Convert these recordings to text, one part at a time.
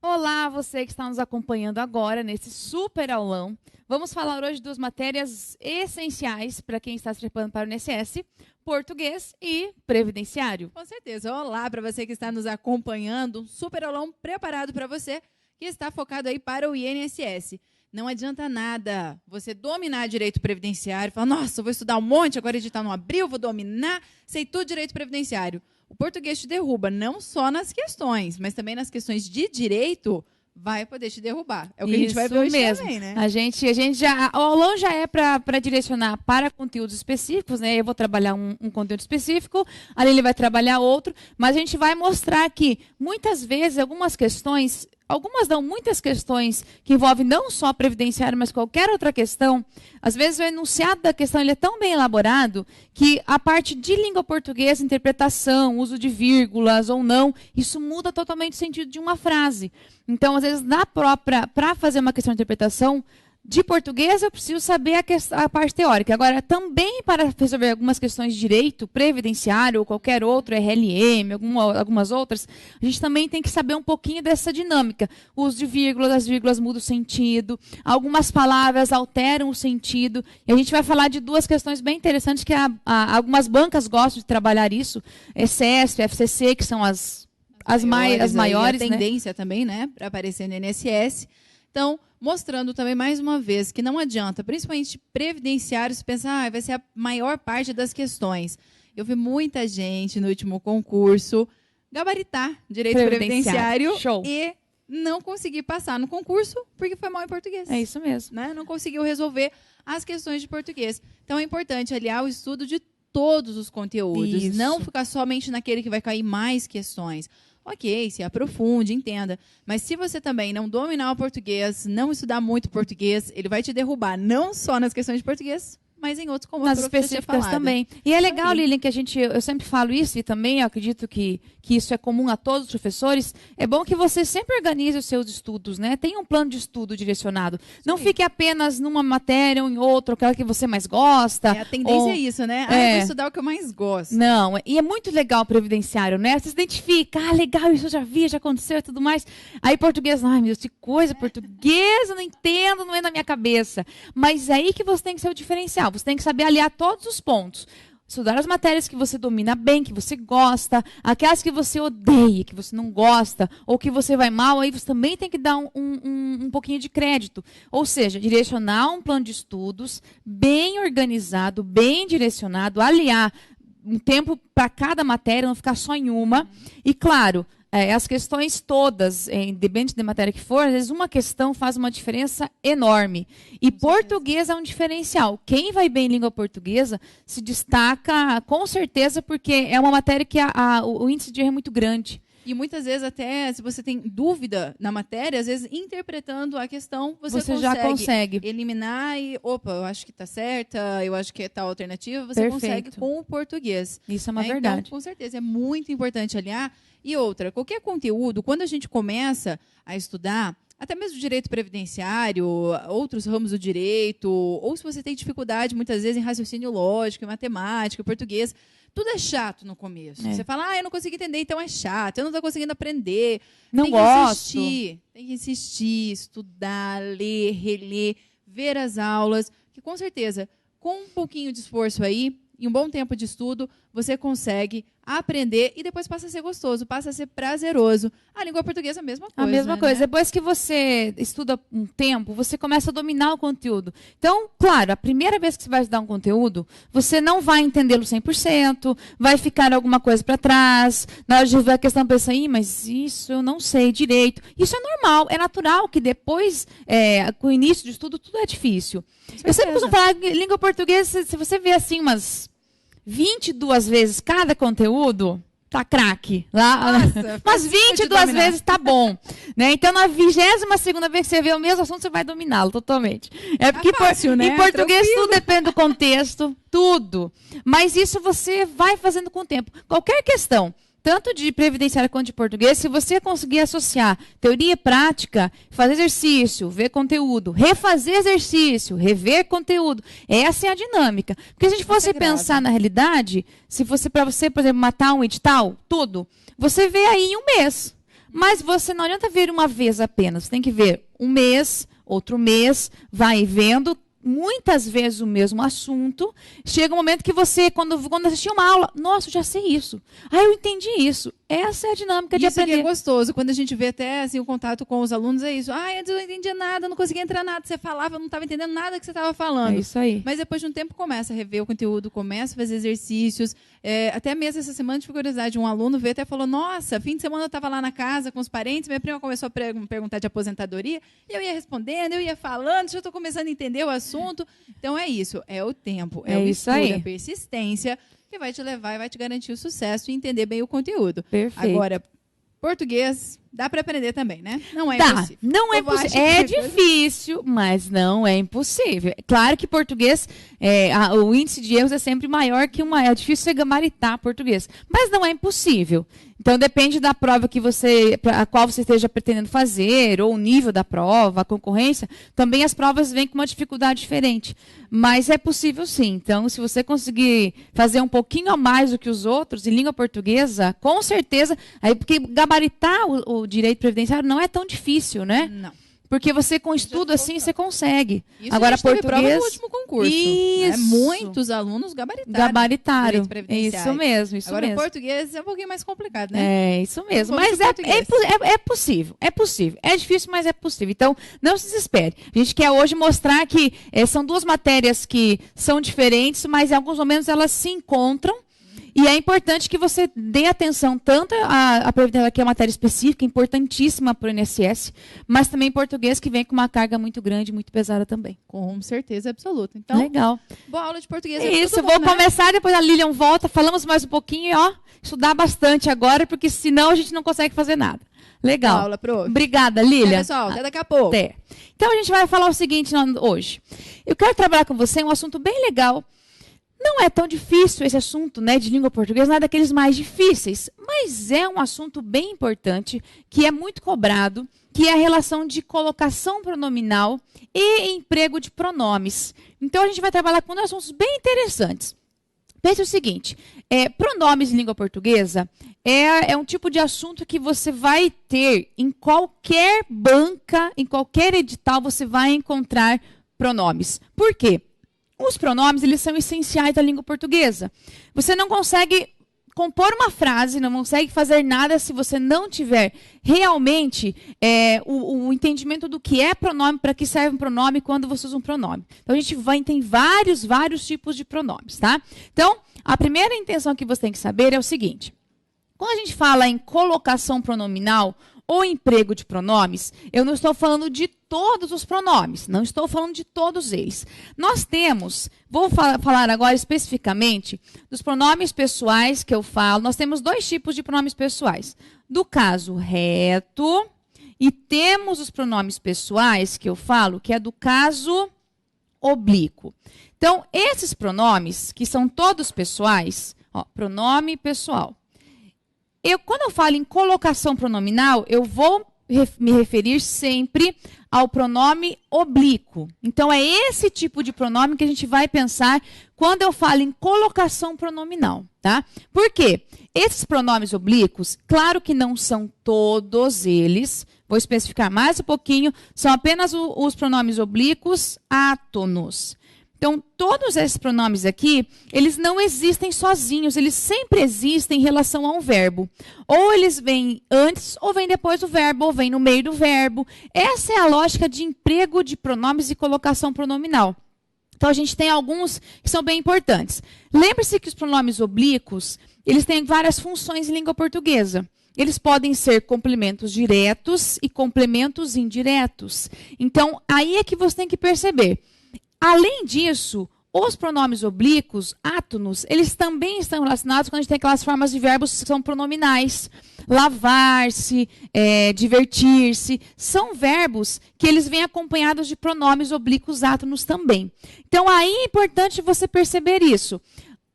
Olá, você que está nos acompanhando agora nesse super aulão. Vamos falar hoje de duas matérias essenciais para quem está se preparando para o INSS, português e previdenciário. Com certeza. Olá para você que está nos acompanhando, um super aulão preparado para você que está focado aí para o INSS. Não adianta nada você dominar direito previdenciário, falar, nossa, eu vou estudar um monte, agora edital não abriu, vou dominar, sei tudo direito previdenciário. O português te derruba, não só nas questões, mas também nas questões de direito, vai poder te derrubar. É o que a gente vai ver hoje mesmo. Também, né? A gente já, o aulão já é para direcionar para conteúdos específicos, né? Eu vou trabalhar um conteúdo específico, ali ele vai trabalhar outro, mas a gente vai mostrar que muitas vezes algumas muitas questões que envolvem não só previdenciário, mas qualquer outra questão, às vezes o enunciado da questão ele é tão bem elaborado que a parte de língua portuguesa, interpretação, uso de vírgulas ou não, isso muda totalmente o sentido de uma frase. Então, às vezes, para fazer uma questão de interpretação, de português, eu preciso saber a parte teórica. Agora, também para resolver algumas questões de direito, previdenciário ou qualquer outro, RLM, algumas outras, a gente também tem que saber um pouquinho dessa dinâmica. O uso de vírgulas, as vírgulas mudam o sentido, algumas palavras alteram o sentido. E a gente vai falar de duas questões bem interessantes que algumas bancas gostam de trabalhar isso, ECESP, FCC, que são as maiores. A tendência, né? Também, né, para aparecer no INSS. Então, mostrando também mais uma vez que não adianta, principalmente previdenciários, pensar, vai ser a maior parte das questões. Eu vi muita gente no último concurso gabaritar direito previdenciário e não conseguir passar no concurso porque foi mal em português. É isso mesmo. Né? Não conseguiu resolver as questões de português. Então, é importante aliar o estudo de todos os conteúdos, isso. Não ficar somente naquele que vai cair mais questões. Ok, se aprofunde, entenda. Mas se você também não dominar o português, não estudar muito português, ele vai te derrubar não só nas questões de português, mas em outros como nas específicas também. E é legal, Lilian, que eu sempre falo isso, e também eu acredito que isso é comum a todos os professores, é bom que você sempre organize os seus estudos, né? Tenha um plano de estudo direcionado. Sim. Não fique apenas numa matéria ou em outra, aquela que você mais gosta. A tendência é isso, né? Eu vou estudar o que eu mais gosto. Não, e é muito legal o previdenciário, né? Você se identifica, legal, isso eu já vi, já aconteceu e tudo mais. Aí português, ai meu Deus, que coisa, português, eu não entendo, não é na minha cabeça. Mas é aí que você tem que ser o diferencial. Você tem que saber aliar todos os pontos. Estudar as matérias que você domina bem, que você gosta, aquelas que você odeia, que você não gosta, ou que você vai mal, aí você também tem que dar um pouquinho de crédito. Ou seja, direcionar um plano de estudos bem organizado, bem direcionado, aliar um tempo para cada matéria, não ficar só em uma. E, claro, as questões todas, independente da matéria que for, às vezes uma questão faz uma diferença enorme. E português é um diferencial. Quem vai bem em língua portuguesa se destaca com certeza porque é uma matéria que o índice de erro é muito grande. E muitas vezes até, se você tem dúvida na matéria, às vezes interpretando a questão, você já consegue eliminar e, opa, eu acho que está certa, eu acho que é tal alternativa, você consegue com o português. Isso é uma verdade. Então, com certeza, é muito importante aliar. E outra, qualquer conteúdo, quando a gente começa a estudar, até mesmo direito previdenciário, outros ramos do direito, ou se você tem dificuldade, muitas vezes, em raciocínio lógico, em matemática, em português, tudo é chato no começo. Você fala, eu não consigo entender, então é chato, eu não estou conseguindo aprender. Não gosto. Tem que insistir, estudar, ler, reler, ver as aulas, que com certeza, com um pouquinho de esforço aí, e um bom tempo de estudo, você consegue aprender e depois passa a ser gostoso, passa a ser prazeroso. A língua portuguesa é a mesma coisa. A mesma coisa. Né? Depois que você estuda um tempo, você começa a dominar o conteúdo. Então, claro, a primeira vez que você vai estudar um conteúdo, você não vai entendê-lo 100%, vai ficar alguma coisa para trás. Na hora de ver a questão, pensa, mas isso eu não sei direito. Isso é normal, é natural que depois, com o início de estudo, tudo é difícil. Eu sempre costumo falar língua portuguesa, se você vê assim umas 22 vezes cada conteúdo, tá craque. Mas 22 vezes tá bom. Né? Então, na 22ª vez que você vê o mesmo assunto, você vai dominá-lo totalmente. É porque fácil, né? Em português tudo depende do contexto, tudo. Mas isso você vai fazendo com o tempo. Qualquer questão, tanto de previdenciário quanto de português, se você conseguir associar teoria e prática, fazer exercício, ver conteúdo, refazer exercício, rever conteúdo, essa é a dinâmica. Porque se a gente fosse pensar na realidade, se fosse para você, por exemplo, matar um edital, tudo, você vê aí em um mês. Mas você não adianta ver uma vez apenas. Você tem que ver um mês, outro mês, vai vendo muitas vezes o mesmo assunto. Chega um momento que você, quando assistir uma aula, nossa, eu já sei isso. Ah, eu entendi isso. Essa é a dinâmica de aprender. Isso que é gostoso. Quando a gente vê até assim, o contato com os alunos, é isso. Ah, antes eu não entendia nada, eu não conseguia entrar nada. Você falava, eu não estava entendendo nada que você estava falando. É isso aí. Mas depois de um tempo começa a rever o conteúdo, começa a fazer exercícios. Até mesmo essa semana tive curiosidade, um aluno veio até falou, nossa, fim de semana eu estava lá na casa com os parentes, minha prima começou a perguntar de aposentadoria, e eu ia respondendo, eu ia falando, já estou começando a entender o assunto. Então é isso, é o tempo, é o isso estudo, aí. a persistência, que vai te levar e vai te garantir o sucesso e entender bem o conteúdo. Perfeito. Agora, português, dá para aprender também, né? Não é Dá, impossível. não é impossível. É difícil, mas não é impossível. Claro que português, o índice de erros é sempre maior que é difícil você gabaritar português, mas não é impossível. Então depende da prova a qual você esteja pretendendo fazer, ou o nível da prova, a concorrência. Também as provas vêm com uma dificuldade diferente, mas é possível sim. Então, se você conseguir fazer um pouquinho a mais do que os outros em língua portuguesa, com certeza, porque gabaritar o direito previdenciário não é tão difícil, né? Não. Porque você, com estudo assim, você consegue. Isso agora, a gente teve português... prova no último concurso. Isso. Né? Muitos alunos gabaritaram. Isso mesmo, isso agora, mesmo. o português é um pouquinho mais complicado, né? É, isso mesmo. Mas é possível, é possível. É difícil, mas é possível. Então, não se desespere. A gente quer hoje mostrar que são duas matérias que são diferentes, mas em alguns momentos elas se encontram. E é importante que você dê atenção tanto à previdência, que é uma matéria específica, importantíssima para o INSS, mas também português, que vem com uma carga muito grande, muito pesada também. Com certeza absoluta. Então, legal. Boa aula de português. Isso, vou começar, depois a Lilian volta, falamos mais um pouquinho e estudar bastante agora, porque senão a gente não consegue fazer nada. Legal. Boa aula, prof. Obrigada, Lilian. Pessoal, até daqui a pouco. Até. Então, a gente vai falar o seguinte hoje. Eu quero trabalhar com você um assunto bem legal. Não é tão difícil esse assunto, né, de língua portuguesa, não é daqueles mais difíceis, mas é um assunto bem importante, que é muito cobrado, que é a relação de colocação pronominal e emprego de pronomes. Então, a gente vai trabalhar com assuntos bem interessantes. Pense o seguinte, pronomes em língua portuguesa é um tipo de assunto que você vai ter em qualquer banca, em qualquer edital, você vai encontrar pronomes. Por quê? Os pronomes, eles são essenciais da língua portuguesa. Você não consegue compor uma frase, não consegue fazer nada se você não tiver realmente o entendimento do que é pronome, para que serve um pronome, quando você usa um pronome. Então, a gente tem vários tipos de pronomes, tá? Então, a primeira intenção que você tem que saber é o seguinte. Quando a gente fala em colocação pronominal, ou emprego de pronomes, eu não estou falando de todos os pronomes, não estou falando de todos eles. Nós temos, vou falar agora especificamente dos pronomes pessoais que eu falo. Nós temos dois tipos de pronomes pessoais. Do caso reto, e temos os pronomes pessoais que eu falo, que é do caso oblíquo. Então, esses pronomes, que são todos pessoais, pronome pessoal. Quando eu falo em colocação pronominal, eu vou me referir sempre ao pronome oblíquo. Então, é esse tipo de pronome que a gente vai pensar quando eu falo em colocação pronominal, tá? Por quê? Esses pronomes oblíquos, claro que não são todos eles, vou especificar mais um pouquinho, são apenas os pronomes oblíquos átonos. Então, todos esses pronomes aqui, eles não existem sozinhos, eles sempre existem em relação a um verbo. Ou eles vêm antes, ou vêm depois do verbo, ou vêm no meio do verbo. Essa é a lógica de emprego de pronomes e colocação pronominal. Então, a gente tem alguns que são bem importantes. Lembre-se que os pronomes oblíquos, eles têm várias funções em língua portuguesa. Eles podem ser complementos diretos e complementos indiretos. Então, aí é que você tem que perceber. Além disso, os pronomes oblíquos, átonos, eles também estão relacionados quando a gente tem aquelas formas de verbos que são pronominais. Lavar-se, divertir-se, são verbos que eles vêm acompanhados de pronomes oblíquos átonos também. Então, aí é importante você perceber isso.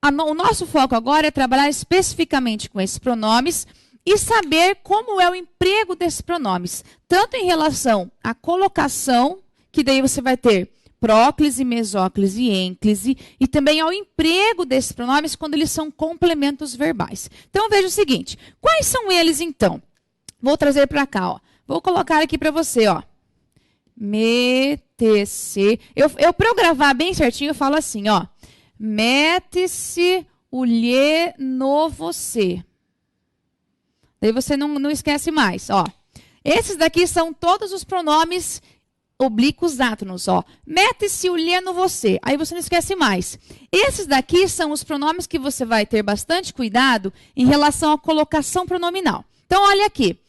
O nosso foco agora é trabalhar especificamente com esses pronomes e saber como é o emprego desses pronomes, tanto em relação à colocação, que daí você vai ter próclise, mesóclise e ênclise, e também ao emprego desses pronomes quando eles são complementos verbais. Então, veja o seguinte, quais são eles, então? Vou trazer para cá, ó. Vou colocar aqui para você, ó. Mete-se. Para eu gravar bem certinho, eu falo assim, ó. Mete-se o lhe no você. Daí você não esquece mais, ó. Esses daqui são todos os pronomes oblíquos átonos, ó. Mete-se o lhe no você. Aí você não esquece mais. Esses daqui são os pronomes que você vai ter bastante cuidado em relação à colocação pronominal. Então, olha aqui.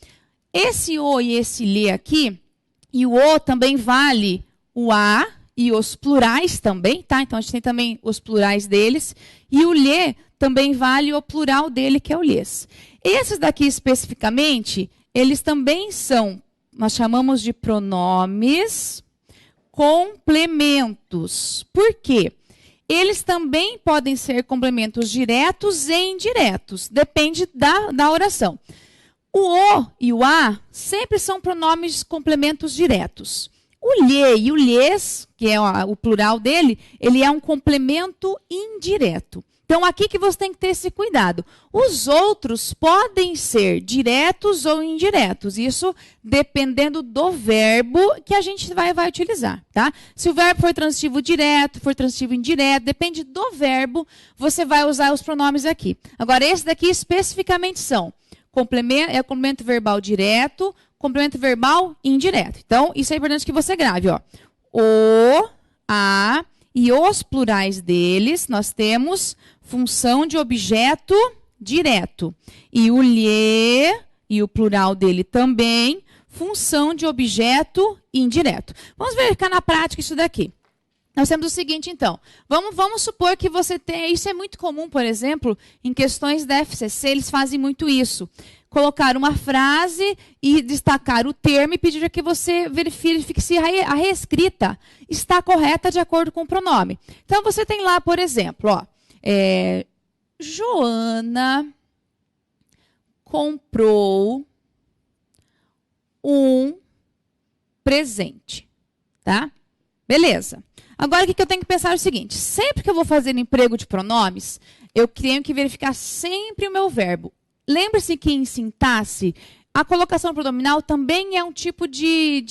Esse o e esse lhe aqui, e o o também vale o a e os plurais também, tá? Então, a gente tem também os plurais deles. E o lhe também vale o plural dele, que é o lhes. Esses daqui especificamente, eles também são, nós chamamos de pronomes complementos. Por quê? Eles também podem ser complementos diretos e indiretos. Depende da oração. O e o a sempre são pronomes complementos diretos. O lhe e o lhes, que é o plural dele, ele é um complemento indireto. Então, aqui que você tem que ter esse cuidado. Os outros podem ser diretos ou indiretos. Isso dependendo do verbo que a gente vai utilizar, tá? Se o verbo for transitivo direto, for transitivo indireto, depende do verbo, você vai usar os pronomes aqui. Agora, esses daqui especificamente são complemento verbal direto, complemento verbal indireto. Então, isso é importante que você grave, ó. O, a e os plurais deles, nós temos função de objeto direto. E o lhe e o plural dele também, função de objeto indireto. Vamos verificar na prática isso daqui. Nós temos o seguinte, então. Vamos supor que você tenha... Isso é muito comum, por exemplo, em questões da FCC, eles fazem muito isso. Colocar uma frase e destacar o termo e pedir que você verifique se a reescrita está correta de acordo com o pronome. Então, você tem lá, por exemplo, ó, Joana comprou um presente, tá? Beleza. Agora, o que eu tenho que pensar é o seguinte. Sempre que eu vou fazer emprego de pronomes, eu tenho que verificar sempre o meu verbo. Lembre-se que em sintaxe, a colocação pronominal também é um tipo de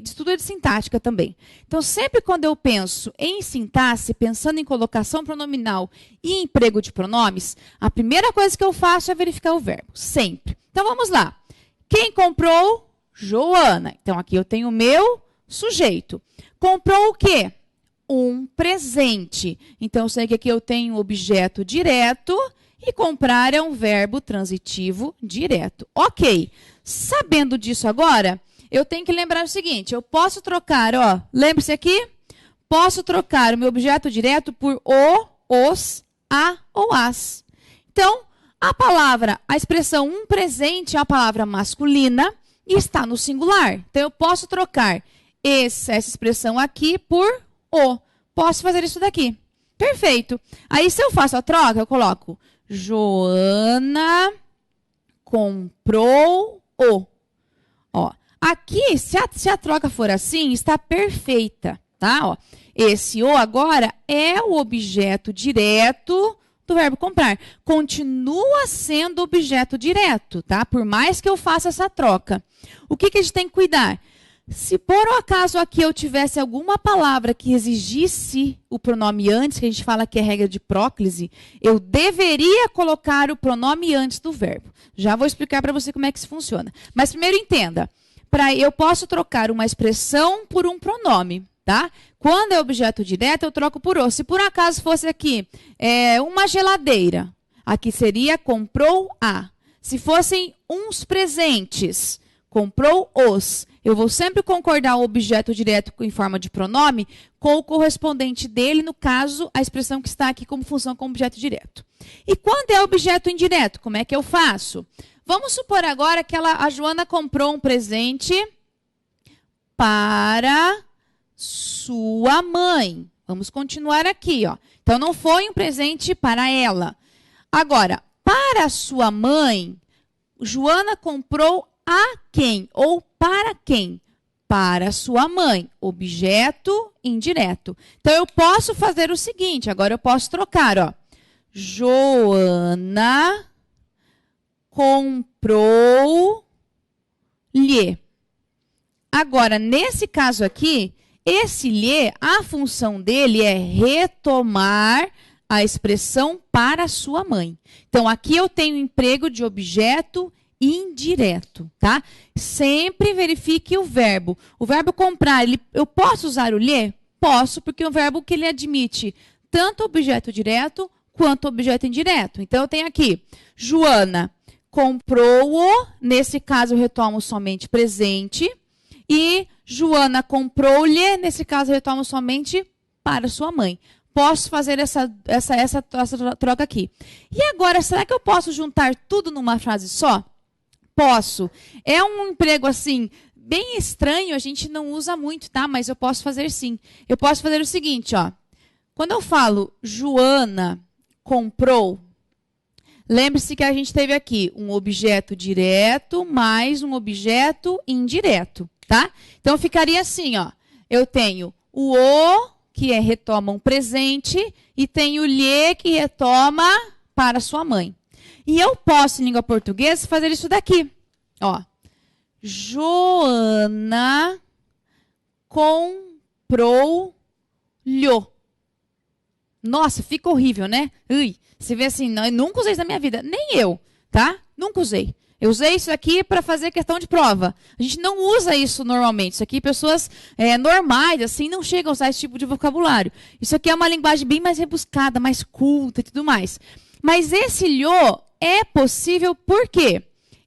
estudo de sintática também. Então, sempre quando eu penso em sintaxe, pensando em colocação pronominal e emprego de pronomes, a primeira coisa que eu faço é verificar o verbo. Sempre. Então, vamos lá. Quem comprou? Joana. Então, aqui eu tenho o meu sujeito. Comprou o quê? Um presente. Então, eu sei que aqui eu tenho objeto direto e comprar é um verbo transitivo direto. Ok. Sabendo disso agora, eu tenho que lembrar o seguinte. Eu posso trocar, ó, lembre-se aqui, posso trocar o meu objeto direto por o, os, a ou as. Então, a expressão um presente é a palavra masculina e está no singular. Então, eu posso trocar essa expressão aqui por o. Posso fazer isso daqui. Perfeito. Aí, se eu faço a troca, eu coloco Joana comprou o. Ó, aqui, se a troca for assim, está perfeita, tá? Ó, esse o agora é o objeto direto do verbo comprar. Continua sendo objeto direto, tá? Por mais que eu faça essa troca. O que a gente tem que cuidar? Se por acaso aqui eu tivesse alguma palavra que exigisse o pronome antes, que a gente fala que é regra de próclise, eu deveria colocar o pronome antes do verbo. Já vou explicar para você como é que isso funciona. Mas primeiro entenda, eu posso trocar uma expressão por um pronome, tá? Quando é objeto direto, eu troco por o. Se por acaso fosse aqui uma geladeira, aqui seria comprou a. Se fossem uns presentes, comprou os. Eu vou sempre concordar o objeto direto em forma de pronome com o correspondente dele, no caso, a expressão que está aqui como função com objeto direto. E quando é objeto indireto, como é que eu faço? Vamos supor agora que a Joana comprou um presente para sua mãe. Vamos continuar aqui, ó. Então, não foi um presente para ela. Agora, para sua mãe, Joana comprou a quem ou para quem? Para sua mãe. Objeto indireto. Então, eu posso fazer o seguinte. Agora, eu posso trocar, ó. Joana comprou lhe. Agora, nesse caso aqui, esse lhe, a função dele é retomar a expressão para sua mãe. Então, aqui eu tenho emprego de objeto indireto, tá? Sempre verifique o verbo. O verbo comprar, eu posso usar o lhe? Posso, porque é um verbo que ele admite tanto objeto direto quanto objeto indireto. Então, eu tenho aqui, Joana comprou-o, nesse caso eu retomo somente presente, e Joana comprou-lhe, nesse caso eu retomo somente para sua mãe. Posso fazer essa troca aqui. E agora, será que eu posso juntar tudo numa frase só? Posso. É um emprego assim, bem estranho, a gente não usa muito, tá? Mas eu posso fazer sim. Eu posso fazer o seguinte, ó. Quando eu falo Joana comprou, lembre-se que a gente teve aqui um objeto direto mais um objeto indireto, tá? Então, ficaria assim, ó. Eu tenho o que retoma um presente, e tenho o lhe, que retoma para sua mãe. E eu posso, em língua portuguesa, fazer isso daqui. Ó. Joana comprou-lhe. Nossa, fica horrível, né? Ui, você vê assim, não, eu nunca usei isso na minha vida. Nem eu, tá? Nunca usei. Eu usei isso aqui para fazer questão de prova. A gente não usa isso normalmente. Isso aqui, pessoas normais, assim, não chegam a usar esse tipo de vocabulário. Isso aqui é uma linguagem bem mais rebuscada, mais culta e tudo mais. Mas esse lho é possível porque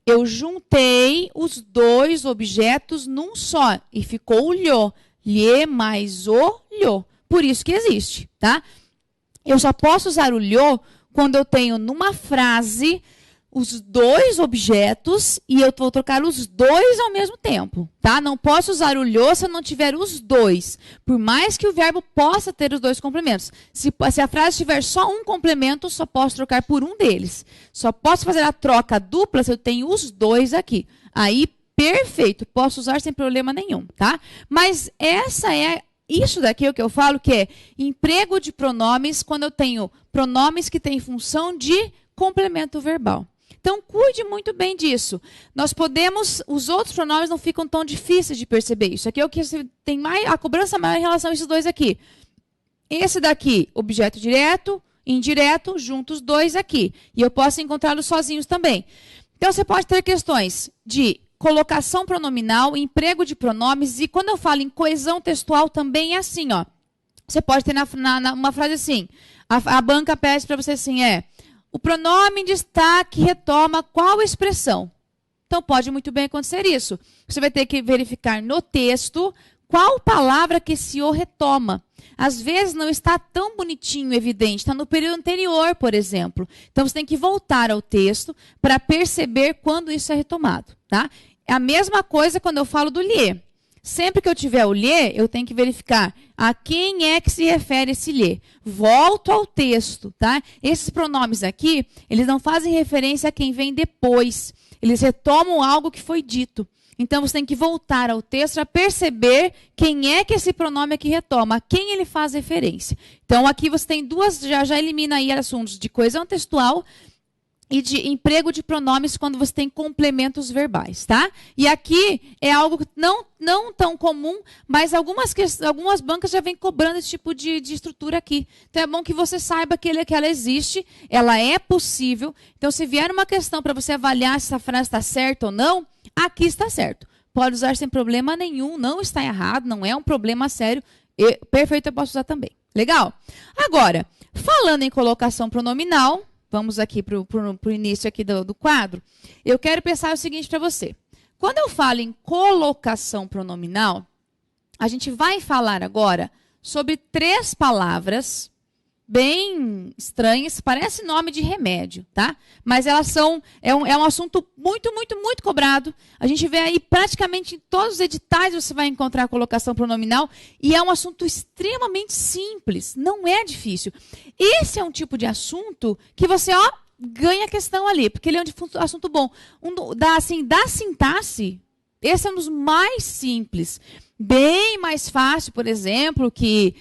eu juntei os dois objetos num só. E ficou o lho. Lhe mais o lho. Por isso que existe, tá? Eu só posso usar o lho quando eu tenho numa frase os dois objetos e eu vou trocar os dois ao mesmo tempo, tá? Não posso usar o lhe se eu não tiver os dois. Por mais que o verbo possa ter os dois complementos. Se a frase tiver só um complemento, só posso trocar por um deles. Só posso fazer a troca dupla se eu tenho os dois aqui. Aí, perfeito, posso usar sem problema nenhum, tá? Mas isso daqui é o que eu falo que é emprego de pronomes quando eu tenho pronomes que têm função de complemento verbal. Então, cuide muito bem disso. Os outros pronomes não ficam tão difíceis de perceber. Isso aqui é o que tem a cobrança maior em relação a esses dois aqui. Esse daqui, objeto direto, indireto, junto os dois aqui. E eu posso encontrá-los sozinhos também. Então, você pode ter questões de colocação pronominal, emprego de pronomes, e quando eu falo em coesão textual, também é assim, ó. Você pode ter uma frase assim, a banca pede para você assim, o pronome em destaque retoma qual expressão? Então, pode muito bem acontecer isso. Você vai ter que verificar no texto qual palavra que esse o retoma. Às vezes, não está tão bonitinho, evidente. Está no período anterior, por exemplo. Então, você tem que voltar ao texto para perceber quando isso é retomado, tá? É a mesma coisa quando eu falo do lhe. Sempre que eu tiver o lhe, eu tenho que verificar a quem é que se refere esse lhe. Volto ao texto, tá? Esses pronomes aqui, eles não fazem referência a quem vem depois. Eles retomam algo que foi dito. Então, você tem que voltar ao texto para perceber quem é que esse pronome aqui retoma, a quem ele faz referência. Então, aqui você tem duas, já elimina aí assuntos de coesão textual e de emprego de pronomes quando você tem complementos verbais, tá? E aqui é algo não tão comum, mas algumas bancas já vêm cobrando esse tipo de estrutura aqui. Então, é bom que você saiba que ela existe, ela é possível. Então, se vier uma questão para você avaliar se essa frase está certa ou não, aqui está certo. Pode usar sem problema nenhum, não está errado, não é um problema sério. Perfeito, eu posso usar também. Legal? Agora, falando em colocação pronominal, vamos aqui para o início aqui do quadro. Eu quero pensar o seguinte para você. Quando eu falo em colocação pronominal, a gente vai falar agora sobre 3 palavras bem estranhas, parece nome de remédio, tá? Mas elas é um assunto muito, muito, muito cobrado. A gente vê aí praticamente em todos os editais você vai encontrar a colocação pronominal e é um assunto extremamente simples, não é difícil. Esse é um tipo de assunto que você, ganha a questão ali, porque ele é um assunto bom. Da sintaxe, esse é um dos mais simples. Bem mais fácil, por exemplo, que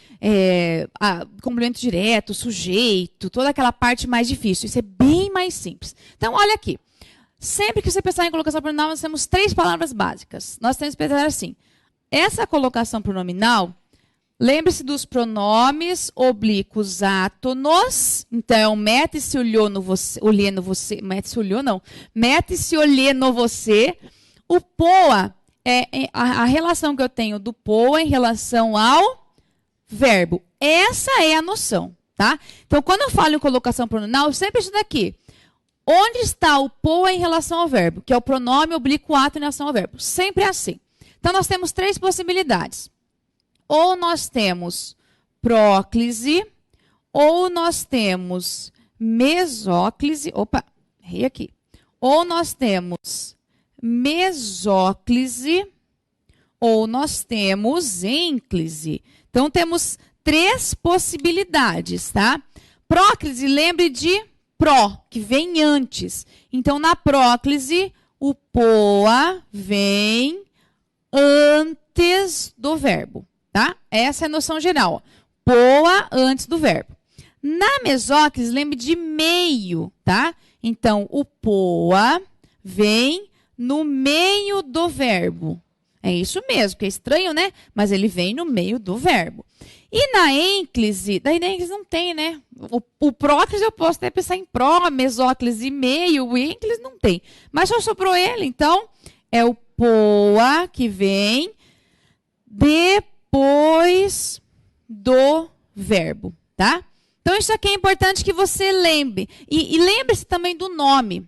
complemento direto, sujeito, toda aquela parte mais difícil. Isso é bem mais simples. Então, olha aqui. Sempre que você pensar em colocação pronominal, nós temos 3 palavras básicas. Nós temos que pensar assim. Essa colocação pronominal, lembre-se dos pronomes oblíquos átonos. Então, mete-se, olhou no você, olhando você, mete-se, olhou não. Mete-se, olhando você. O POA é a relação que eu tenho do POA em relação ao verbo. Essa é a noção, tá? Então, quando eu falo em colocação pronominal, eu sempre estudo aqui. Onde está o POA em relação ao verbo? Que é o pronome oblíquo átono em relação ao verbo. Sempre é assim. Então, nós temos 3 possibilidades. Ou nós temos próclise, ou nós temos mesóclise. Opa, errei aqui. Ou nós temos mesóclise, ou nós temos ênclise. Então, temos 3 possibilidades, tá? Próclise, lembre de pró, que vem antes. Então, na próclise, o POA vem antes do verbo, tá? Essa é a noção geral. POA antes do verbo. Na mesóclise, lembre de meio, tá? Então, o POA vem no meio do verbo. É isso mesmo, que é estranho, né? Mas ele vem no meio do verbo. E na ênclise, daí na ênclise não tem, né? O próclise eu posso até pensar em pró, mesóclise, meio, o ênclise não tem. Mas só sobrou ele, então é o POA que vem depois do verbo, tá? Então isso aqui é importante que você lembre. E lembre-se também do nome.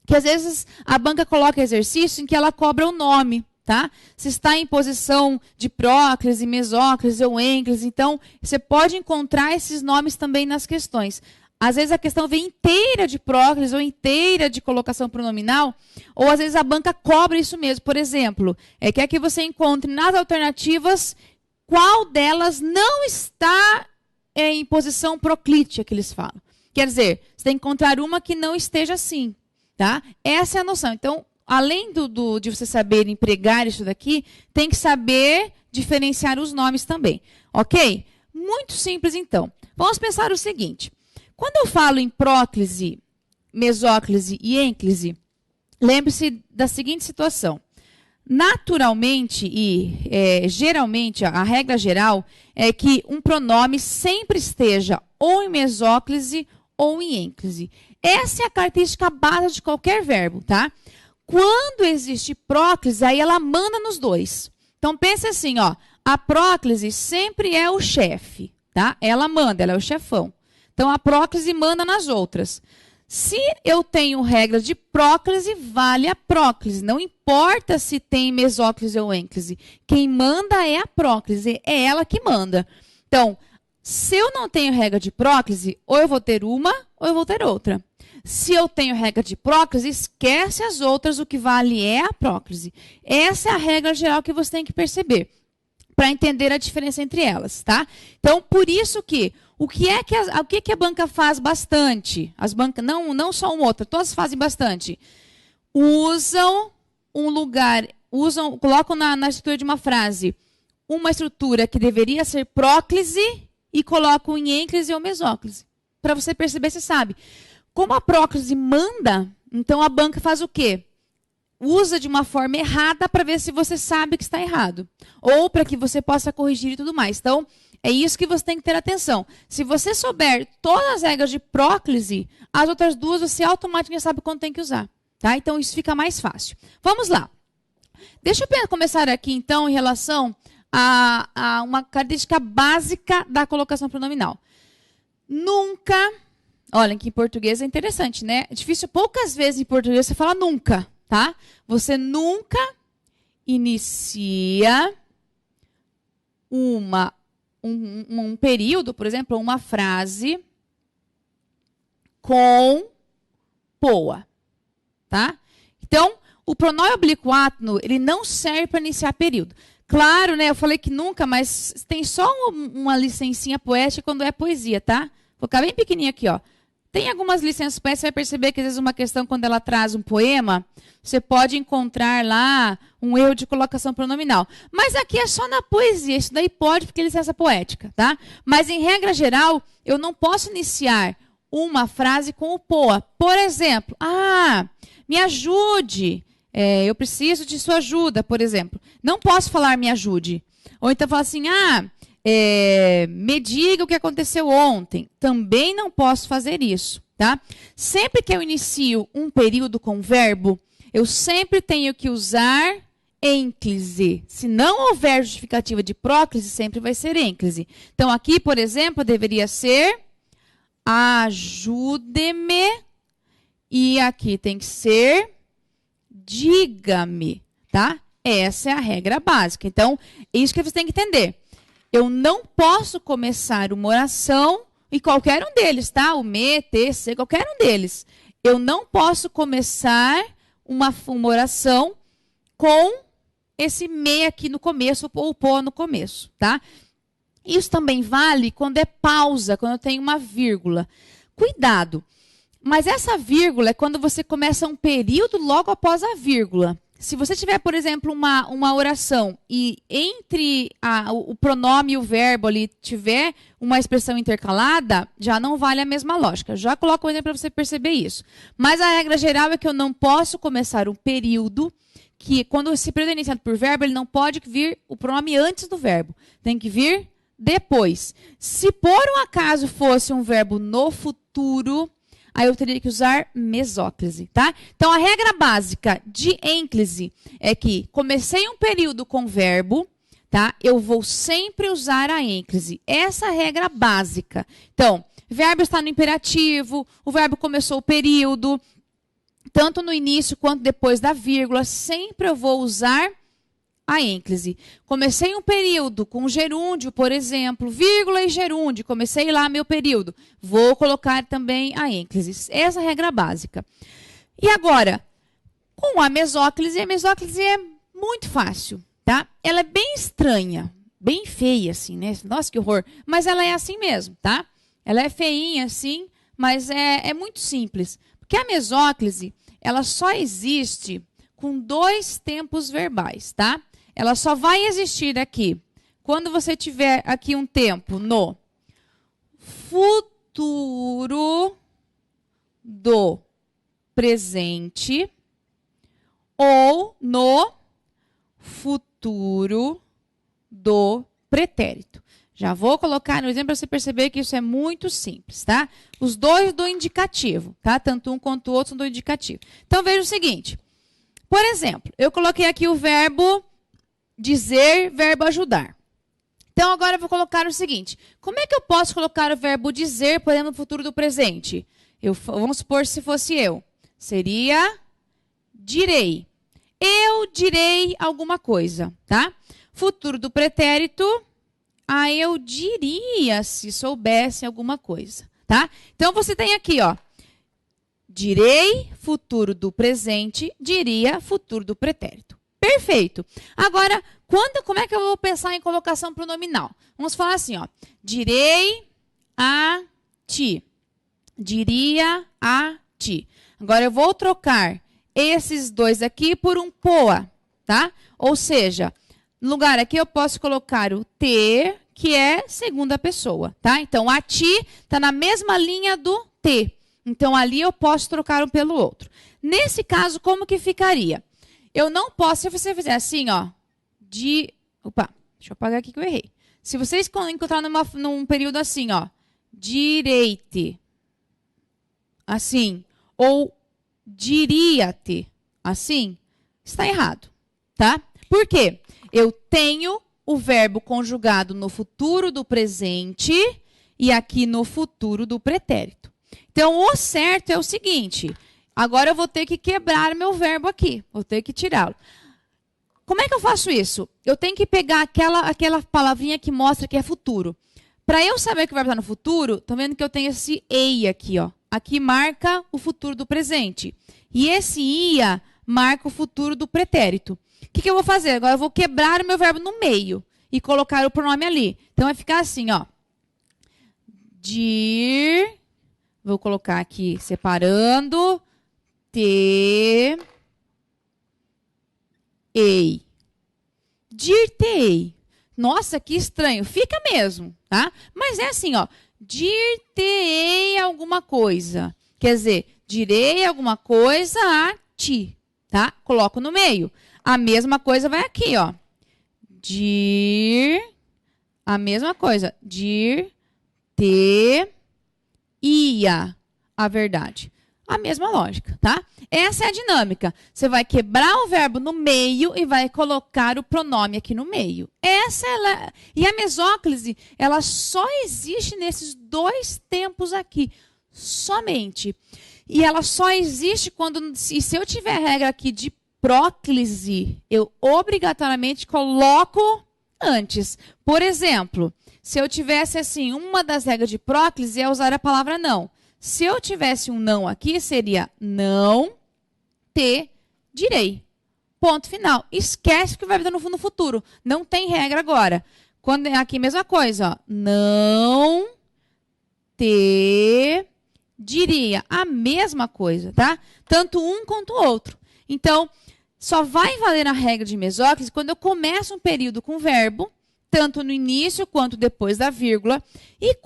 Que às vezes a banca coloca exercício em que ela cobra o nome. Tá? Se está em posição de próclise, mesóclise ou ênclise, então você pode encontrar esses nomes também nas questões. Às vezes a questão vem inteira de próclise ou inteira de colocação pronominal, ou às vezes a banca cobra isso mesmo. Por exemplo, quer que você encontre nas alternativas qual delas não está em posição proclítica, que eles falam. Quer dizer, você tem que encontrar uma que não esteja assim. Tá? Essa é a noção. Então, além de você saber empregar isso daqui, tem que saber diferenciar os nomes também. Ok? Muito simples, então. Vamos pensar o seguinte. Quando eu falo em próclise, mesóclise e ênclise, lembre-se da seguinte situação. Naturalmente e geralmente, a regra geral é que um pronome sempre esteja ou em mesóclise ou em ênclise. Essa é a característica básica de qualquer verbo, tá? Quando existe próclise, aí ela manda nos dois. Então, pense assim, ó, a próclise sempre é o chefe, tá? Ela manda, ela é o chefão. Então, a próclise manda nas outras. Se eu tenho regra de próclise, vale a próclise. Não importa se tem mesóclise ou ênclise. Quem manda é a próclise, é ela que manda. Então, se eu não tenho regra de próclise, ou eu vou ter uma, ou eu vou ter outra. Se eu tenho regra de próclise, esquece as outras, o que vale é a próclise. Essa é a regra geral que você tem que perceber, para entender a diferença entre elas, tá? Então, por isso que, o que a banca faz bastante? As bancas, não só uma outra, todas fazem bastante. Usam um lugar, colocam na estrutura de uma frase, uma estrutura que deveria ser próclise e colocam em ênclise ou mesóclise. Para você perceber, você sabe. Como a próclise manda, então a banca faz o quê? Usa de uma forma errada para ver se você sabe que está errado. Ou para que você possa corrigir e tudo mais. Então, é isso que você tem que ter atenção. Se você souber todas as regras de próclise, as outras duas você automaticamente sabe quando tem que usar. Tá? Então, isso fica mais fácil. Vamos lá. Deixa eu começar aqui, então, em relação a uma característica básica da colocação pronominal. Nunca... Olha, que em português é interessante, né? É difícil, poucas vezes em português você fala nunca, tá? Você nunca inicia um período, por exemplo, uma frase com POA, tá? Então, o pronome oblíquo átono, ele não serve para iniciar período. Claro, né? Eu falei que nunca, mas tem só uma licencinha poética quando é poesia, tá? Vou ficar bem pequenininho aqui, ó. Tem algumas licenças poéticas, você vai perceber que às vezes uma questão, quando ela traz um poema, você pode encontrar lá um erro de colocação pronominal. Mas aqui é só na poesia, isso daí pode porque é licença poética, tá? Mas em regra geral, eu não posso iniciar uma frase com o POA. Por exemplo, me ajude, eu preciso de sua ajuda, por exemplo. Não posso falar me ajude. Ou então falar assim, me diga o que aconteceu ontem. Também não posso fazer isso, tá? Sempre que eu inicio um período com verbo, eu sempre tenho que usar ênclise. Se não houver justificativa de próclise, sempre vai ser ênclise. Então, aqui, por exemplo, deveria ser ajude-me. E aqui tem que ser diga-me, tá? Essa é a regra básica. Então, isso que você tem que entender. Eu não posso começar uma oração e qualquer um deles, tá? O me, te, se, qualquer um deles. Eu não posso começar uma oração com esse me aqui no começo ou pô no começo, tá? Isso também vale quando é pausa, quando eu tenho uma vírgula. Cuidado, mas essa vírgula é quando você começa um período logo após a vírgula. Se você tiver, por exemplo, uma oração e entre o pronome e o verbo ali tiver uma expressão intercalada, já não vale a mesma lógica. Já coloco um exemplo para você perceber isso. Mas a regra geral é que eu não posso começar um período que, quando esse período é iniciado por verbo, ele não pode vir o pronome antes do verbo. Tem que vir depois. Se por um acaso fosse um verbo no futuro, aí eu teria que usar mesóclise, tá? Então, a regra básica de ênclise é que comecei um período com verbo, tá? Eu vou sempre usar a ênclise. Essa é a regra básica. Então, verbo está no imperativo, o verbo começou o período, tanto no início quanto depois da vírgula, sempre eu vou usar a ênclise. Comecei um período com gerúndio, por exemplo, vírgula e gerúndio, comecei lá meu período. Vou colocar também a ênclise. Essa é a regra básica. E agora, com a mesóclise é muito fácil, tá? Ela é bem estranha, bem feia assim, né? Nossa, que horror. Mas ela é assim mesmo, tá? Ela é feinha assim, mas é muito simples. Porque a mesóclise, ela só existe com 2 tempos verbais, tá? Ela só vai existir aqui quando você tiver aqui um tempo no futuro do presente ou no futuro do pretérito. Já vou colocar no exemplo para você perceber que isso é muito simples, tá? Os dois do indicativo, tá? Tanto um quanto o outro são do indicativo. Então, veja o seguinte. Por exemplo, eu coloquei aqui o verbo dizer, verbo ajudar. Então, agora eu vou colocar o seguinte. Como é que eu posso colocar o verbo dizer, por exemplo, no futuro do presente? Vamos supor se fosse eu. Seria direi. Eu direi alguma coisa, tá? Futuro do pretérito, eu diria se soubesse alguma coisa, tá? Então, você tem aqui, ó. Direi, futuro do presente, diria, futuro do pretérito. Perfeito. Agora, como é que eu vou pensar em colocação pronominal? Vamos falar assim, ó. Direi a ti. Diria a ti. Agora, eu vou trocar esses dois aqui por um poa, tá? Ou seja, no lugar aqui eu posso colocar o ter, que é segunda pessoa, tá? Então, a ti está na mesma linha do te. Então, ali eu posso trocar um pelo outro. Nesse caso, como que ficaria? Eu não posso, se você fizer assim, ó, opa, deixa eu apagar aqui que eu errei. Se vocês encontrar num período assim, ó, direite, assim, ou diria-te, assim, está errado, tá? Por quê? Eu tenho o verbo conjugado no futuro do presente e aqui no futuro do pretérito. Então, o certo é o seguinte, agora eu vou ter que quebrar meu verbo aqui, vou ter que tirá-lo. Como é que eu faço isso? Eu tenho que pegar aquela palavrinha que mostra que é futuro. Para eu saber que o verbo está no futuro, estão vendo que eu tenho esse ei aqui, ó. Aqui marca o futuro do presente. E esse ia marca o futuro do pretérito. O que eu vou fazer? Agora eu vou quebrar o meu verbo no meio e colocar o pronome ali. Então vai ficar assim, ó. Dir, vou colocar aqui separando, te, ei. Dir-te-ei. Nossa, que estranho. Fica mesmo, tá? Mas é assim, ó. dir-te-ei alguma coisa. Quer dizer, direi alguma coisa a ti, tá? Coloco no meio. A mesma coisa vai aqui, ó. A mesma coisa. Dir-te-ia a verdade. A mesma lógica, tá? Essa é a dinâmica. Você vai quebrar o verbo no meio e vai colocar o pronome aqui no meio. E a mesóclise, ela só existe nesses dois tempos aqui. Somente. E ela só existe quando, se eu tiver regra aqui de próclise, eu obrigatoriamente coloco antes. Por exemplo, se eu tivesse assim, uma das regras de próclise é usar a palavra não. Se eu tivesse um não aqui, seria não te direi. Ponto final. Esquece que vai vir no futuro. Não tem regra agora. Quando é aqui, mesma coisa. Ó. Não te diria. A mesma coisa, tá? Tanto um quanto o outro. Então, só vai valer a regra de mesóclise quando eu começo um período com verbo, tanto no início quanto depois da vírgula, e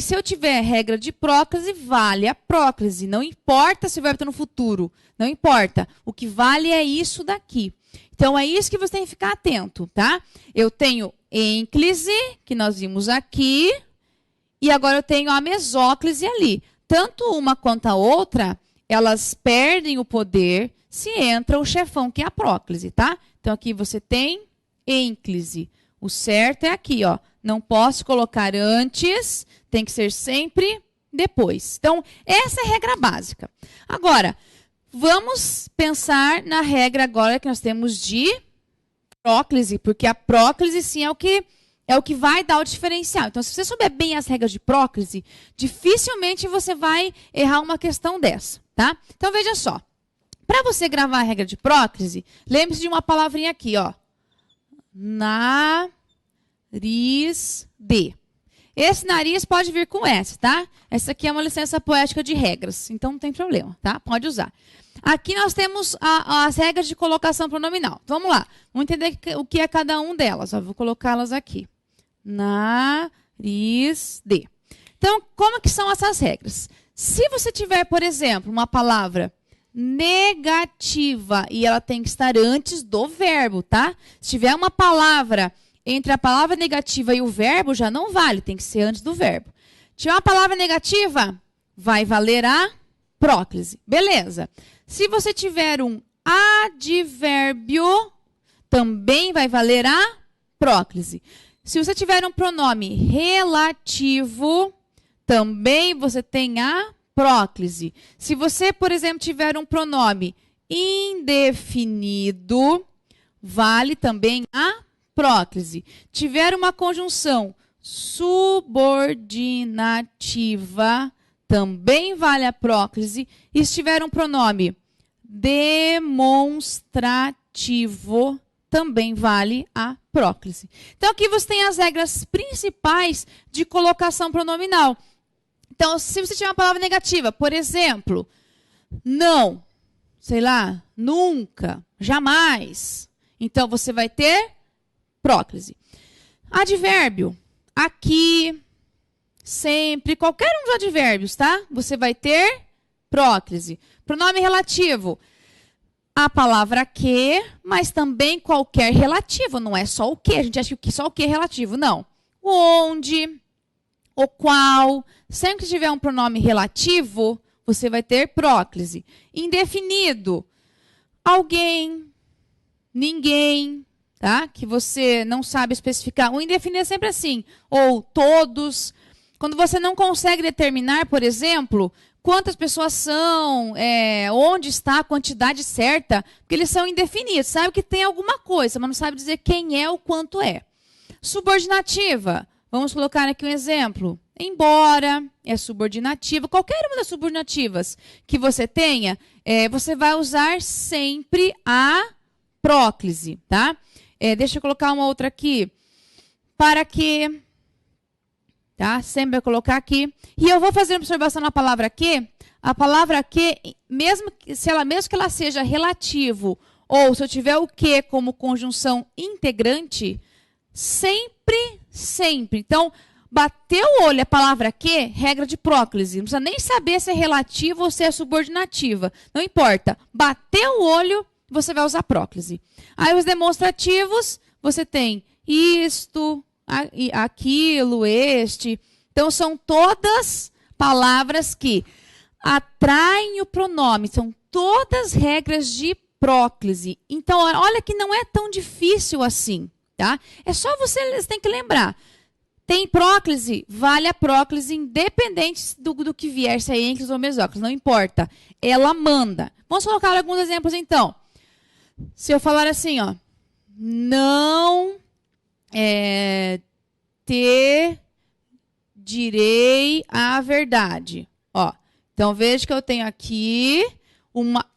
se eu tiver regra de próclise, vale a próclise. Não importa se o verbo está no futuro. Não importa. O que vale é isso daqui. Então, é isso que você tem que ficar atento, tá? Eu tenho ênclise, que nós vimos aqui, e agora eu tenho a mesóclise ali. Tanto uma quanto a outra, elas perdem o poder se entra o chefão, que é a próclise, tá? Então, aqui você tem ênclise. O certo é aqui, ó. Não posso colocar antes, tem que ser sempre depois. Então, essa é a regra básica. Agora, vamos pensar na regra agora que nós temos de próclise, porque a próclise, sim, é o que vai dar o diferencial. Então, se você souber bem as regras de próclise, dificilmente você vai errar uma questão dessa, tá? Então, veja só. Para você gravar a regra de próclise, lembre-se de uma palavrinha aqui, ó. Nariz de. Esse nariz pode vir com S, tá? Essa aqui é uma licença poética de regras, então não tem problema, tá? Pode usar. Aqui nós temos as regras de colocação pronominal. Vamos lá. Vamos entender o que é cada um delas. Ó, vou colocá-las aqui. Nariz de. Então, como que são essas regras? Se você tiver, por exemplo, uma palavra negativa e ela tem que estar antes do verbo, tá? Se tiver uma palavra entre a palavra negativa e o verbo, já não vale, tem que ser antes do verbo. Se tiver uma palavra negativa, vai valer a próclise. Beleza. Se você tiver um advérbio, também vai valer a próclise. Se você tiver um pronome relativo, também você tem a próclise. Se você, por exemplo, tiver um pronome indefinido, vale também a próclise. Tiver uma conjunção subordinativa, também vale a próclise. E se tiver um pronome demonstrativo, também vale a próclise. Então, aqui você tem as regras principais de colocação pronominal. Então, se você tiver uma palavra negativa, por exemplo, não, sei lá, nunca, jamais. Então, você vai ter próclise. Advérbio, aqui, sempre, qualquer um dos advérbios, tá? Você vai ter próclise. Pronome relativo, a palavra que, mas também qualquer relativo, não é só o que. A gente acha que só o que é relativo, não. O onde, o qual, sempre que tiver um pronome relativo, você vai ter próclise. Indefinido, alguém, ninguém, tá? Que você não sabe especificar. O indefinido é sempre assim, ou todos. Quando você não consegue determinar, por exemplo, quantas pessoas são, onde está a quantidade certa, porque eles são indefinidos. Sabe que tem alguma coisa, mas não sabe dizer quem é ou quanto é. Subordinativa. Vamos colocar aqui um exemplo. Embora é subordinativa. Qualquer uma das subordinativas que você tenha, você vai usar sempre a próclise, tá? Deixa eu colocar uma outra aqui. Para que... Tá? Sempre vai colocar aqui. E eu vou fazer uma observação na palavra que. A palavra que, mesmo que ela seja relativo, ou se eu tiver o que como conjunção integrante, sempre. Então, Bateu o olho, a palavra que, regra de próclise. Não precisa nem saber se é relativa ou se é subordinativa. Não importa. Bateu o olho, você vai usar próclise. Aí os demonstrativos, você tem isto, aquilo, este. Então, são todas palavras que atraem o pronome. São todas regras de próclise. Então, olha que não é tão difícil assim, tá? É só você tem que lembrar. Tem próclise, vale a próclise independente do que vier, se é ênclise ou mesóclise, não importa. Ela manda. Vamos colocar alguns exemplos, então. Se eu falar assim, ó, não te direi a verdade. Ó, então, veja que eu tenho aqui,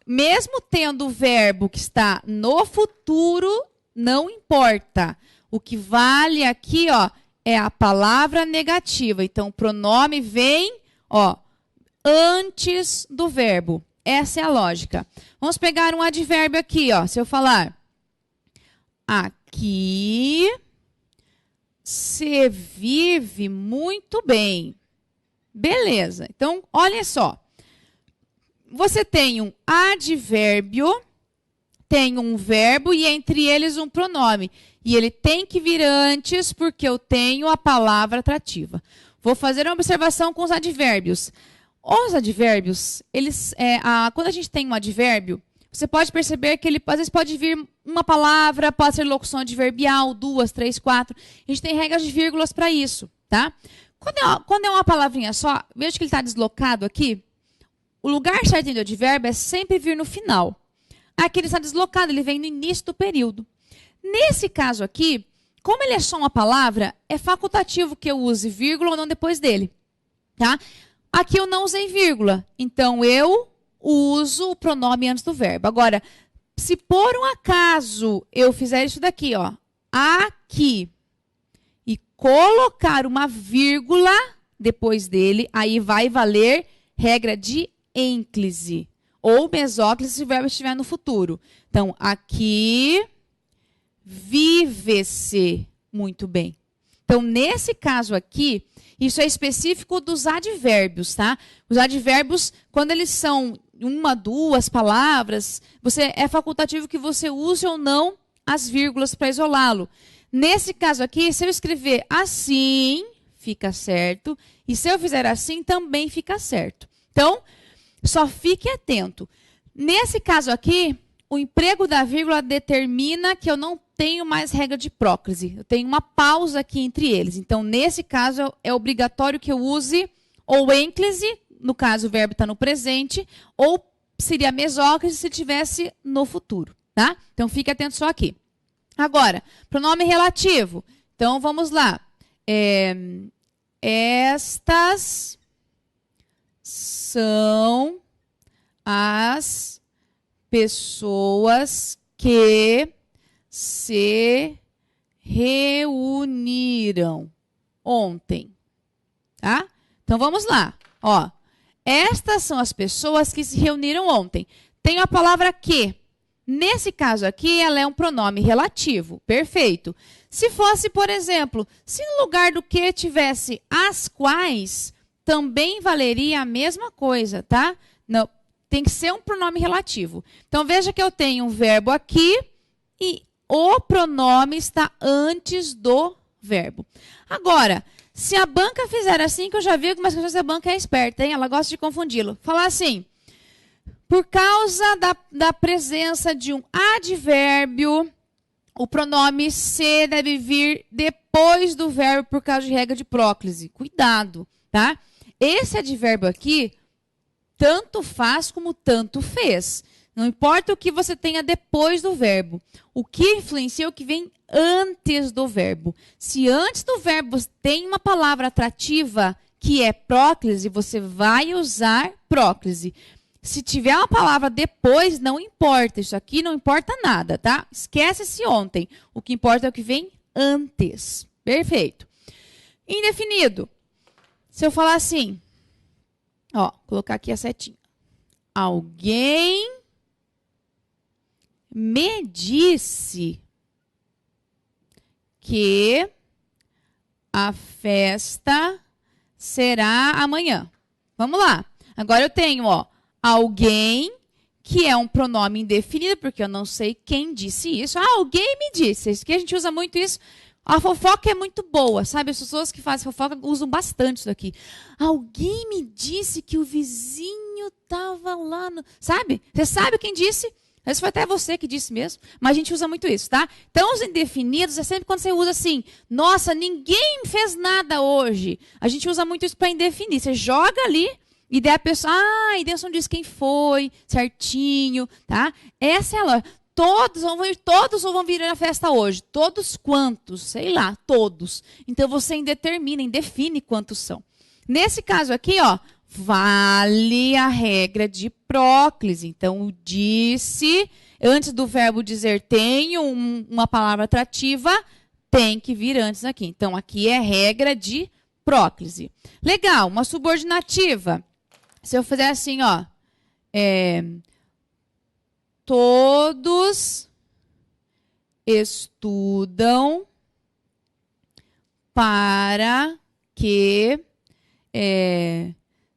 mesmo tendo o verbo que está no futuro, não importa. O que vale aqui, ó, é a palavra negativa. Então, o pronome vem, ó, antes do verbo. Essa é a lógica. Vamos pegar um advérbio aqui, ó. Se eu falar, aqui se vive muito bem. Beleza. Então, olha só. Você tem um advérbio, tem um verbo e entre eles um pronome. E ele tem que vir antes porque eu tenho a palavra atrativa. Vou fazer uma observação com os advérbios. Os advérbios, quando a gente tem um advérbio, você pode perceber que ele às vezes pode vir uma palavra, pode ser locução adverbial, 2, 3, 4. A gente tem regras de vírgulas para isso, tá? Quando é uma palavrinha só, veja que ele está deslocado aqui. O lugar certinho do advérbio é sempre vir no final. Aqui ele está deslocado, ele vem no início do período. Nesse caso aqui, como ele é só uma palavra, é facultativo que eu use vírgula ou não depois dele, tá? Aqui eu não usei vírgula, então eu uso o pronome antes do verbo. Agora, se por um acaso eu fizer isso daqui, ó, aqui, e colocar uma vírgula depois dele, aí vai valer regra de ênclise ou mesóclise se o verbo estiver no futuro. Então, aqui vive-se muito bem. Então, nesse caso aqui, isso é específico dos advérbios, tá? Os advérbios, quando eles são uma, duas palavras, é facultativo que você use ou não as vírgulas para isolá-lo. Nesse caso aqui, se eu escrever assim, fica certo. E se eu fizer assim, também fica certo. Então, só fique atento. Nesse caso aqui, o emprego da vírgula determina que eu não tenho mais regra de próclise. Eu tenho uma pausa aqui entre eles. Então, nesse caso, é obrigatório que eu use ou ênclise, no caso o verbo está no presente, ou seria mesóclise se estivesse no futuro, tá? Então, fique atento só aqui. Agora, pronome relativo. Então, vamos lá. Estas são as pessoas que se reuniram ontem, tá? Então, vamos lá. Ó, estas são as pessoas que se reuniram ontem. Tem a palavra que. Nesse caso aqui, ela é um pronome relativo. Perfeito. Se fosse, por exemplo, se no lugar do que tivesse as quais, também valeria a mesma coisa, tá? Não, tem que ser um pronome relativo. Então, veja que eu tenho um verbo aqui e o pronome está antes do verbo. Agora, se a banca fizer assim, que eu já vi algumas questões da banca é esperta, hein? Ela gosta de confundi-lo. Falar assim, por causa da presença de um advérbio, o pronome se deve vir depois do verbo por causa de regra de próclise. Cuidado, tá? Esse advérbio aqui, tanto faz como tanto fez. Não importa o que você tenha depois do verbo. O que influencia é o que vem antes do verbo. Se antes do verbo tem uma palavra atrativa que é próclise, você vai usar próclise. Se tiver uma palavra depois, não importa. Isso aqui não importa nada, tá? Esquece esse ontem. O que importa é o que vem antes. Perfeito. Indefinido. Se eu falar assim, ó, colocar aqui a setinha. Alguém me disse que A festa será amanhã. Vamos lá. Agora eu tenho, ó, alguém, que é um pronome indefinido, porque eu não sei quem disse isso. Ah, alguém me disse. Isso que a gente usa muito isso. A fofoca é muito boa, sabe? As pessoas que fazem fofoca usam bastante isso daqui. Alguém me disse que o vizinho estava lá no... Sabe? Você sabe quem disse? Às vezes foi até você que disse mesmo. Mas a gente usa muito isso, tá? Então, os indefinidos é sempre quando você usa assim, nossa, ninguém fez nada hoje. A gente usa muito isso para indefinir. Você joga ali e daí a pessoa... Ah, e Deus não diz quem foi, certinho, tá? Essa é a lógica. Todos vão vir na festa hoje. Todos quantos? Sei lá, todos. Então, você indefine quantos são. Nesse caso aqui, ó, vale a regra de próclise. Então, o disse, antes do verbo dizer tenho uma palavra atrativa, tem que vir antes aqui. Então, aqui é regra de próclise. Legal, uma subordinativa. Se eu fizer assim, ó, todos estudam para que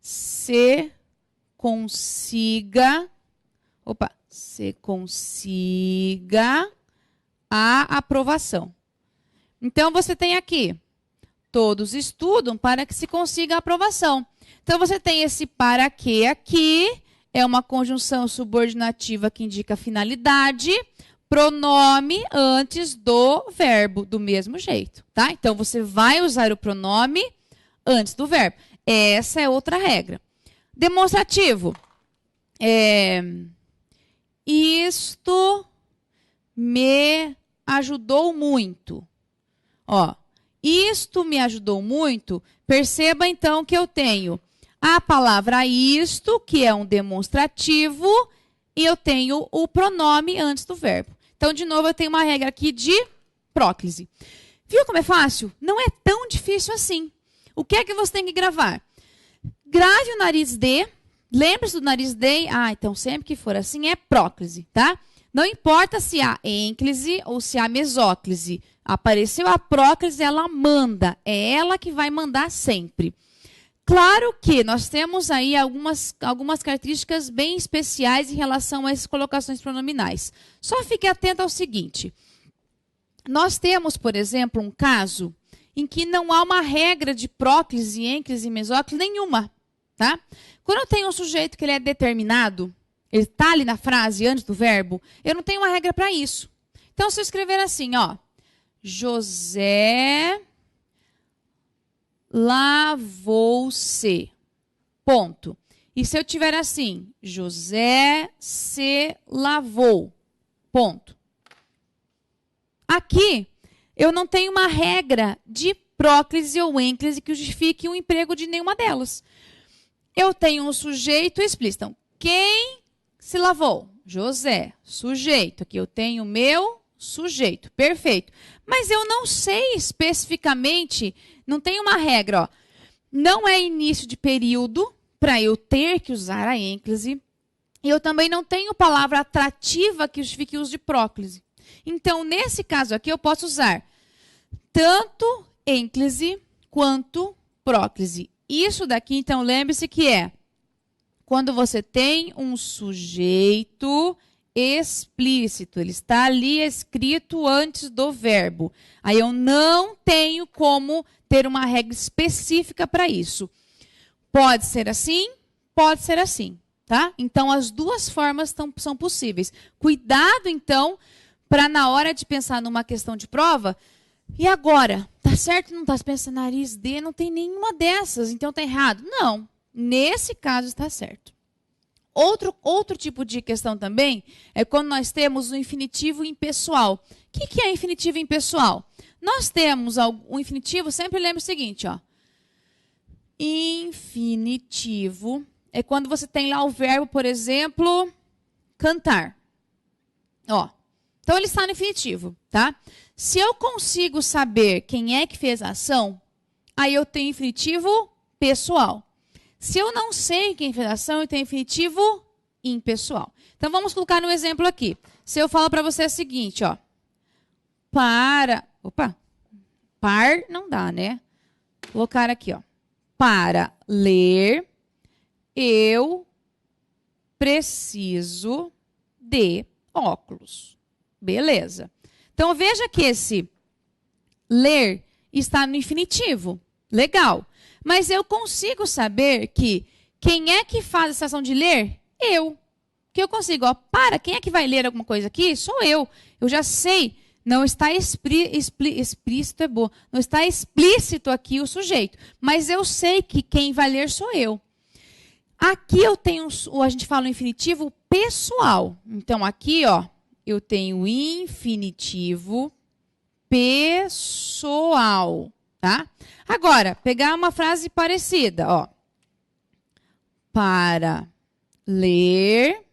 se consiga a aprovação. Então, você tem aqui, todos estudam para que se consiga a aprovação. Então, você tem esse para que aqui, é uma conjunção subordinativa que indica finalidade, pronome antes do verbo, do mesmo jeito, tá? Então, você vai usar o pronome antes do verbo. Essa é outra regra. Demonstrativo. Isto me ajudou muito. Ó, isto me ajudou muito. Perceba, então, que eu tenho a palavra isto, que é um demonstrativo, e eu tenho o pronome antes do verbo. Então, de novo, eu tenho uma regra aqui de próclise. Viu como é fácil? Não é tão difícil assim. O que é que você tem que gravar? Grave o nariz de. Lembre-se do nariz de. Ah, então sempre que for assim é próclise, tá? Não importa se há ênclise ou se há mesóclise. Apareceu a próclise, ela manda. É ela que vai mandar sempre. Claro que nós temos aí algumas características bem especiais em relação a essas colocações pronominais. Só fique atento ao seguinte. Nós temos, por exemplo, um caso em que não há uma regra de próclise, ênclise e mesóclise nenhuma, tá? Quando eu tenho um sujeito que ele é determinado, ele está ali na frase antes do verbo, eu não tenho uma regra para isso. Então, se eu escrever assim, ó, José lavou-se, ponto. E se eu tiver assim, José se lavou, ponto. Aqui, eu não tenho uma regra de próclise ou ênclise que justifique o emprego de nenhuma delas. Eu tenho um sujeito explícito. Então, quem se lavou? José, sujeito. Aqui eu tenho meu sujeito, perfeito. Mas eu não sei especificamente, não tem uma regra, ó. Não é início de período para eu ter que usar a ênclise. E eu também não tenho palavra atrativa que justifique o uso de próclise. Então, nesse caso aqui, eu posso usar tanto ênclise quanto próclise. Isso daqui, então, lembre-se que é quando você tem um sujeito explícito, ele está ali escrito antes do verbo. Aí eu não tenho como ter uma regra específica para isso. Pode ser assim, tá? Então, as duas formas são possíveis. Cuidado, então, para na hora de pensar numa questão de prova, e agora? Tá certo ou não tá? Você pensa, nariz de, não tem nenhuma dessas, então tá errado. Não, nesse caso está certo. Outro tipo de questão também é quando nós temos o infinitivo impessoal. O que é infinitivo impessoal? Nós temos o infinitivo, sempre lembra o seguinte, ó. Infinitivo é quando você tem lá o verbo, por exemplo, cantar. Ó, então ele está no infinitivo, tá? Se eu consigo saber quem é que fez a ação, aí eu tenho infinitivo pessoal. Se eu não sei quem fez a ação, eu tenho infinitivo impessoal. Então, vamos colocar no exemplo aqui. Se eu falo para você o seguinte, ó. Par não dá, né? colocar aqui, ó. Para ler, eu preciso de óculos. Beleza. Então, veja que esse ler está no infinitivo. Legal. Mas eu consigo saber que quem é que faz essa ação de ler? Eu. Que eu consigo, ó, quem é que vai ler alguma coisa aqui? Sou eu. Eu já sei, não está explícito, é bom. Não está explícito aqui o sujeito. Mas eu sei que quem vai ler sou eu. Aqui eu tenho, a gente fala no infinitivo pessoal. Então, aqui, ó, eu tenho infinitivo pessoal, tá? Agora, pegar uma frase parecida, ó. Para ler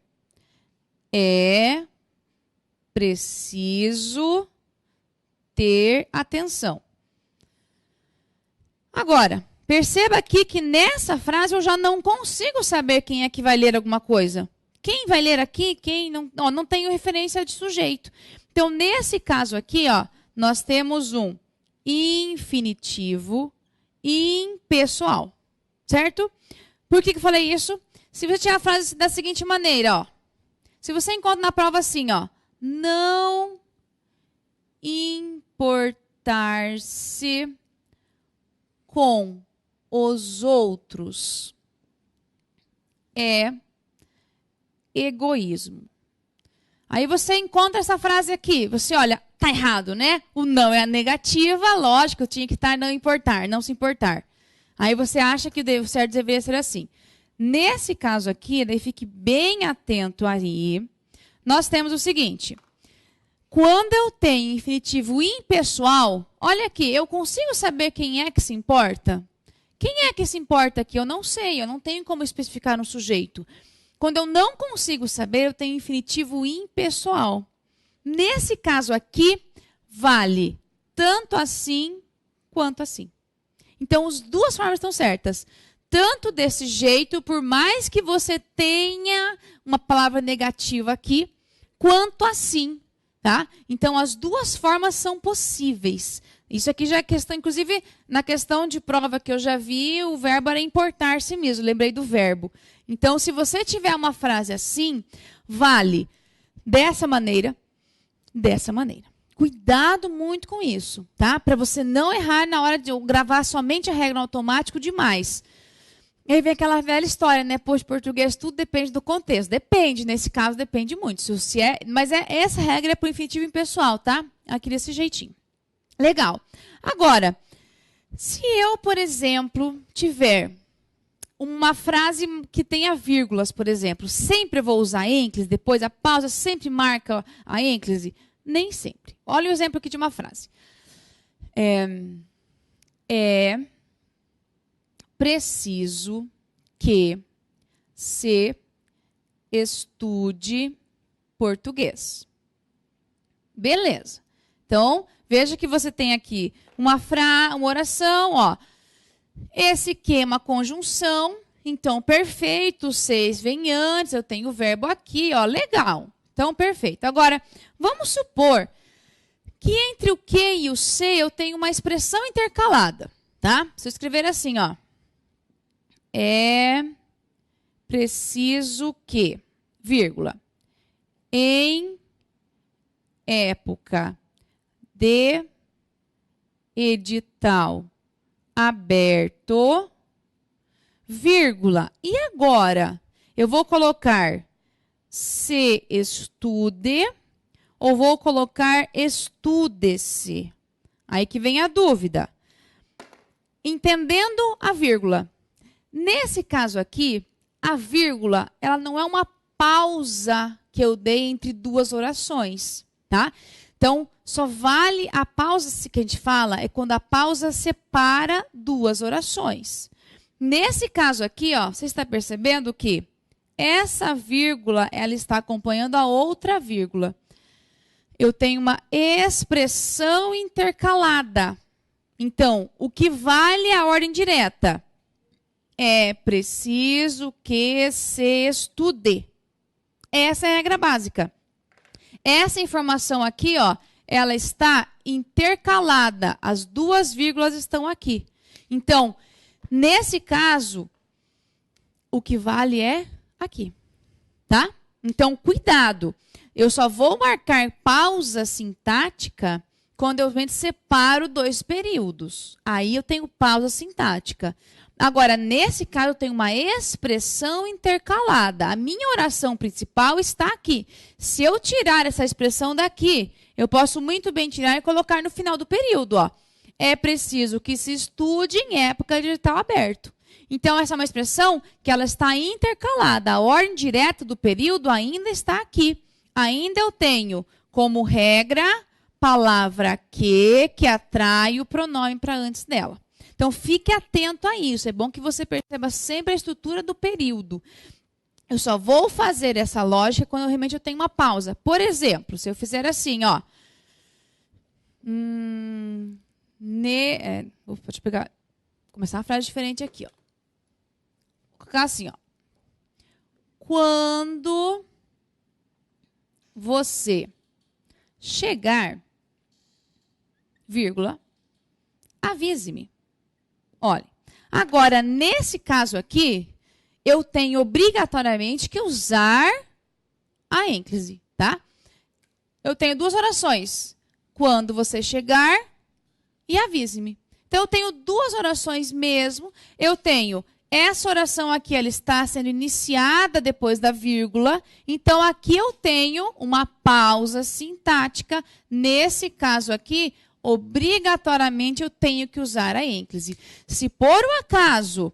é preciso ter atenção. Agora, perceba aqui que nessa frase eu já não consigo saber quem é que vai ler alguma coisa. Quem vai ler aqui, quem não, ó, não tenho referência de sujeito. Então, nesse caso aqui, ó, nós temos um infinitivo impessoal, certo? Por que eu falei isso? Se você tiver a frase da seguinte maneira, ó. Se você encontra na prova assim, ó. Não importar-se com os outros é egoísmo. Aí você encontra essa frase aqui. Você olha, tá errado, né? O não é a negativa, lógico, tinha que estar não importar, não se importar. Aí você acha que o certo deveria ser assim. Nesse caso aqui, daí fique bem atento aí. Nós temos o seguinte. Quando eu tenho infinitivo impessoal, olha aqui, eu consigo saber quem é que se importa? Quem é que se importa aqui? Eu não sei, eu não tenho como especificar um sujeito. Quando eu não consigo saber, eu tenho infinitivo impessoal. Nesse caso aqui, vale tanto assim quanto assim. Então, as duas formas estão certas. Tanto desse jeito, por mais que você tenha uma palavra negativa aqui, quanto assim, tá? Então, as duas formas são possíveis. Isso aqui já é questão, inclusive, na questão de prova que eu já vi, o verbo era importar-se mesmo, lembrei do verbo. Então, se você tiver uma frase assim, vale dessa maneira, dessa maneira. Cuidado muito com isso, tá? Para você não errar na hora de gravar somente a regra no automático demais. E aí vem aquela velha história, né? Pois português tudo depende do contexto. Depende, nesse caso depende muito. Mas essa regra é para o infinitivo impessoal, tá? Aqui desse jeitinho. Legal. Agora, se eu, por exemplo, tiver uma frase que tenha vírgulas, por exemplo, sempre vou usar ênclise, depois a pausa sempre marca a ênclise? Nem sempre. Olha o exemplo aqui de uma frase. É preciso que se estude português. Beleza. Então, veja que você tem aqui uma oração, ó. Esse que é uma conjunção, então, perfeito, seis vem antes, eu tenho o verbo aqui, ó, legal. Então, perfeito. Agora, vamos supor que entre o que e o se eu tenho uma expressão intercalada, tá? Se eu escrever assim, ó. É preciso que, vírgula, em época de edital aberto, vírgula. E agora, eu vou colocar se estude ou vou colocar estude-se? Aí que vem a dúvida. Entendendo a vírgula. Nesse caso aqui, a vírgula, ela não é uma pausa que eu dei entre duas orações, tá? Então, só vale a pausa que a gente fala é quando a pausa separa duas orações. Nesse caso aqui, ó, você está percebendo que essa vírgula, ela está acompanhando a outra vírgula. Eu tenho uma expressão intercalada. Então, o que vale é a ordem direta. É preciso que se estude. Essa é a regra básica. Essa informação aqui, ó, ela está intercalada. As duas vírgulas estão aqui. Então, nesse caso, o que vale é aqui, tá? Então, cuidado. Eu só vou marcar pausa sintática quando eu separo 2 períodos. Aí eu tenho pausa sintática. Agora, nesse caso, eu tenho uma expressão intercalada. A minha oração principal está aqui. Se eu tirar essa expressão daqui, eu posso muito bem tirar e colocar no final do período. Ó. É preciso que se estude em época de edital aberto. Então, essa é uma expressão que ela está intercalada. A ordem direta do período ainda está aqui. Ainda eu tenho como regra palavra que atrai o pronome para antes dela. Então, fique atento a isso. É bom que você perceba sempre a estrutura do período. Eu só vou fazer essa lógica quando realmente eu tenho uma pausa. Por exemplo, se eu fizer assim, ó. Deixa eu pegar, começar uma frase diferente aqui, ó. Vou colocar assim, ó. Quando você chegar, vírgula, avise-me. Olha, agora, nesse caso aqui, eu tenho obrigatoriamente que usar a ênclise, tá? Eu tenho 2 orações. Quando você chegar e avise-me. Então, eu tenho 2 orações mesmo. Eu tenho essa oração aqui, ela está sendo iniciada depois da vírgula. Então, aqui eu tenho uma pausa sintática. Nesse caso aqui, obrigatoriamente eu tenho que usar a ênclise. Se por um acaso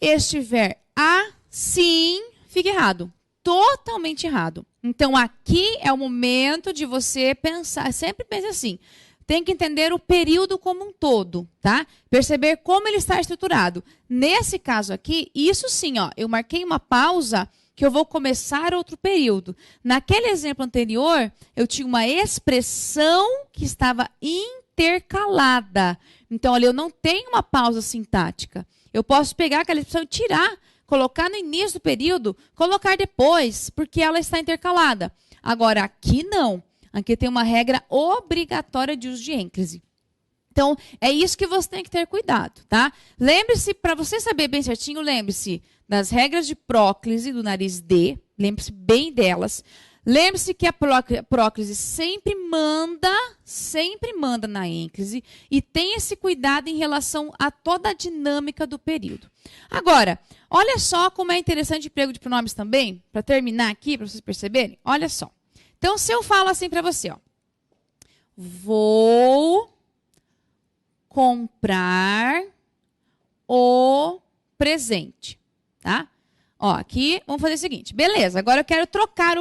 estiver assim, fica errado. Totalmente errado. Então, aqui é o momento de você pensar, sempre pense assim, tem que entender o período como um todo, tá? Perceber como ele está estruturado. Nesse caso aqui, isso sim, ó, eu marquei uma pausa que eu vou começar outro período. Naquele exemplo anterior, eu tinha uma expressão que estava intercalada. Então, ali eu não tenho uma pausa sintática. Eu posso pegar aquela expressão e tirar, colocar no início do período, colocar depois, porque ela está intercalada. Agora, aqui não. Aqui tem uma regra obrigatória de uso de ênclise. Então, é isso que você tem que ter cuidado, tá? Lembre-se, para você saber bem certinho, lembre-se das regras de próclise do nariz D, lembre-se bem delas. Lembre-se que a próclise sempre manda na ênclise e tem esse cuidado em relação a toda a dinâmica do período. Agora, olha só como é interessante o emprego de pronomes também, para terminar aqui, para vocês perceberem. Olha só. Então, se eu falo assim para você, ó, vou comprar o presente, tá? Ó, aqui, vamos fazer o seguinte. Beleza, agora eu quero trocar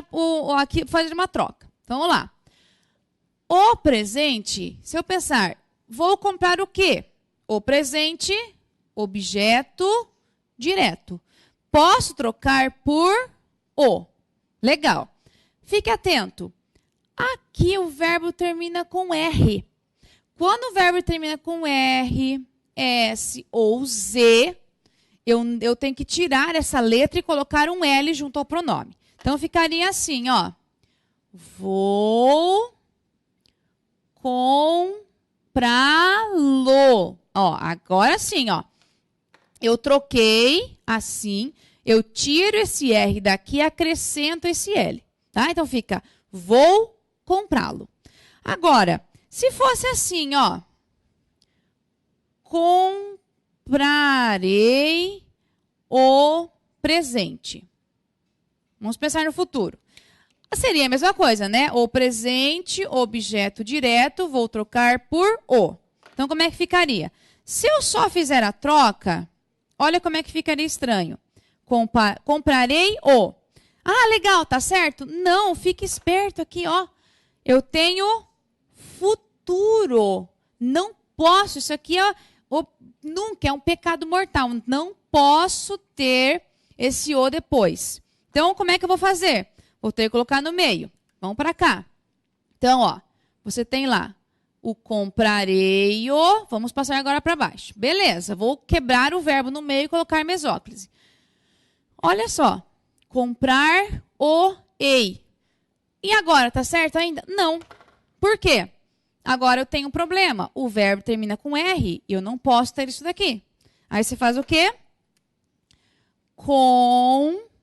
aqui, fazer uma troca. Então, vamos lá. O presente, se eu pensar, vou comprar o quê? O presente, objeto, direto. Posso trocar por o. Legal. Fique atento. Aqui o verbo termina com R. Quando o verbo termina com R, S ou Z, eu tenho que tirar essa letra e colocar um L junto ao pronome. Então, ficaria assim, ó. Vou comprá-lo. Ó, agora sim, ó. Eu troquei assim, eu tiro esse R daqui e acrescento esse L. Tá? Então, fica, vou comprá-lo. Agora, se fosse assim, ó. Comprarei o presente. Vamos pensar no futuro. Seria a mesma coisa, né? O presente, objeto direto, vou trocar por o. Então, como é que ficaria? Se eu só fizer a troca, olha como é que ficaria estranho. Comprarei o. Ah, legal, tá certo? Não, fique esperto aqui, ó. Eu tenho futuro. Não posso, isso aqui é nunca é um pecado mortal. Não posso ter esse o depois. Então, como é que eu vou fazer? Vou ter que colocar no meio. Vamos para cá. Então, ó, você tem lá o comprarei o. Vamos passar agora para baixo. Beleza, vou quebrar o verbo no meio e colocar mesóclise. Olha só. Comprar o ei. E agora, tá certo ainda? Não. Por quê? Agora eu tenho um problema. O verbo termina com R e eu não posso ter isso daqui. Aí você faz o quê? Comprá-lo-ei.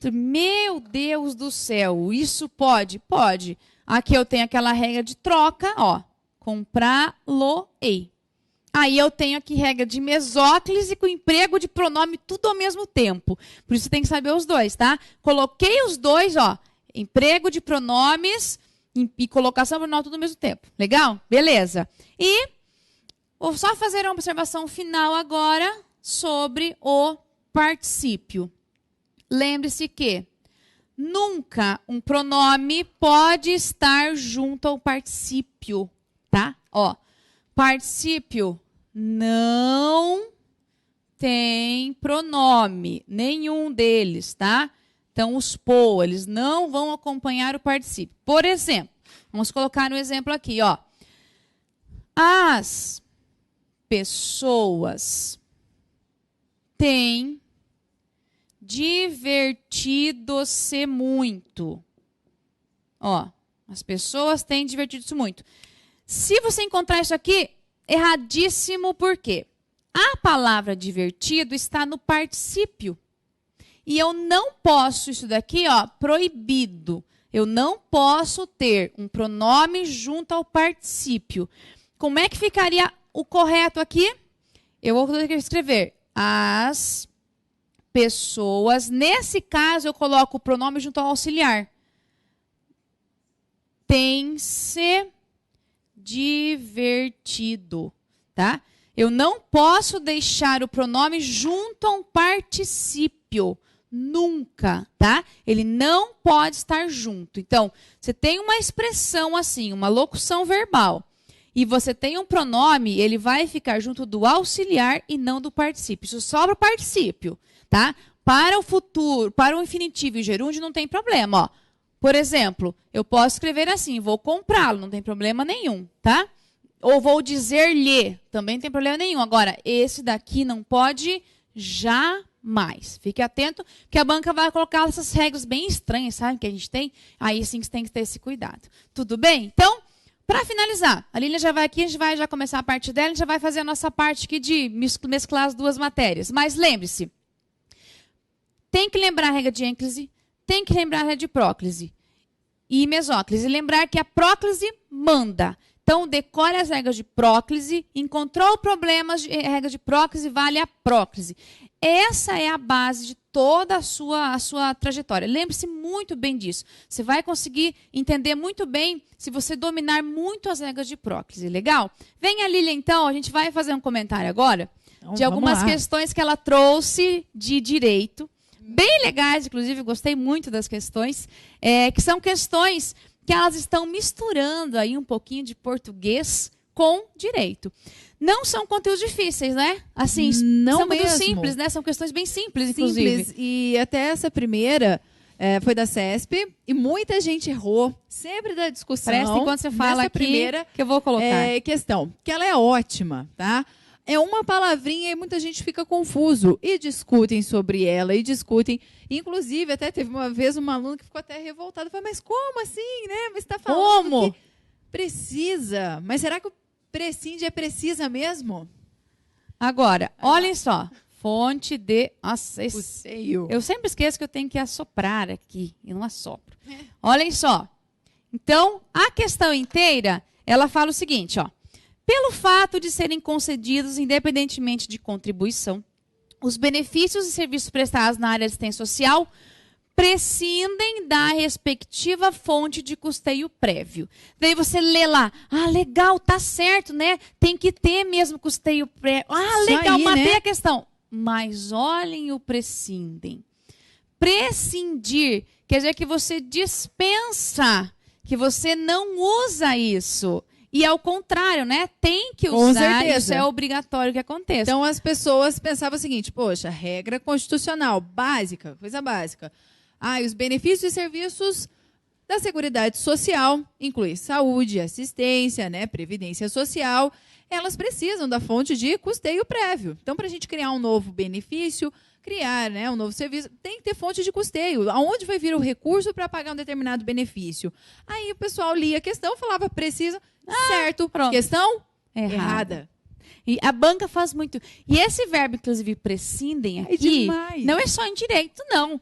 Meu Deus do céu, isso pode? Pode. Aqui eu tenho aquela regra de troca, ó. Comprá-lo-ei. Aí eu tenho aqui regra de mesóclise com emprego de pronome tudo ao mesmo tempo. Por isso tem que saber os dois, tá? Coloquei os dois, ó. Emprego de pronomes e colocação de pronome tudo ao mesmo tempo. Legal? Beleza. E vou só fazer uma observação final agora sobre o particípio. Lembre-se que nunca um pronome pode estar junto ao particípio, tá? Ó, particípio não tem pronome, nenhum deles, tá? Então, os po, eles não vão acompanhar o particípio. Por exemplo, vamos colocar um exemplo aqui, ó. As pessoas têm divertido-se muito. Ó, as pessoas têm divertido-se muito. Se você encontrar isso aqui, erradíssimo, por quê? A palavra divertido está no particípio. E eu não posso, isso daqui, ó, proibido. Eu não posso ter um pronome junto ao particípio. Como é que ficaria o correto aqui? Eu vou escrever as pessoas. Nesse caso, eu coloco o pronome junto ao auxiliar. Tem-se divertido, tá? Eu não posso deixar o pronome junto a um particípio. Nunca, tá? Ele não pode estar junto. Então, você tem uma expressão assim, uma locução verbal, e você tem um pronome, ele vai ficar junto do auxiliar e não do particípio. Isso sobra o particípio, tá? Para o futuro, para o infinitivo e gerúndio não tem problema, ó. Por exemplo, eu posso escrever assim, vou comprá-lo, não tem problema nenhum, tá? Ou vou dizer-lhe, também não tem problema nenhum. Agora, esse daqui não pode jamais. Fique atento, que a banca vai colocar essas regras bem estranhas, sabe, que a gente tem. Aí sim você tem que ter esse cuidado. Tudo bem? Então, para finalizar, a Lília já vai aqui, a gente vai já começar a parte dela, a gente já vai fazer a nossa parte aqui de mesclar as duas matérias. Mas lembre-se, tem que lembrar a regra de ênclise, tem que lembrar a regra de próclise e mesóclise. Lembrar que a próclise manda. Então, decore as regras de próclise. Encontrou problemas de regra de próclise, vale a próclise. Essa é a base de toda a sua trajetória. Lembre-se muito bem disso. Você vai conseguir entender muito bem se você dominar muito as regras de próclise. Legal? Vem a Lília, então. A gente vai fazer um comentário agora Então, de algumas questões que ela trouxe de direito. Bem legais, inclusive, gostei muito das questões, que são questões que elas estão misturando aí um pouquinho de português com direito. Não são conteúdos difíceis, né? Assim, não são mesmo. muito simples, né? São questões bem simples, inclusive. Simples. E até essa primeira foi da CESP e muita gente errou. Sempre da discussão. Presta enquanto você fala aqui, primeira, que eu vou colocar. Questão, que ela é ótima, tá? É uma palavrinha e muita gente fica confuso. E discutem sobre ela, e discutem. Inclusive, até teve uma vez uma aluna que ficou até revoltada. Falou, mas como assim, né? Mas está falando Como? que precisa. Mas será que o prescinde é precisa mesmo? Agora, olhem só. Fonte de... Nossa, O seio. eu sempre esqueço que eu tenho que assoprar aqui. E não assopro. Olhem só. Então, a questão inteira, ela fala o seguinte, ó. Pelo fato de serem concedidos, independentemente de contribuição, os benefícios e serviços prestados na área de assistência social prescindem da respectiva fonte de custeio prévio. Daí você lê lá, legal, tá certo, né? Tem que ter mesmo custeio prévio. Legal, aí, matei né? a questão. Mas olhem o prescindem. Prescindir quer dizer que você dispensa, que você não usa isso. E ao contrário, né? Tem que Com usar, certeza. isso é obrigatório que aconteça. Então, as pessoas pensavam o seguinte, poxa, regra constitucional, básica, coisa básica. Os benefícios e serviços da Seguridade Social, inclui saúde, assistência, né, previdência social, elas precisam da fonte de custeio prévio. Então, para a gente criar um novo benefício, criar, né, um novo serviço, tem que ter fonte de custeio. Aonde vai vir o recurso para pagar um determinado benefício? Aí o pessoal lia a questão, falava precisa, certo. Pronto. Questão Errada. E a banca faz muito. E esse verbo, inclusive, prescindem aqui, demais. não é só em direito, não.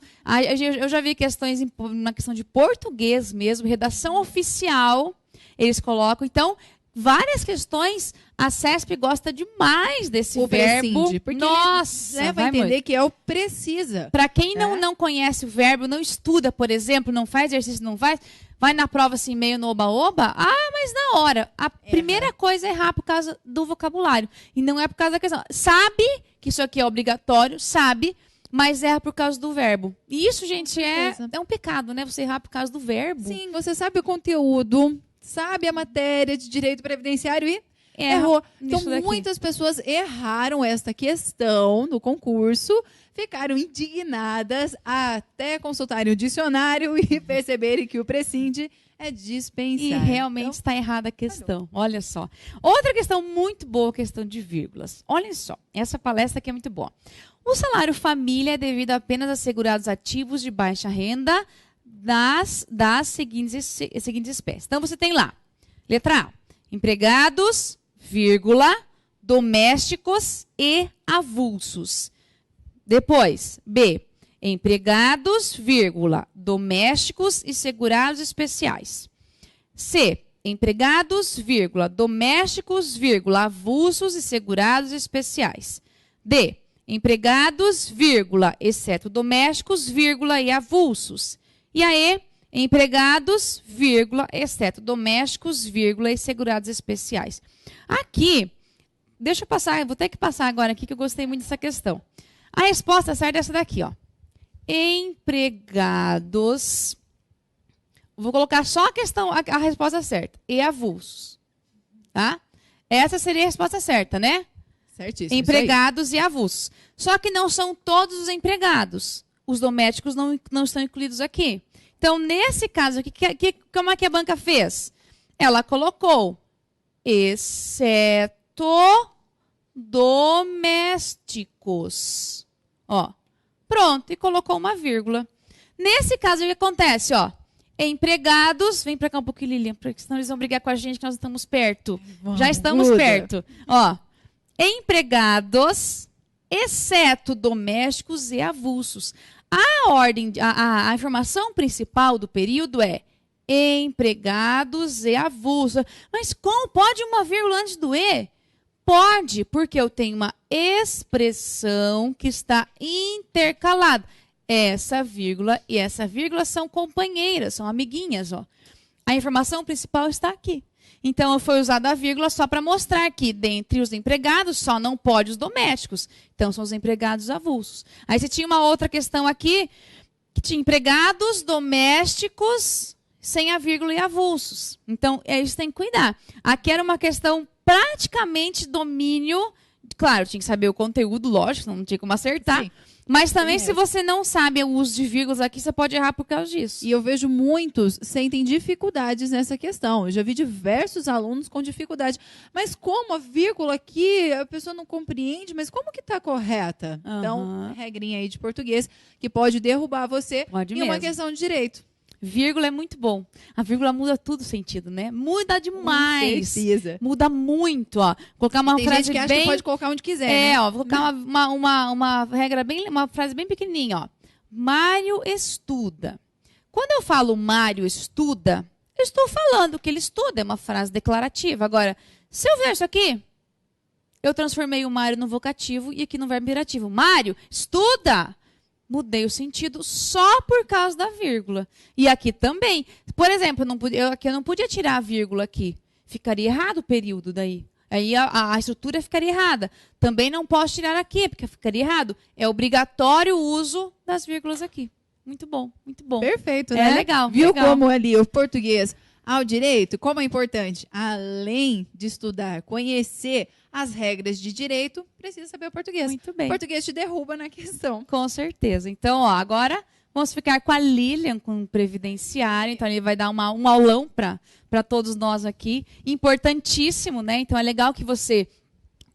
Eu já vi questões na questão de português mesmo, redação oficial, eles colocam. Então, várias questões, a CESP gosta demais desse o verbo. prescinde, porque Nossa, leva a entender que é o precisa. Para quem não conhece o verbo, não estuda, por exemplo, não faz exercício, não faz, vai na prova assim meio no oba-oba, mas na hora. A primeira coisa é errar por causa do vocabulário. E não é por causa da questão. Sabe que isso aqui é obrigatório, sabe, mas erra por causa do verbo. E isso, gente, é um pecado, né? Você errar por causa do verbo. Sim, você sabe o conteúdo, sabe a matéria de direito previdenciário e errou. Então, muitas pessoas erraram esta questão no concurso, ficaram indignadas até consultarem o dicionário e perceberem que o prescinde é dispensar. E realmente está errada a questão. Olha só. Outra questão muito boa, a questão de vírgulas. Olha só, essa palestra aqui é muito boa. O salário família é devido apenas a segurados ativos de baixa renda das seguintes espécies. Então, você tem lá, letra A, empregados, vírgula, domésticos e avulsos. Depois, B, empregados, vírgula, domésticos e segurados especiais. C, empregados, vírgula, domésticos, vírgula, avulsos e segurados especiais. D, empregados, vírgula, exceto domésticos, vírgula, e avulsos. E a E, empregados, vírgula, exceto domésticos, vírgula, e segurados especiais. Aqui, deixa eu passar, vou ter que passar agora aqui, que eu gostei muito dessa questão. A resposta certa é essa daqui, ó. Empregados. Vou colocar só a questão, a resposta certa. E avulsos. Tá? Essa seria a resposta certa, né? Certíssimo. Empregados e avulsos. Só que não são todos os empregados. Os domésticos não estão incluídos aqui. Então, nesse caso aqui, como é que a banca fez? Ela colocou exceto domésticos. Ó, pronto, e colocou uma vírgula. Nesse caso, o que acontece? Ó, empregados, vem pra cá um pouquinho, Lilian, porque senão eles vão brigar com a gente, que nós estamos perto. Já estamos perto. Ó, empregados, exceto domésticos e avulsos. A informação principal do período é empregados e avulsos. Mas como pode uma vírgula antes do E? Pode, porque eu tenho uma expressão que está intercalada. Essa vírgula e essa vírgula são companheiras, são amiguinhas. Ó. A informação principal está aqui. Então, foi usada a vírgula só para mostrar que, dentre os empregados, só não pode os domésticos. Então, são os empregados avulsos. Aí, você tinha uma outra questão aqui, que tinha empregados domésticos sem a vírgula e avulsos. Então, isso tem que cuidar. Aqui era uma questão praticamente domínio. Claro, tinha que saber o conteúdo, lógico, não tinha como acertar. Sim. Mas também, se você não sabe o uso de vírgulas aqui, você pode errar por causa disso. E eu vejo muitos sentem dificuldades nessa questão. Eu já vi diversos alunos com dificuldade. Mas como a vírgula aqui, a pessoa não compreende, mas como que está correta? Uhum. Então, regrinha aí de português que pode derrubar você em uma questão de direito. Vírgula é muito bom. A vírgula muda tudo o sentido, né? Muda demais. Precisa. Muda muito, ó. Colocar uma Tem frase gente que acha bem... que pode colocar onde quiser, né? Ó. Vou colocar uma regra bem... Uma frase bem pequenininha, ó. Mário estuda. Quando eu falo Mário estuda, eu estou falando que ele estuda. É uma frase declarativa. Agora, se eu ver isso aqui, eu transformei o Mário no vocativo e aqui no verbo imperativo. Mário estuda. Mudei o sentido só por causa da vírgula. E aqui também. Por exemplo, eu não podia tirar a vírgula aqui. Ficaria errado o período daí. Aí a estrutura ficaria errada. Também não posso tirar aqui, porque ficaria errado. É obrigatório o uso das vírgulas aqui. Muito bom, muito bom. Perfeito, né? É legal. Viu legal. Como ali o português ao direito, como é importante, além de estudar, conhecer as regras de direito, precisa saber o português. Muito bem. O português te derruba na questão. Com certeza. Então, ó, agora vamos ficar com a Lilian, com o previdenciário. Então, ele vai dar um aulão para todos nós aqui. Importantíssimo, né? Então, é legal que você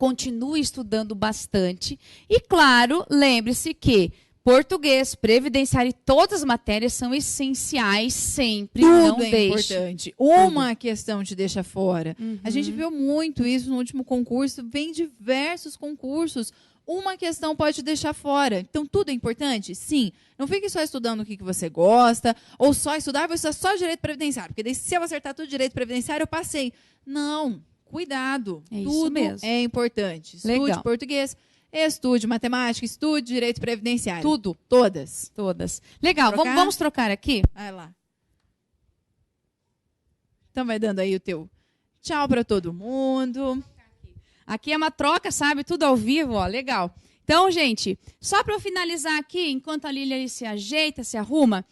continue estudando bastante. E, claro, lembre-se que português, previdenciário e todas as matérias são essenciais sempre. Tudo não é deixe. importante. Uma questão te deixa fora. A gente viu muito isso no último concurso. Vem diversos concursos. Uma questão pode te deixar fora. Então, tudo é importante? Sim. Não fique só estudando o que você gosta, ou só estudar, vou estudar só direito previdenciário. Porque daí, se eu acertar tudo direito previdenciário, eu passei. Não. Cuidado. É isso Tudo mesmo. é importante. Estude Legal. português, estude matemática, estude direito previdenciário. Tudo. Todas. Todas. Legal, Trocar? vamos trocar aqui? Vai lá. Então vai dando aí o teu tchau para todo mundo. Aqui é uma troca, sabe? Tudo ao vivo, ó. Legal. Então, gente, só para eu finalizar aqui, enquanto a Lília ali se ajeita, se arruma,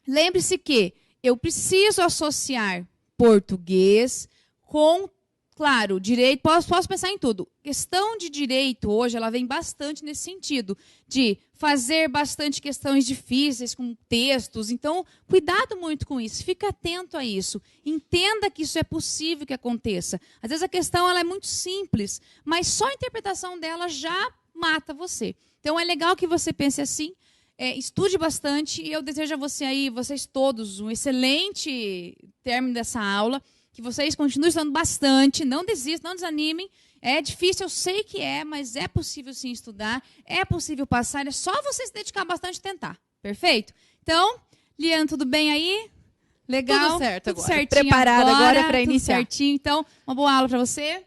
lembre-se que eu preciso associar português com, claro, direito. Posso pensar em tudo. Questão de direito hoje, ela vem bastante nesse sentido, de fazer bastante questões difíceis com textos. Então, cuidado muito com isso. Fica atento a isso. Entenda que isso é possível que aconteça. Às vezes a questão ela é muito simples, mas só a interpretação dela já mata você. Então, é legal que você pense assim. Estude bastante. E eu desejo a você aí, vocês todos, um excelente término dessa aula. Que vocês continuem estudando bastante, não desistam, não desanimem. É difícil, eu sei que é, mas é possível sim estudar, é possível passar, é só você se dedicar bastante e tentar. Perfeito? Então, Liana, tudo bem aí? Legal? Tudo certo tudo agora. certinho Preparada agora para tudo iniciar. certinho. Então, uma boa aula para você.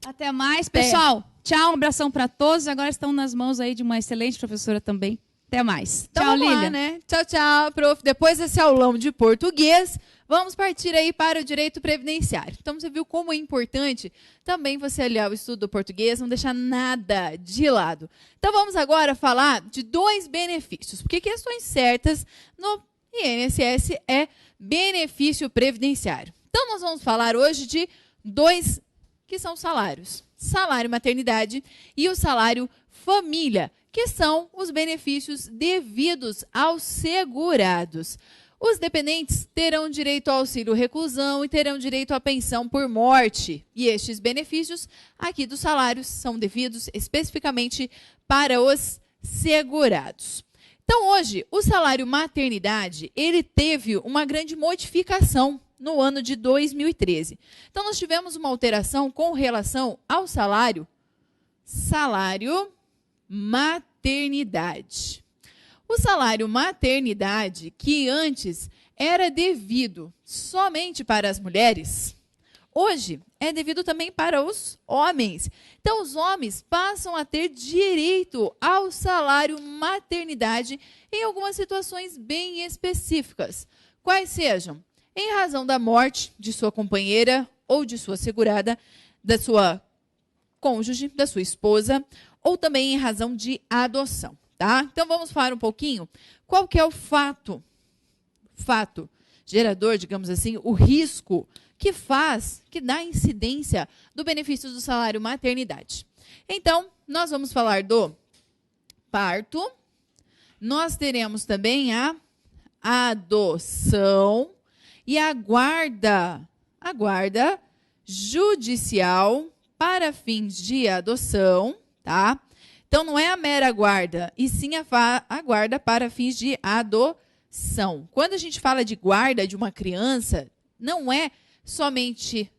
Até mais. Pessoal, tchau, um abração para todos. Agora estão nas mãos aí de uma excelente professora também. Até mais. Então, tchau, vamos lá, Lília. né? Tchau, tchau, prof. Depois desse aulão de português, vamos partir aí para o direito previdenciário. Então, você viu como é importante também você aliar o estudo do português, não deixar nada de lado. Então, vamos agora falar de 2 benefícios, porque questões certas no INSS é benefício previdenciário. Então, nós vamos falar hoje de 2 que são salários. Salário maternidade e o salário família, que são os benefícios devidos aos segurados. Os dependentes terão direito ao auxílio reclusão e terão direito à pensão por morte. E estes benefícios aqui dos salários são devidos especificamente para os segurados. Então, hoje, o salário maternidade, ele teve uma grande modificação no ano de 2013. Então, nós tivemos uma alteração com relação ao salário maternidade. O salário maternidade, que antes era devido somente para as mulheres, hoje é devido também para os homens. Então, os homens passam a ter direito ao salário maternidade em algumas situações bem específicas. Quais sejam? Em razão da morte de sua companheira ou de sua segurada, da sua cônjuge, da sua esposa, ou também em razão de adoção, tá? Então, vamos falar um pouquinho qual que é o fato gerador, digamos assim, o risco que dá incidência do benefício do salário maternidade. Então, nós vamos falar do parto, nós teremos também a adoção e a guarda judicial para fins de adoção, tá? Então, não é a mera guarda, e sim a guarda para fins de adoção. Quando a gente fala de guarda de uma criança, não é somente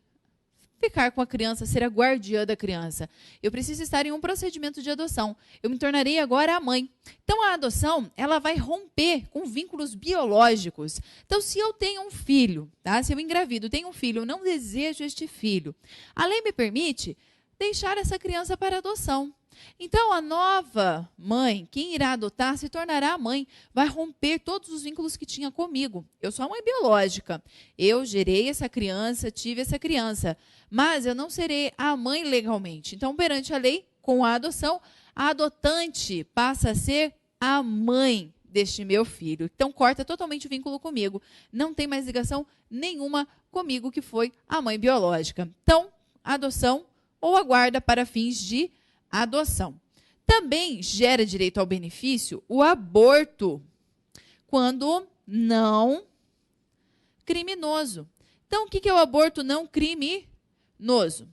ficar com a criança, ser a guardiã da criança. Eu preciso estar em um procedimento de adoção. Eu me tornarei agora a mãe. Então, a adoção, ela vai romper com vínculos biológicos. Então, se eu tenho um filho, tá? Se eu engravido, tenho um filho, eu não desejo este filho. A lei me permite deixar essa criança para adoção. Então, a nova mãe, quem irá adotar, se tornará a mãe, vai romper todos os vínculos que tinha comigo. Eu sou a mãe biológica, eu gerei essa criança, tive essa criança, mas eu não serei a mãe legalmente. Então, perante a lei, com a adoção, a adotante passa a ser a mãe deste meu filho. Então, corta totalmente o vínculo comigo. Não tem mais ligação nenhuma comigo, que foi a mãe biológica. Então, adoção ou a guarda para fins de adoção. Também gera direito ao benefício o aborto, quando não criminoso. Então, o que é o aborto não criminoso?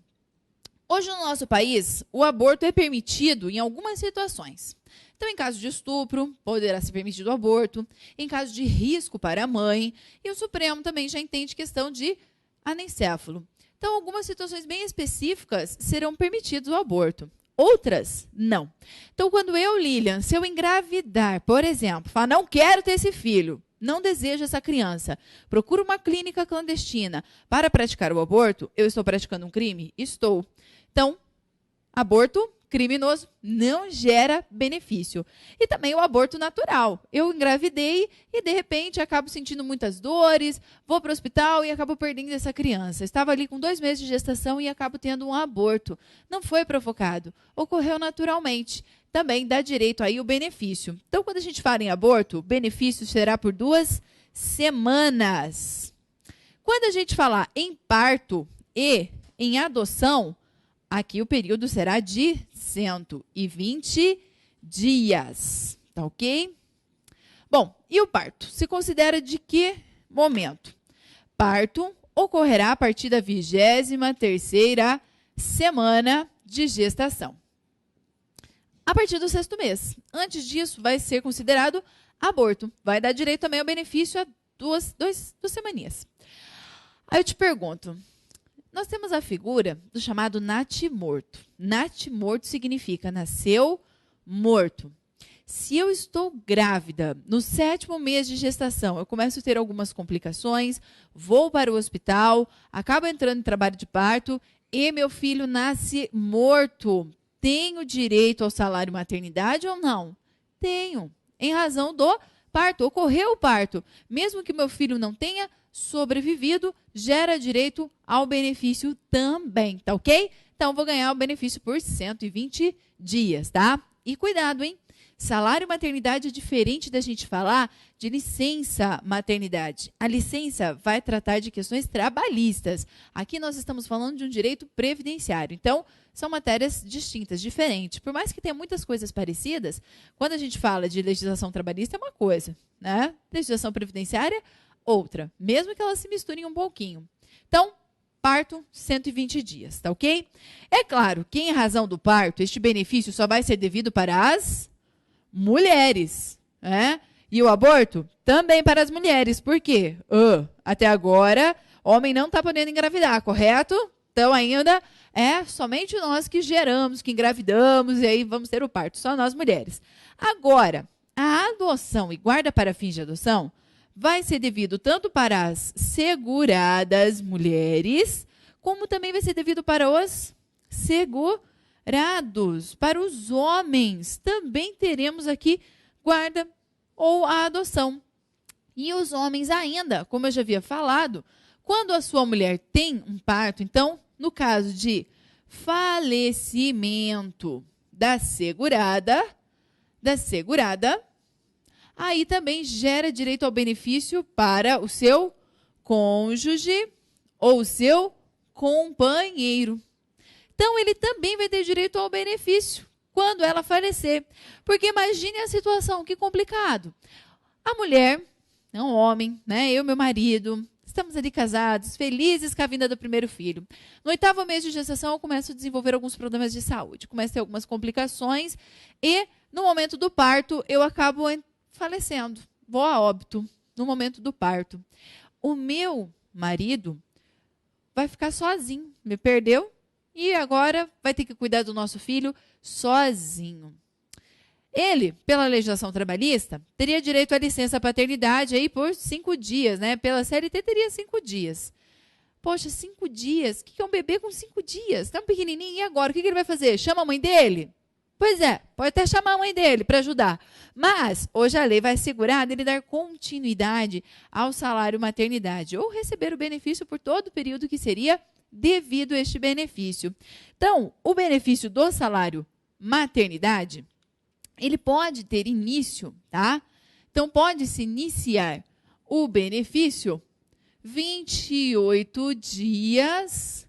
Hoje no nosso país, o aborto é permitido em algumas situações. Então, em caso de estupro, poderá ser permitido o aborto. Em caso de risco para a mãe. E o Supremo também já entende questão de anencéfalo. Então, algumas situações bem específicas serão permitidos o aborto. Outras, não. Então, quando eu, Lilian, se eu engravidar, por exemplo, falar, não quero ter esse filho, não desejo essa criança, procuro uma clínica clandestina para praticar o aborto, eu estou praticando um crime? Estou. Então, aborto criminoso não gera benefício. E também o aborto natural. Eu engravidei e, de repente, acabo sentindo muitas dores, vou para o hospital e acabo perdendo essa criança. Estava ali com 2 meses de gestação e acabo tendo um aborto. Não foi provocado, ocorreu naturalmente. Também dá direito aí o benefício. Então, quando a gente fala em aborto, o benefício será por 2 semanas. Quando a gente falar em parto e em adoção, aqui o período será de 120 dias, tá ok? Bom, e o parto? Se considera de que momento? Parto ocorrerá a partir da 23ª semana de gestação. A partir do 6º mês. Antes disso, vai ser considerado aborto. Vai dar direito também ao benefício a 2 semaninhas. Aí eu te pergunto, nós temos a figura do chamado natimorto. Natimorto significa nasceu morto. Se eu estou grávida, no 7º mês de gestação, eu começo a ter algumas complicações, vou para o hospital, acabo entrando em trabalho de parto e meu filho nasce morto. Tenho direito ao salário maternidade ou não? Tenho, em razão do parto. Ocorreu o parto. Mesmo que meu filho não tenha sobrevivido, gera direito ao benefício também, tá ok? Então, vou ganhar o benefício por 120 dias, tá? E cuidado, hein? Salário maternidade é diferente da gente falar de licença maternidade. A licença vai tratar de questões trabalhistas. Aqui nós estamos falando de um direito previdenciário. Então, são matérias distintas, diferentes. Por mais que tenha muitas coisas parecidas, quando a gente fala de legislação trabalhista é uma coisa, né? Legislação previdenciária, outra. Mesmo que elas se misturem um pouquinho. Então, parto, 120 dias, tá ok? É claro que, em razão do parto, este benefício só vai ser devido para as mulheres, né? E o aborto também para as mulheres. Por quê? Até agora, homem não está podendo engravidar, correto? Então, ainda é somente nós que geramos, que engravidamos, e aí vamos ter o parto, só nós mulheres. Agora, a adoção e guarda para fins de adoção vai ser devido tanto para as seguradas mulheres, como também vai ser devido para os segurados, para os homens. Também teremos aqui guarda ou a adoção. E os homens ainda, como eu já havia falado, quando a sua mulher tem um parto, então, no caso de falecimento da segurada, aí também gera direito ao benefício para o seu cônjuge ou o seu companheiro. Então, ele também vai ter direito ao benefício quando ela falecer. Porque imagine a situação, que complicado. A mulher, não o homem, né? Eu e meu marido, estamos ali casados, felizes com a vinda do primeiro filho. No 8º mês de gestação, eu começo a desenvolver alguns problemas de saúde. Começo a ter algumas complicações e, no momento do parto, eu acabo falecendo. Vou a óbito no momento do parto. O meu marido vai ficar sozinho. Me perdeu e agora vai ter que cuidar do nosso filho sozinho. Ele, pela legislação trabalhista, teria direito à licença paternidade aí por 5 dias, né? Pela CLT teria 5 dias. Poxa, 5 dias? O que é um bebê com 5 dias? Tão pequenininho, e agora? O que ele vai fazer? Chama a mãe dele? Pois é, pode até chamar a mãe dele para ajudar. Mas hoje a lei vai assegurar dele dar continuidade ao salário maternidade ou receber o benefício por todo o período que seria devido a este benefício. Então, o benefício do salário maternidade, ele pode ter início, tá? Então, pode-se iniciar o benefício 28 dias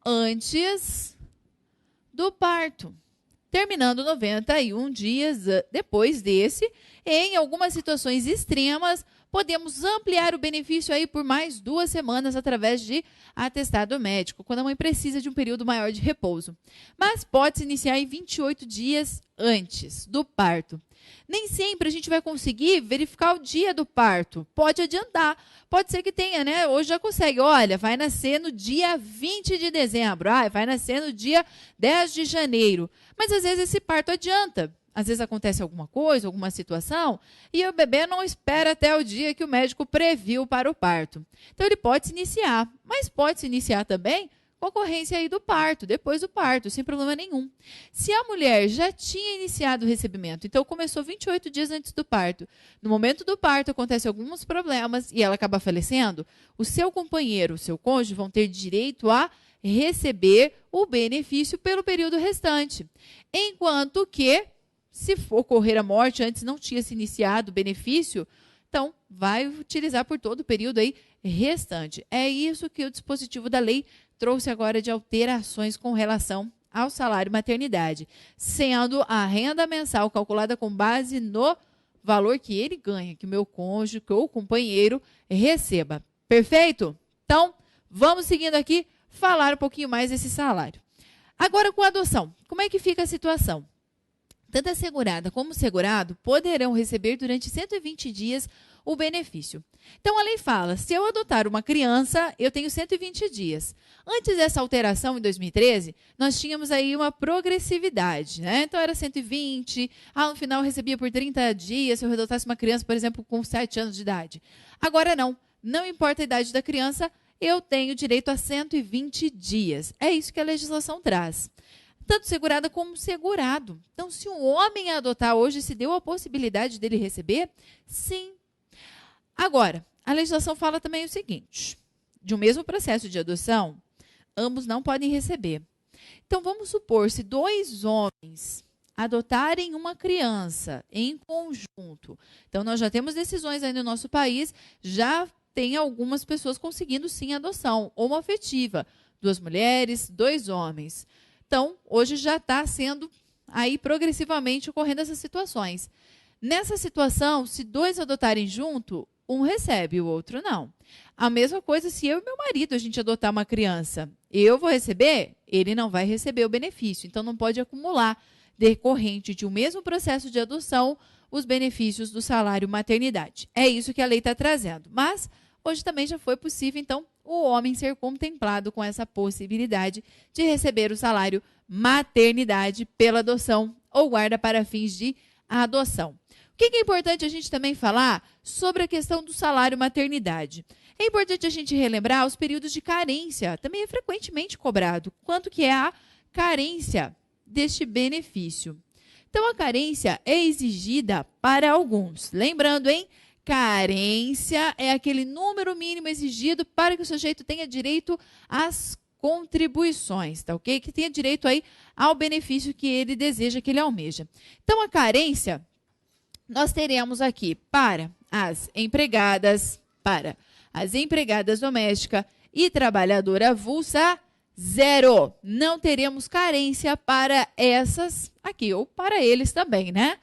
antes do parto, terminando 91 dias depois desse. Em algumas situações extremas, podemos ampliar o benefício aí por mais 2 semanas através de atestado médico, quando a mãe precisa de um período maior de repouso. Mas pode-se iniciar em 28 dias antes do parto. Nem sempre a gente vai conseguir verificar o dia do parto. Pode adiantar. Pode ser que tenha, né? Hoje já consegue. Olha, vai nascer no dia 20 de dezembro. Vai nascer no dia 10 de janeiro. Mas às vezes esse parto adianta. Às vezes acontece alguma coisa, alguma situação, e o bebê não espera até o dia que o médico previu para o parto. Então ele pode se iniciar, mas pode se iniciar também com a ocorrência aí do parto, depois do parto, sem problema nenhum. Se a mulher já tinha iniciado o recebimento, então começou 28 dias antes do parto, no momento do parto acontecem alguns problemas e ela acaba falecendo, o seu companheiro, o seu cônjuge vão ter direito a receber o benefício pelo período restante. Enquanto que, se ocorrer a morte, antes não tinha se iniciado o benefício, então vai utilizar por todo o período aí restante. É isso que o dispositivo da lei trouxe agora de alterações com relação ao salário maternidade, sendo a renda mensal calculada com base no valor que ele ganha, que o meu cônjuge ou companheiro receba. Perfeito? Então, vamos seguindo aqui, falar um pouquinho mais desse salário. Agora, com a adoção, como é que fica a situação? Tanto a segurada como o segurado poderão receber durante 120 dias o benefício. Então, a lei fala, se eu adotar uma criança, eu tenho 120 dias. Antes dessa alteração, em 2013, nós tínhamos aí uma progressividade, né? Então, era 120, no final eu recebia por 30 dias, se eu adotasse uma criança, por exemplo, com 7 anos de idade. Agora não importa a idade da criança, eu tenho direito a 120 dias. É isso que a legislação traz. Tanto segurada como segurado. Então, se um homem adotar hoje, se deu a possibilidade dele receber? Sim. Agora, a legislação fala também o seguinte, de um mesmo processo de adoção, ambos não podem receber. Então, vamos supor, se 2 homens adotarem uma criança em conjunto, então nós já temos decisões aí no nosso país, já tem algumas pessoas conseguindo sim adoção homoafetiva, 2 mulheres, 2 homens. Então, hoje já está sendo aí progressivamente ocorrendo essas situações. Nessa situação, se 2 adotarem junto, um recebe, o outro não. A mesma coisa se eu e meu marido a gente adotar uma criança. Eu vou receber, ele não vai receber o benefício. Então, não pode acumular, decorrente de um mesmo processo de adoção, os benefícios do salário maternidade. É isso que a lei está trazendo. Mas, hoje também já foi possível, então, o homem ser contemplado com essa possibilidade de receber o salário maternidade pela adoção ou guarda para fins de adoção. O que é importante a gente também falar sobre a questão do salário maternidade? É importante a gente relembrar os períodos de carência, também é frequentemente cobrado. Quanto que é a carência deste benefício? Então, a carência é exigida para alguns. Lembrando, carência é aquele número mínimo exigido para que o sujeito tenha direito às contribuições, tá ok? Que tenha direito aí ao benefício que ele deseja, que ele almeja. Então, a carência, nós teremos aqui para as empregadas domésticas e trabalhadora avulsa, 0. Não teremos carência para essas aqui, ou para eles também, né?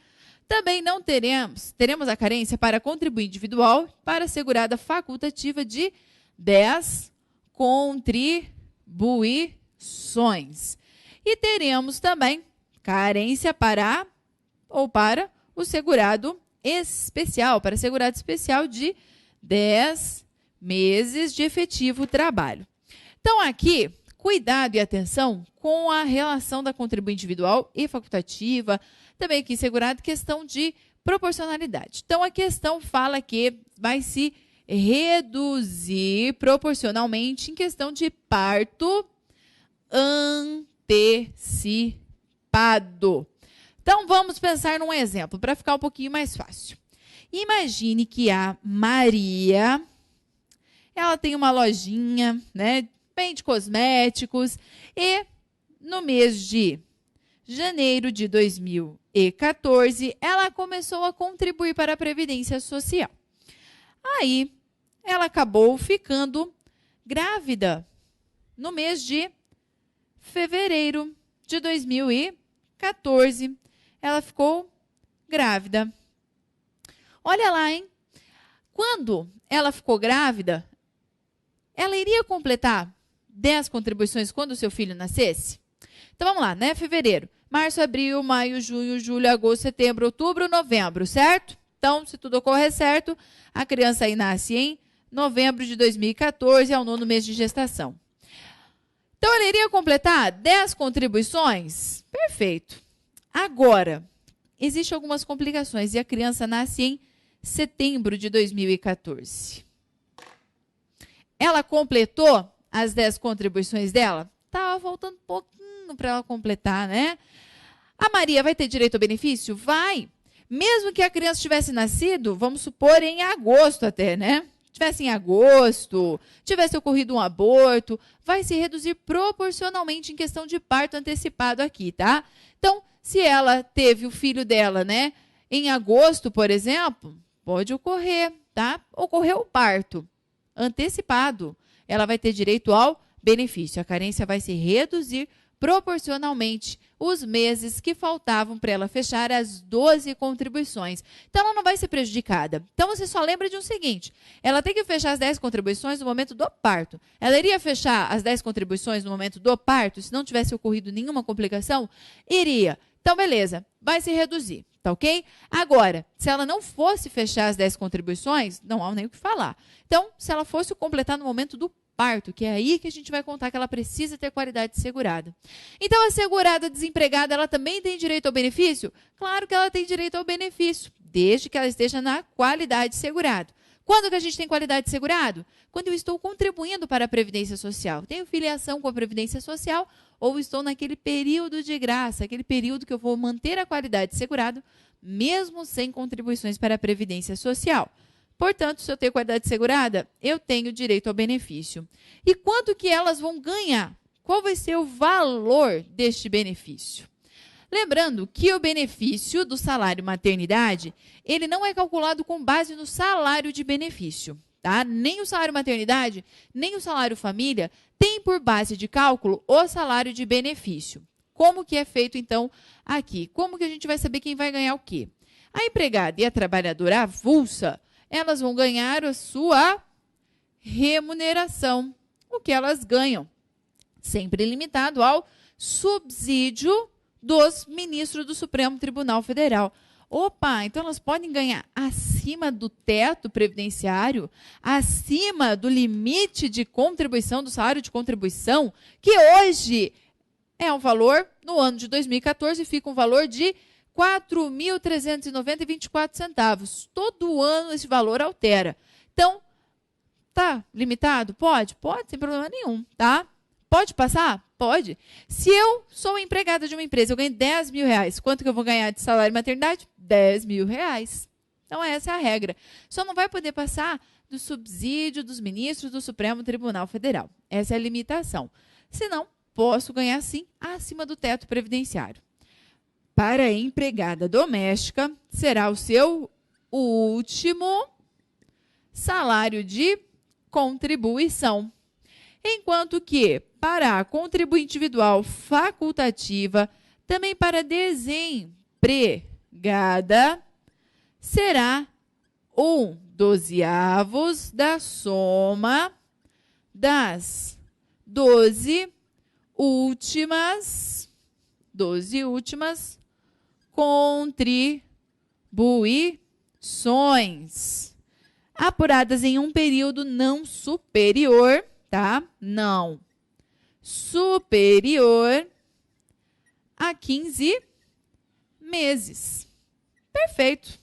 Também não teremos a carência para contribuinte individual, para segurada facultativa de 10 contribuições. E teremos também carência para o segurado especial, para segurado especial de 10 meses de efetivo trabalho. Então, aqui, cuidado e atenção com a relação da contribuinte individual e facultativa, também aqui segurado questão de proporcionalidade. Então, a questão fala que vai se reduzir proporcionalmente em questão de parto antecipado. Então, vamos pensar num exemplo, para ficar um pouquinho mais fácil. Imagine que a Maria, ela tem uma lojinha, né, vende cosméticos, e no mês de janeiro de 2014, ela começou a contribuir para a Previdência Social. Aí, ela acabou ficando grávida no mês de fevereiro de 2014. Ela ficou grávida. Olha lá, quando ela ficou grávida, ela iria completar 10 contribuições quando o seu filho nascesse? Então, vamos lá, né? Fevereiro, março, abril, maio, junho, julho, agosto, setembro, outubro, novembro, certo? Então, se tudo ocorrer certo, a criança aí nasce em novembro de 2014, é o 9º mês de gestação. Então, ela iria completar 10 contribuições? Perfeito. Agora, existem algumas complicações e a criança nasce em setembro de 2014. Ela completou as 10 contribuições dela? Estava faltando um pouquinho para ela completar, né? A Maria vai ter direito ao benefício? Vai. Mesmo que a criança tivesse nascido, vamos supor, em agosto até, né? Tivesse em agosto, tivesse ocorrido um aborto, vai se reduzir proporcionalmente em questão de parto antecipado aqui, tá? Então, se ela teve o filho dela, né, em agosto, por exemplo, pode ocorrer, tá? Ocorreu o parto antecipado, ela vai ter direito ao benefício. A carência vai se reduzir proporcionalmente os meses que faltavam para ela fechar as 12 contribuições. Então, ela não vai ser prejudicada. Então, você só lembra de um seguinte, ela tem que fechar as 10 contribuições no momento do parto. Ela iria fechar as 10 contribuições no momento do parto, se não tivesse ocorrido nenhuma complicação? Iria. Então, beleza, vai se reduzir, tá ok? Agora, se ela não fosse fechar as 10 contribuições, não há nem o que falar. Então, se ela fosse completar no momento do parto, que é aí que a gente vai contar que ela precisa ter qualidade segurada. Então, a segurada desempregada, ela também tem direito ao benefício? Claro que ela tem direito ao benefício, desde que ela esteja na qualidade segurada. Quando que a gente tem qualidade segurado? Quando eu estou contribuindo para a Previdência Social. Tenho filiação com a Previdência Social ou estou naquele período de graça, aquele período que eu vou manter a qualidade segurada, mesmo sem contribuições para a Previdência Social. Portanto, se eu tenho qualidade segurada, eu tenho direito ao benefício. E quanto que elas vão ganhar? Qual vai ser o valor deste benefício? Lembrando que o benefício do salário maternidade, ele não é calculado com base no salário de benefício, tá? Nem o salário maternidade, nem o salário família tem por base de cálculo o salário de benefício. Como que é feito, então, aqui? Como que a gente vai saber quem vai ganhar o quê? A empregada e a trabalhadora avulsa, elas vão ganhar a sua remuneração, o que elas ganham, sempre limitado ao subsídio dos ministros do Supremo Tribunal Federal. Opa, então elas podem ganhar acima do teto previdenciário, acima do limite de contribuição, do salário de contribuição, que hoje é um valor, no ano de 2014, fica um valor de R$ 4.390,24. Todo ano esse valor altera. Então, tá limitado? Pode, sem problema nenhum, tá? Pode passar? Pode. Se eu sou empregada de uma empresa, eu ganho R$10 mil, quanto que eu vou ganhar de salário de maternidade? R$10 mil. Então, essa é a regra. Só não vai poder passar do subsídio dos ministros do Supremo Tribunal Federal. Essa é a limitação. Senão, posso ganhar, sim, acima do teto previdenciário. Para a empregada doméstica, será o seu último salário de contribuição. Enquanto que, para a contribuinte individual facultativa, também para desempregada, será 1/12 da soma das 12 últimas contribuições, apuradas em um período não superior, tá? Não superior a 15 meses. Perfeito.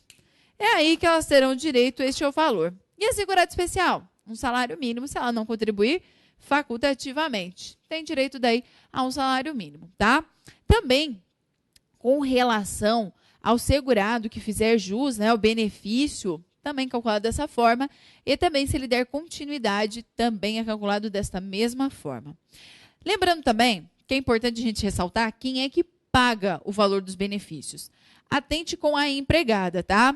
É aí que elas terão direito, este é o valor. E a segurada especial? Um salário mínimo, se ela não contribuir facultativamente. Tem direito daí a um salário mínimo, tá? Também, com relação ao segurado que fizer jus, né, o benefício, também calculado dessa forma, e também se ele der continuidade, também é calculado desta mesma forma. Lembrando também que é importante a gente ressaltar quem é que paga o valor dos benefícios. Atente com a empregada, tá?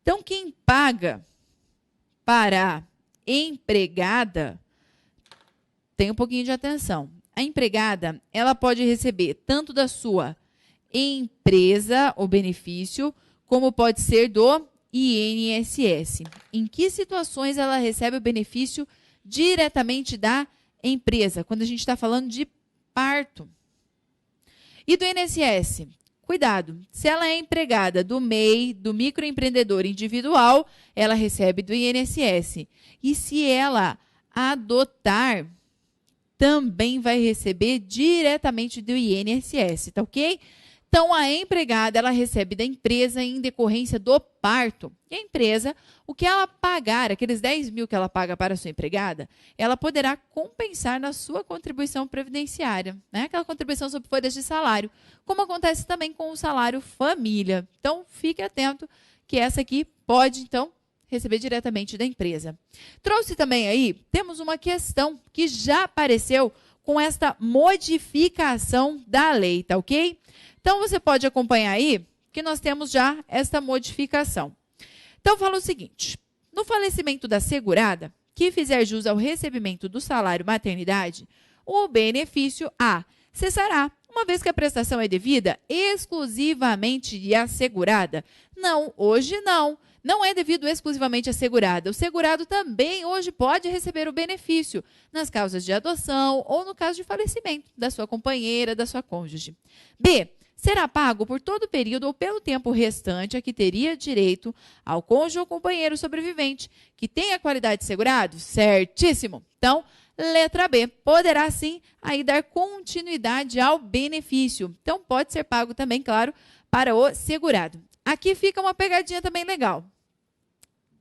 Então, quem paga para a empregada, tem um pouquinho de atenção. A empregada, ela pode receber tanto da sua empresa o benefício, como pode ser do INSS. Em que situações ela recebe o benefício diretamente da empresa? Quando a gente está falando de parto. E do INSS? Cuidado, se ela é empregada do MEI, do microempreendedor individual, ela recebe do INSS. E se ela adotar, também vai receber diretamente do INSS, tá ok? Então, a empregada, ela recebe da empresa em decorrência do parto. E a empresa, o que ela pagar, aqueles 10 mil que ela paga para a sua empregada, ela poderá compensar na sua contribuição previdenciária, né? Aquela contribuição sobre folhas de salário, como acontece também com o salário família. Então, fique atento que essa aqui pode, então, receber diretamente da empresa. Trouxe também aí, temos uma questão que já apareceu com esta modificação da lei, tá ok? Então, você pode acompanhar aí que nós temos já esta modificação. Então, fala o seguinte, no falecimento da segurada, que fizer jus ao recebimento do salário maternidade, o benefício A cessará, uma vez que a prestação é devida exclusivamente à segurada. Não, hoje não. Não é devido exclusivamente à segurada. O segurado também hoje pode receber o benefício nas causas de adoção ou no caso de falecimento da sua companheira, da sua cônjuge. B. Será pago por todo o período ou pelo tempo restante a que teria direito ao cônjuge ou companheiro sobrevivente, que tenha qualidade de segurado? Certíssimo. Então, letra B, poderá sim aí dar continuidade ao benefício. Então, pode ser pago também, claro, para o segurado. Aqui fica uma pegadinha também legal.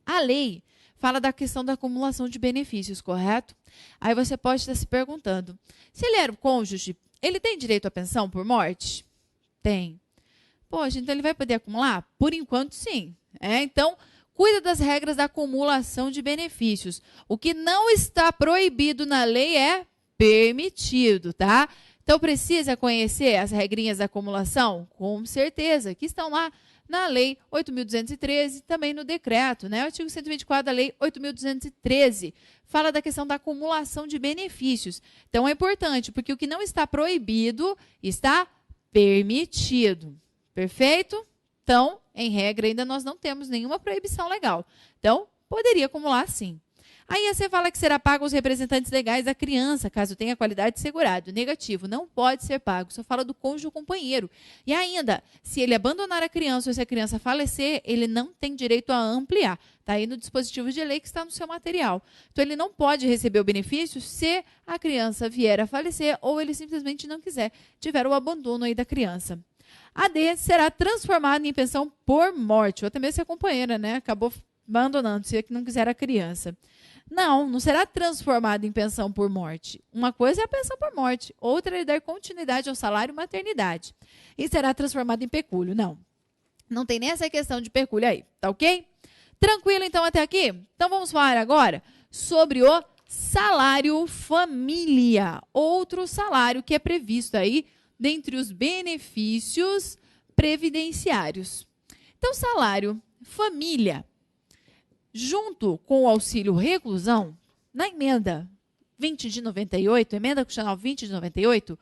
A lei fala da questão da acumulação de benefícios, correto? Aí você pode estar se perguntando, se ele era o cônjuge, ele tem direito à pensão por morte? Tem. Poxa, então ele vai poder acumular? Por enquanto, sim. Então, cuida das regras da acumulação de benefícios. O que não está proibido na lei é permitido, tá? Então, precisa conhecer as regrinhas da acumulação? Com certeza, que estão lá na Lei 8.213, também no decreto, né? O artigo 124 da Lei 8.213 fala da questão da acumulação de benefícios. Então, é importante, porque o que não está proibido está permitido. Perfeito? Então, em regra, ainda nós não temos nenhuma proibição legal. Então, poderia acumular sim. Aí você fala que será pago aos representantes legais da criança, caso tenha qualidade de segurado. Negativo, não pode ser pago. Só fala do cônjuge ou companheiro. E ainda, se ele abandonar a criança ou se a criança falecer, ele não tem direito a ampliar. Está aí no dispositivo de lei que está no seu material. Então, ele não pode receber o benefício se a criança vier a falecer ou ele simplesmente não quiser, tiver o abandono aí da criança. A D será transformada em pensão por morte, ou até mesmo se a companheira, né, acabou abandonando, se não quiser a criança. Não será transformado em pensão por morte. Uma coisa é a pensão por morte, outra é dar continuidade ao salário e maternidade. E será transformado em pecúlio. Não tem nem essa questão de pecúlio aí, tá ok? Tranquilo então até aqui? Então vamos falar agora sobre o salário família. Outro salário que é previsto aí dentre os benefícios previdenciários. Então, salário família, junto com o auxílio reclusão, na emenda 20 de 98, emenda constitucional 20 de 98,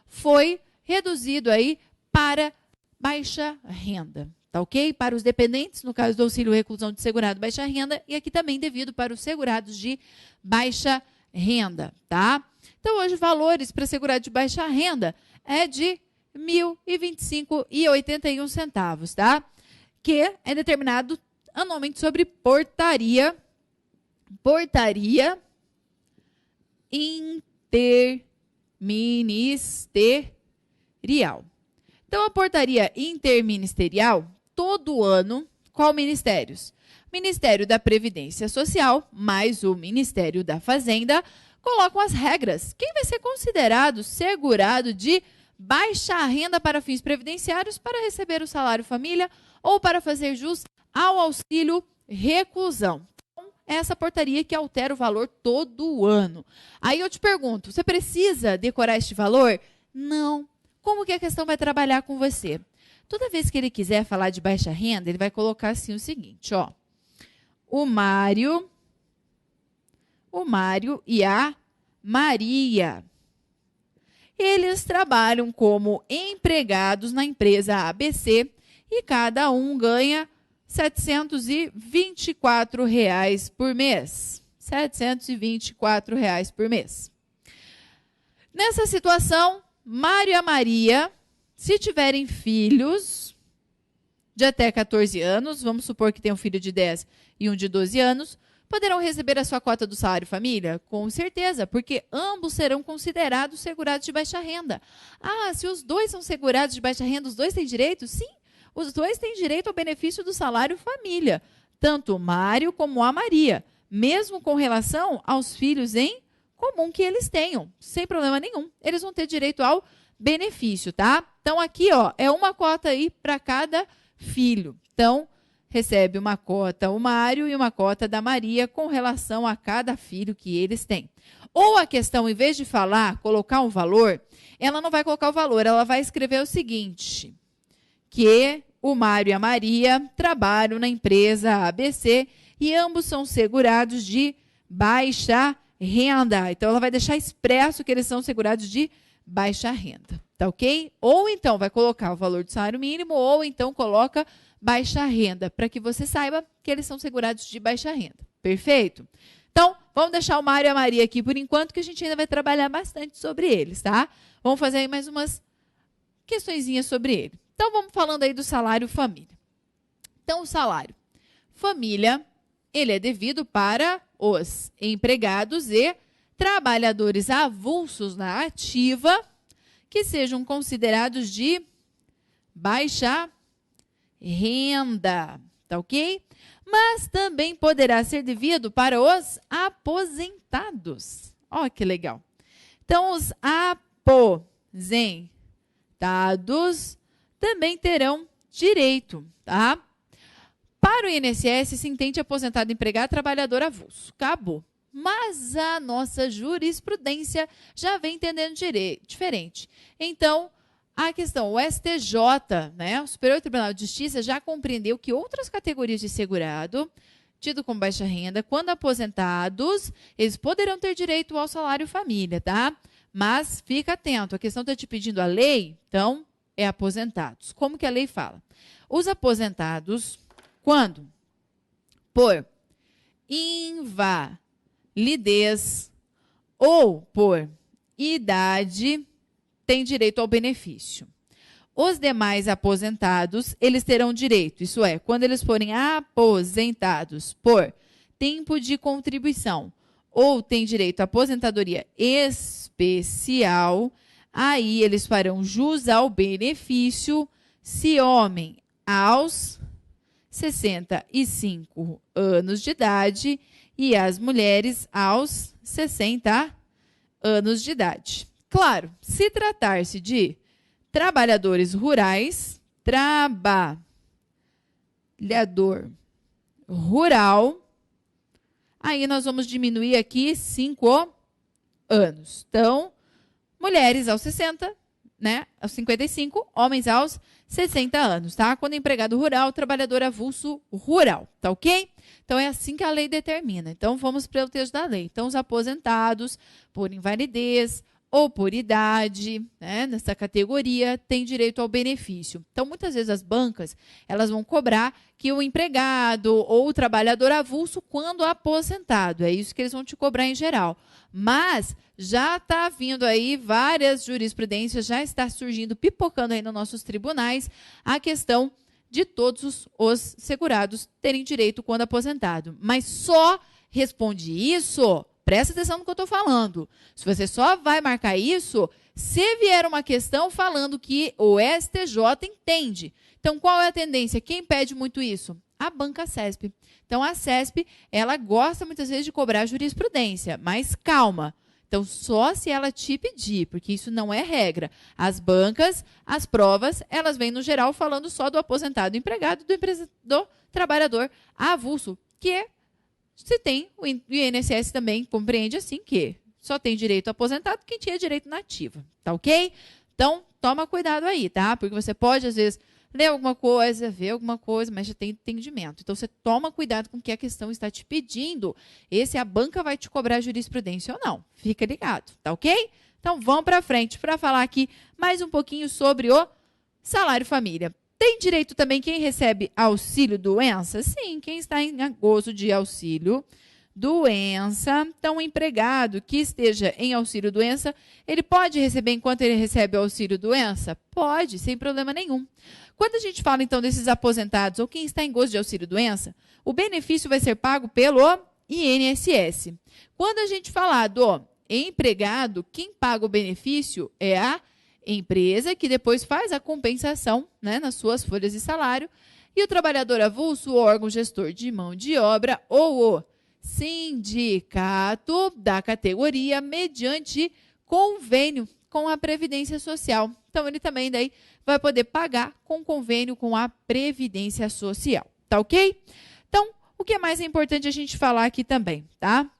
foi reduzido aí para baixa renda, tá ok? Para os dependentes, no caso do auxílio reclusão de segurado baixa renda, e aqui também devido para os segurados de baixa renda, tá? Então, hoje, valores para segurado de baixa renda é de R$ 1.025,81, tá? Que é determinado anualmente sobre portaria interministerial. Então, a portaria interministerial, todo ano, qual ministérios? Ministério da Previdência Social, mais o Ministério da Fazenda, colocam as regras. Quem vai ser considerado segurado de baixa renda para fins previdenciários para receber o salário família ou para fazer jus ao auxílio reclusão. Então, essa portaria que altera o valor todo ano. Aí eu te pergunto, você precisa decorar este valor? Não. Como que a questão vai trabalhar com você? Toda vez que ele quiser falar de baixa renda, ele vai colocar assim o seguinte, ó. O Mário e a Maria. Eles trabalham como empregados na empresa ABC e cada um ganha R$ 724 por mês. R$ 724 por mês. Nessa situação, Mário e a Maria, se tiverem filhos de até 14 anos, vamos supor que tem um filho de 10 e um de 12 anos, poderão receber a sua cota do salário família? Com certeza, porque ambos serão considerados segurados de baixa renda. Ah, se os dois são segurados de baixa renda, os dois têm direito? Sim, os dois têm direito ao benefício do salário família, tanto o Mário como a Maria, mesmo com relação aos filhos em comum que eles tenham, sem problema nenhum. Eles vão ter direito ao benefício, tá? Então, aqui, ó, é uma cota aí para cada filho. Então, recebe uma cota o Mário e uma cota da Maria com relação a cada filho que eles têm. Ou a questão, em vez de falar, colocar um valor, ela não vai colocar o valor, ela vai escrever o seguinte, que o Mário e a Maria trabalham na empresa ABC e ambos são segurados de baixa renda. Então, ela vai deixar expresso que eles são segurados de baixa renda, tá ok? Ou então vai colocar o valor do salário mínimo, ou então coloca baixa renda, para que você saiba que eles são segurados de baixa renda. Perfeito? Então, vamos deixar o Mário e a Maria aqui por enquanto, que a gente ainda vai trabalhar bastante sobre eles, tá? Vamos fazer aí mais umas questõezinhas sobre ele. Então, vamos falando aí do salário família. Então, o salário família, ele é devido para os empregados e trabalhadores avulsos na ativa que sejam considerados de baixa renda, tá ok? Mas também poderá ser devido para os aposentados. Ó, que legal. Então, os aposentados também terão direito, tá? Para o INSS, se entende aposentado, empregado, trabalhador avulso. Acabou. Mas a nossa jurisprudência já vem entendendo diferente. Então, a questão, o STJ, né, o Superior Tribunal de Justiça, já compreendeu que outras categorias de segurado, tido como baixa renda, quando aposentados, eles poderão ter direito ao salário família, tá? Mas fica atento, a questão está te pedindo a lei, então, é aposentados. Como que a lei fala? Os aposentados, quando por invalidez ou por idade, têm direito ao benefício. Os demais aposentados, eles terão direito, isso é, quando eles forem aposentados por tempo de contribuição ou têm direito à aposentadoria especial, aí eles farão jus ao benefício se homem aos 65 anos de idade e as mulheres aos 60 anos de idade. Claro, se tratar-se de trabalhadores rurais, trabalhador rural, aí nós vamos diminuir aqui 5 anos. Então, mulheres aos 60, né, aos 55, homens aos 60 anos, tá? Quando empregado rural, trabalhador avulso rural, tá ok? Então, é assim que a lei determina. Então, vamos para o texto da lei. Então, os aposentados por invalidez ou por idade, né, nessa categoria, têm direito ao benefício. Então, muitas vezes as bancas, elas vão cobrar que o empregado ou o trabalhador avulso quando aposentado. É isso que eles vão te cobrar em geral. Mas já está vindo aí várias jurisprudências, já está surgindo, pipocando aí nos nossos tribunais, a questão de todos os segurados terem direito quando aposentado. Mas só responde isso, presta atenção no que eu estou falando. Se você só vai marcar isso, se vier uma questão falando que o STJ entende. Então, qual é a tendência? Quem pede muito isso? A banca CESP. Então, a CESP, ela gosta muitas vezes de cobrar jurisprudência, mas calma. Então, só se ela te pedir, porque isso não é regra. As bancas, as provas, elas vêm no geral falando só do aposentado empregado, do trabalhador avulso, que se tem, o INSS também compreende assim que só tem direito aposentado quem tinha direito na ativa, tá ok? Então, toma cuidado aí, tá? Porque você pode, às vezes, ler alguma coisa, ver alguma coisa, mas já tem entendimento. Então, você toma cuidado com o que a questão está te pedindo. Esse a banca vai te cobrar jurisprudência ou não. Fica ligado, tá ok? Então, vamos para frente para falar aqui mais um pouquinho sobre o salário família. Tem direito também quem recebe auxílio-doença? Sim, quem está em gozo de auxílio-doença. Então, o empregado que esteja em auxílio-doença, ele pode receber enquanto ele recebe o auxílio-doença? Pode, sem problema nenhum. Quando a gente fala, então, desses aposentados ou quem está em gozo de auxílio-doença, o benefício vai ser pago pelo INSS. Quando a gente falar do empregado, quem paga o benefício é a empresa, que depois faz a compensação, né, nas suas folhas de salário, e o trabalhador avulso, o órgão gestor de mão de obra ou o sindicato da categoria mediante convênio com a Previdência Social. Então, ele também daí vai poder pagar com convênio com a Previdência Social. Tá ok? Então, o que é mais importante a gente falar aqui também, tá?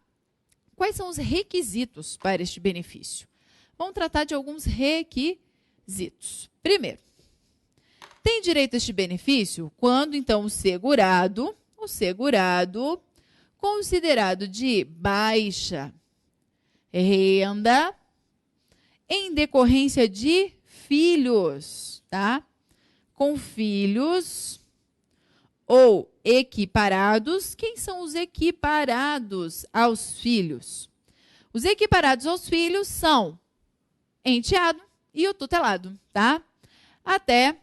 Quais são os requisitos para este benefício? Vamos tratar de alguns requisitos. Primeiro, tem direito a este benefício quando, então, o segurado considerado de baixa renda em decorrência de filhos, tá? Com filhos ou equiparados. Quem são os equiparados aos filhos? Os equiparados aos filhos são enteado e o tutelado, tá? Até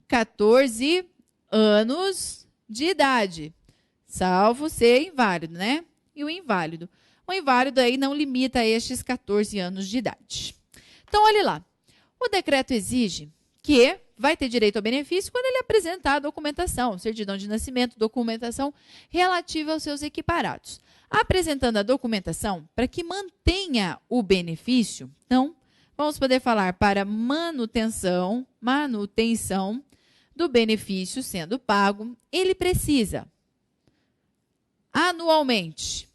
14 anos de idade, salvo ser inválido, né? E o inválido aí não limita a estes 14 anos de idade. Então, olhe lá. O decreto exige que vai ter direito ao benefício quando ele apresentar a documentação, certidão de nascimento, documentação relativa aos seus equiparados. Apresentando a documentação para que mantenha o benefício, então, vamos poder falar para manutenção do benefício sendo pago, ele precisa anualmente,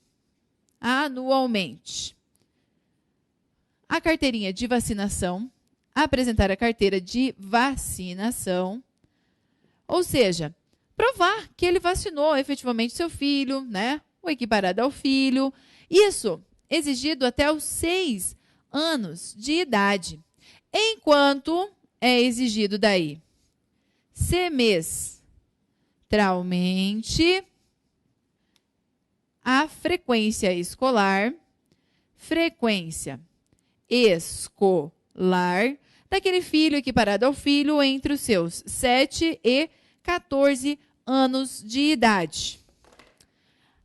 a carteirinha de vacinação, apresentar a carteira de vacinação, ou seja, provar que ele vacinou efetivamente seu filho, né? O equiparado ao filho. Isso exigido até os 6 anos de idade. Enquanto é exigido daí semestralmente a frequência escolar daquele filho equiparado ao filho entre os seus 7 e 14 anos de idade.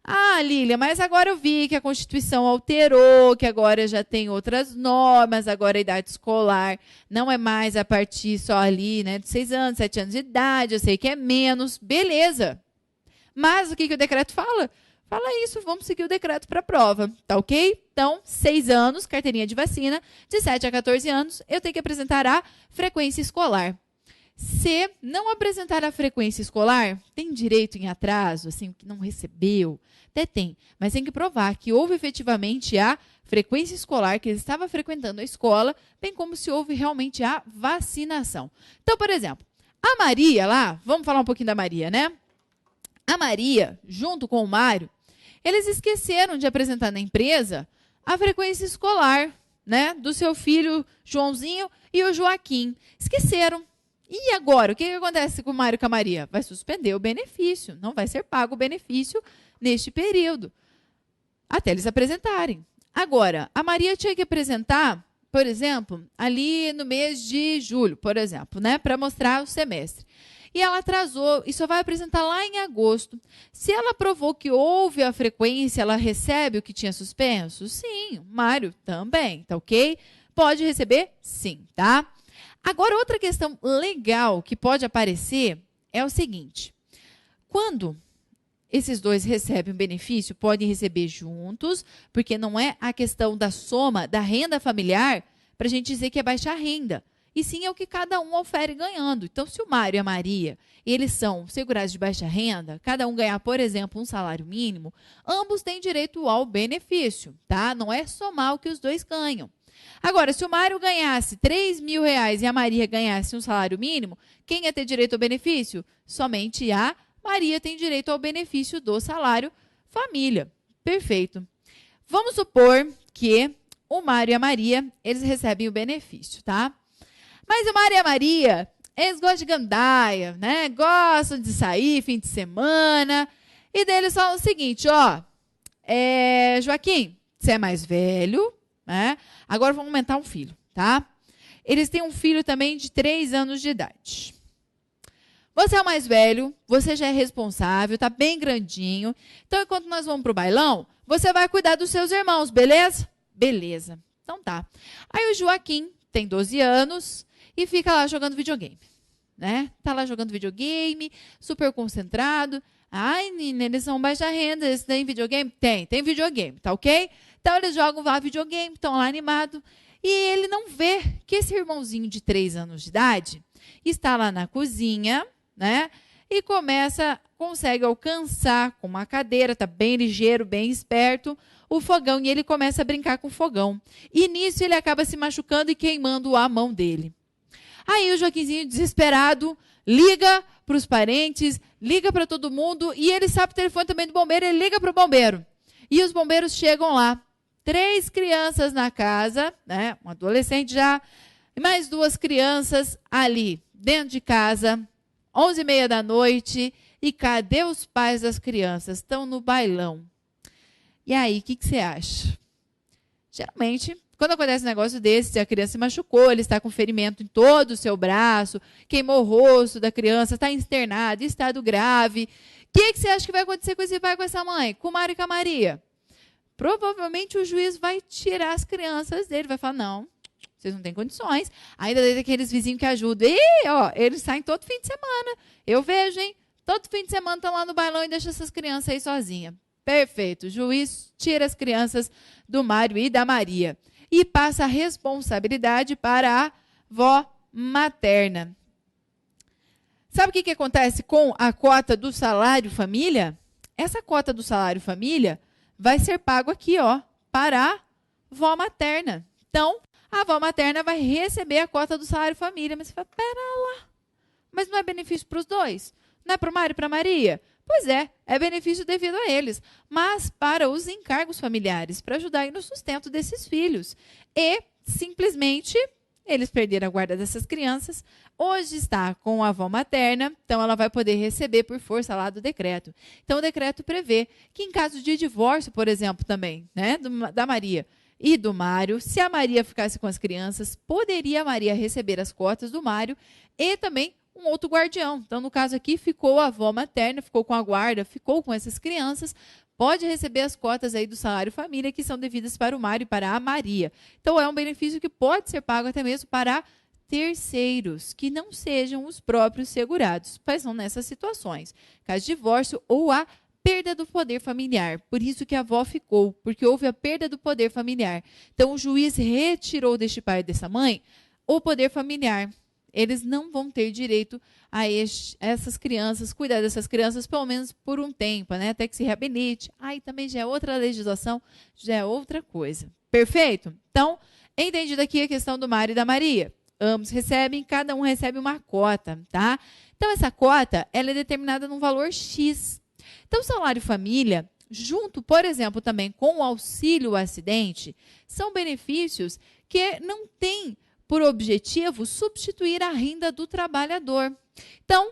Ah, Lília, mas agora eu vi que a Constituição alterou, que agora já tem outras normas, agora a idade escolar não é mais a partir só ali, né, de 6 anos, 7 anos de idade, eu sei que é menos, beleza. Mas o que o decreto fala? Fala isso, vamos seguir o decreto para a prova, tá ok? Então, 6 anos, carteirinha de vacina, de 7 a 14 anos, eu tenho que apresentar a frequência escolar. Se não apresentar a frequência escolar, tem direito em atraso, assim, que não recebeu, até tem, mas tem que provar que houve efetivamente a frequência escolar, que ele estava frequentando a escola, bem como se houve realmente a vacinação. Então, por exemplo, a Maria lá, vamos falar um pouquinho da Maria, né? A Maria, junto com o Mário, eles esqueceram de apresentar na empresa a frequência escolar, né, do seu filho Joãozinho e o Joaquim. Esqueceram. E agora, o que acontece com o Mário e com a Maria? Vai suspender o benefício, não vai ser pago o benefício neste período, até eles apresentarem. Agora, a Maria tinha que apresentar, por exemplo, ali no mês de julho, por exemplo, né, para mostrar o semestre. E ela atrasou e só vai apresentar lá em agosto. Se ela provou que houve a frequência, ela recebe o que tinha suspenso? Sim. Mário também, tá ok? Pode receber? Sim, tá? Agora, outra questão legal que pode aparecer é o seguinte. Quando esses dois recebem um benefício, podem receber juntos, porque não é a questão da soma da renda familiar para a gente dizer que é baixa renda. E sim é o que cada um ofere ganhando. Então, se o Mário e a Maria, eles são segurados de baixa renda, cada um ganhar, por exemplo, um salário mínimo, ambos têm direito ao benefício, tá? Não é somar o que os dois ganham. Agora, se o Mário ganhasse R$3.000 e a Maria ganhasse um salário mínimo, quem ia ter direito ao benefício? Somente a Maria tem direito ao benefício do salário família. Perfeito. Vamos supor que o Mário e a Maria, eles recebem o benefício, tá? Mas o Mário e a Maria eles gostam de gandaia, né? Gostam de sair fim de semana. E daí eles falam o seguinte, ó, Joaquim, você é mais velho, né? Agora vamos aumentar um filho, tá? Eles têm um filho também de 3 anos de idade. Você é o mais velho, você já é responsável, tá bem grandinho. Então, enquanto nós vamos pro bailão, você vai cuidar dos seus irmãos, beleza? Beleza. Então tá. Aí o Joaquim tem 12 anos e fica lá jogando videogame, né? Tá lá jogando videogame, super concentrado. Ai, menina, eles são baixa renda, eles têm videogame? Tem videogame, tá ok? Então eles jogam lá videogame, estão lá animados. E ele não vê que esse irmãozinho de 3 anos de idade está lá na cozinha, né? E consegue alcançar com uma cadeira, tá bem ligeiro, bem esperto, o fogão, e ele começa a brincar com o fogão. E nisso ele acaba se machucando e queimando a mão dele. Aí o Joaquinzinho, desesperado, liga para os parentes, liga para todo mundo, e ele sabe o telefone também do bombeiro, ele liga para o bombeiro. E os bombeiros chegam lá. 3 crianças na casa, né? Um adolescente já, e mais 2 crianças ali dentro de casa, 11h30 da noite, e cadê os pais das crianças? Estão no bailão. E aí, o que você acha? Geralmente, quando acontece um negócio desse, se a criança se machucou, ele está com ferimento em todo o seu braço, queimou o rosto da criança, está internado, em estado grave. O que você acha que vai acontecer com esse pai e com essa mãe? Com o Mário e com a Maria? Provavelmente o juiz vai tirar as crianças dele, vai falar, não, vocês não têm condições. Ainda tem aqueles vizinhos que ajudam. E, ó, eles saem todo fim de semana. Eu vejo, hein? Todo fim de semana estão lá no bailão e deixam essas crianças aí sozinhas. Perfeito. O juiz tira as crianças do Mário e da Maria. E passa a responsabilidade para a avó materna. Sabe o que acontece com a cota do salário família? Essa cota do salário família vai ser pago aqui, ó, para a avó materna. Então, a avó materna vai receber a cota do salário família. Mas você fala, pera lá, mas não é benefício para os dois? Não é para o Mário e para a Maria? Pois é benefício devido a eles, mas para os encargos familiares, para ajudar aí no sustento desses filhos. E, simplesmente, eles perderam a guarda dessas crianças. Hoje está com a avó materna, então ela vai poder receber por força lá do decreto. Então, o decreto prevê que em caso de divórcio, por exemplo, também, né, da Maria e do Mário, se a Maria ficasse com as crianças, poderia a Maria receber as cotas do Mário e também um outro guardião. Então, no caso aqui, ficou a avó materna, ficou com a guarda, ficou com essas crianças, pode receber as cotas aí do salário família que são devidas para o Mário e para a Maria. Então, é um benefício que pode ser pago até mesmo para terceiros, que não sejam os próprios segurados, mas são nessas situações, caso de divórcio ou a perda do poder familiar. Por isso que a avó ficou, porque houve a perda do poder familiar. Então, o juiz retirou deste pai e dessa mãe o poder familiar. Eles não vão ter direito a essas crianças, cuidar dessas crianças, pelo menos por um tempo, né? Até que se reabilite. Aí também já é outra legislação, já é outra coisa. Perfeito? Então, entendido aqui a questão do Mário e da Maria. Ambos recebem, cada um recebe uma cota, tá? Então, essa cota, ela é determinada num valor X. Então, o salário família, junto, por exemplo, também com o auxílio acidente, são benefícios que não têm por objetivo substituir a renda do trabalhador. Então,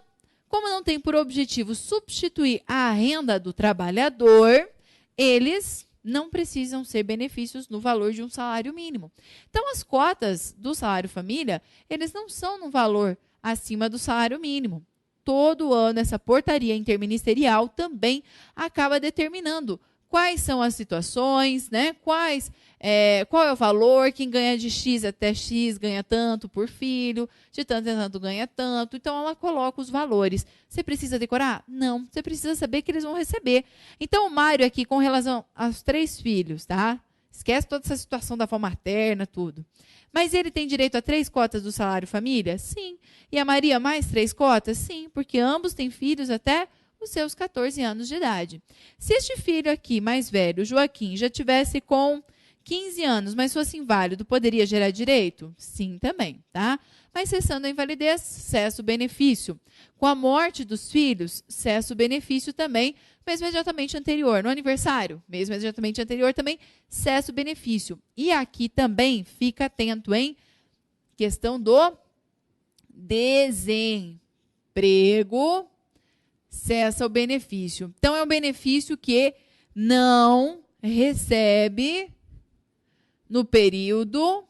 como não tem por objetivo substituir a renda do trabalhador, eles não precisam ser benefícios no valor de um salário mínimo. Então, as cotas do salário família, eles não são no valor acima do salário mínimo. Todo ano, essa portaria interministerial também acaba determinando quais são as situações, né? Qual é o valor, quem ganha de X até X ganha tanto por filho, de tanto em tanto ganha tanto. Então, ela coloca os valores. Você precisa decorar? Não, você precisa saber que eles vão receber. Então, o Mário aqui, com relação aos 3 filhos, tá? Esquece toda essa situação da avó materna, tudo. Mas ele tem direito a 3 cotas do salário família? Sim. E a Maria mais 3 cotas? Sim, porque ambos têm filhos até os seus 14 anos de idade. Se este filho aqui, mais velho, o Joaquim, já tivesse com 15 anos, mas fosse inválido, poderia gerar direito? Sim, também, tá? Mas cessando a invalidez, cessa o benefício. Com a morte dos filhos, cessa o benefício também, mesmo imediatamente anterior. No aniversário, mesmo imediatamente anterior, também cessa o benefício. E aqui também, fica atento, hein? Questão do desemprego, cessa o benefício. Então, é um benefício que não recebe no período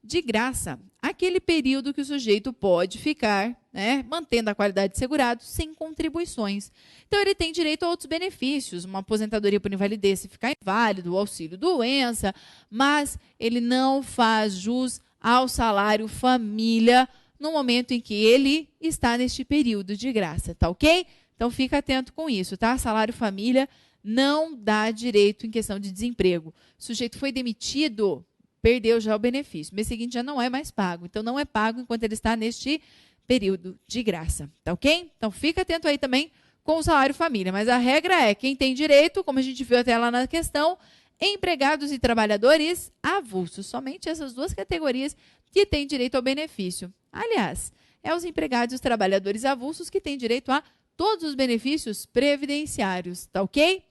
de graça. Aquele período que o sujeito pode ficar, né, mantendo a qualidade de segurado sem contribuições. Então, ele tem direito a outros benefícios, uma aposentadoria por invalidez se ficar inválido, o auxílio-doença, mas ele não faz jus ao salário família no momento em que ele está neste período de graça, tá ok? Então, fica atento com isso, tá? Salário família não dá direito em questão de desemprego. O sujeito foi demitido, perdeu já o benefício. Mês seguinte já não é mais pago. Então, não é pago enquanto ele está neste período de graça, tá ok? Então, fica atento aí também com o salário família. Mas a regra é, quem tem direito, como a gente viu até lá na questão, empregados e trabalhadores avulsos. Somente essas duas categorias que têm direito ao benefício. Aliás, é os empregados e os trabalhadores avulsos que têm direito a todos os benefícios previdenciários, tá ok?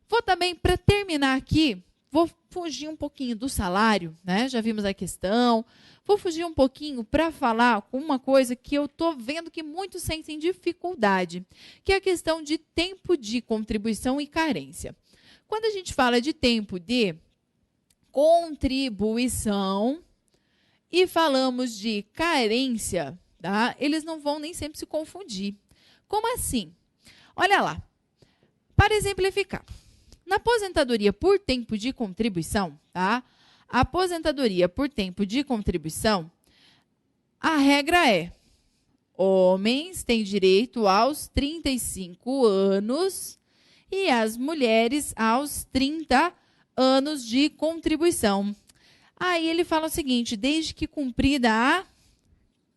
Vou também, para terminar aqui, vou fugir um pouquinho do salário, né? Já vimos a questão. Vou fugir um pouquinho para falar com uma coisa que eu estou vendo que muitos sentem dificuldade, que é a questão de tempo de contribuição e carência. Quando a gente fala de tempo de contribuição e falamos de carência, tá? Eles não vão nem sempre se confundir. Como assim? Olha lá. Para exemplificar, na aposentadoria por tempo de contribuição, tá? A aposentadoria por tempo de contribuição, a regra é: homens têm direito aos 35 anos e as mulheres aos 30 anos de contribuição. Aí ele fala o seguinte: desde que cumprida a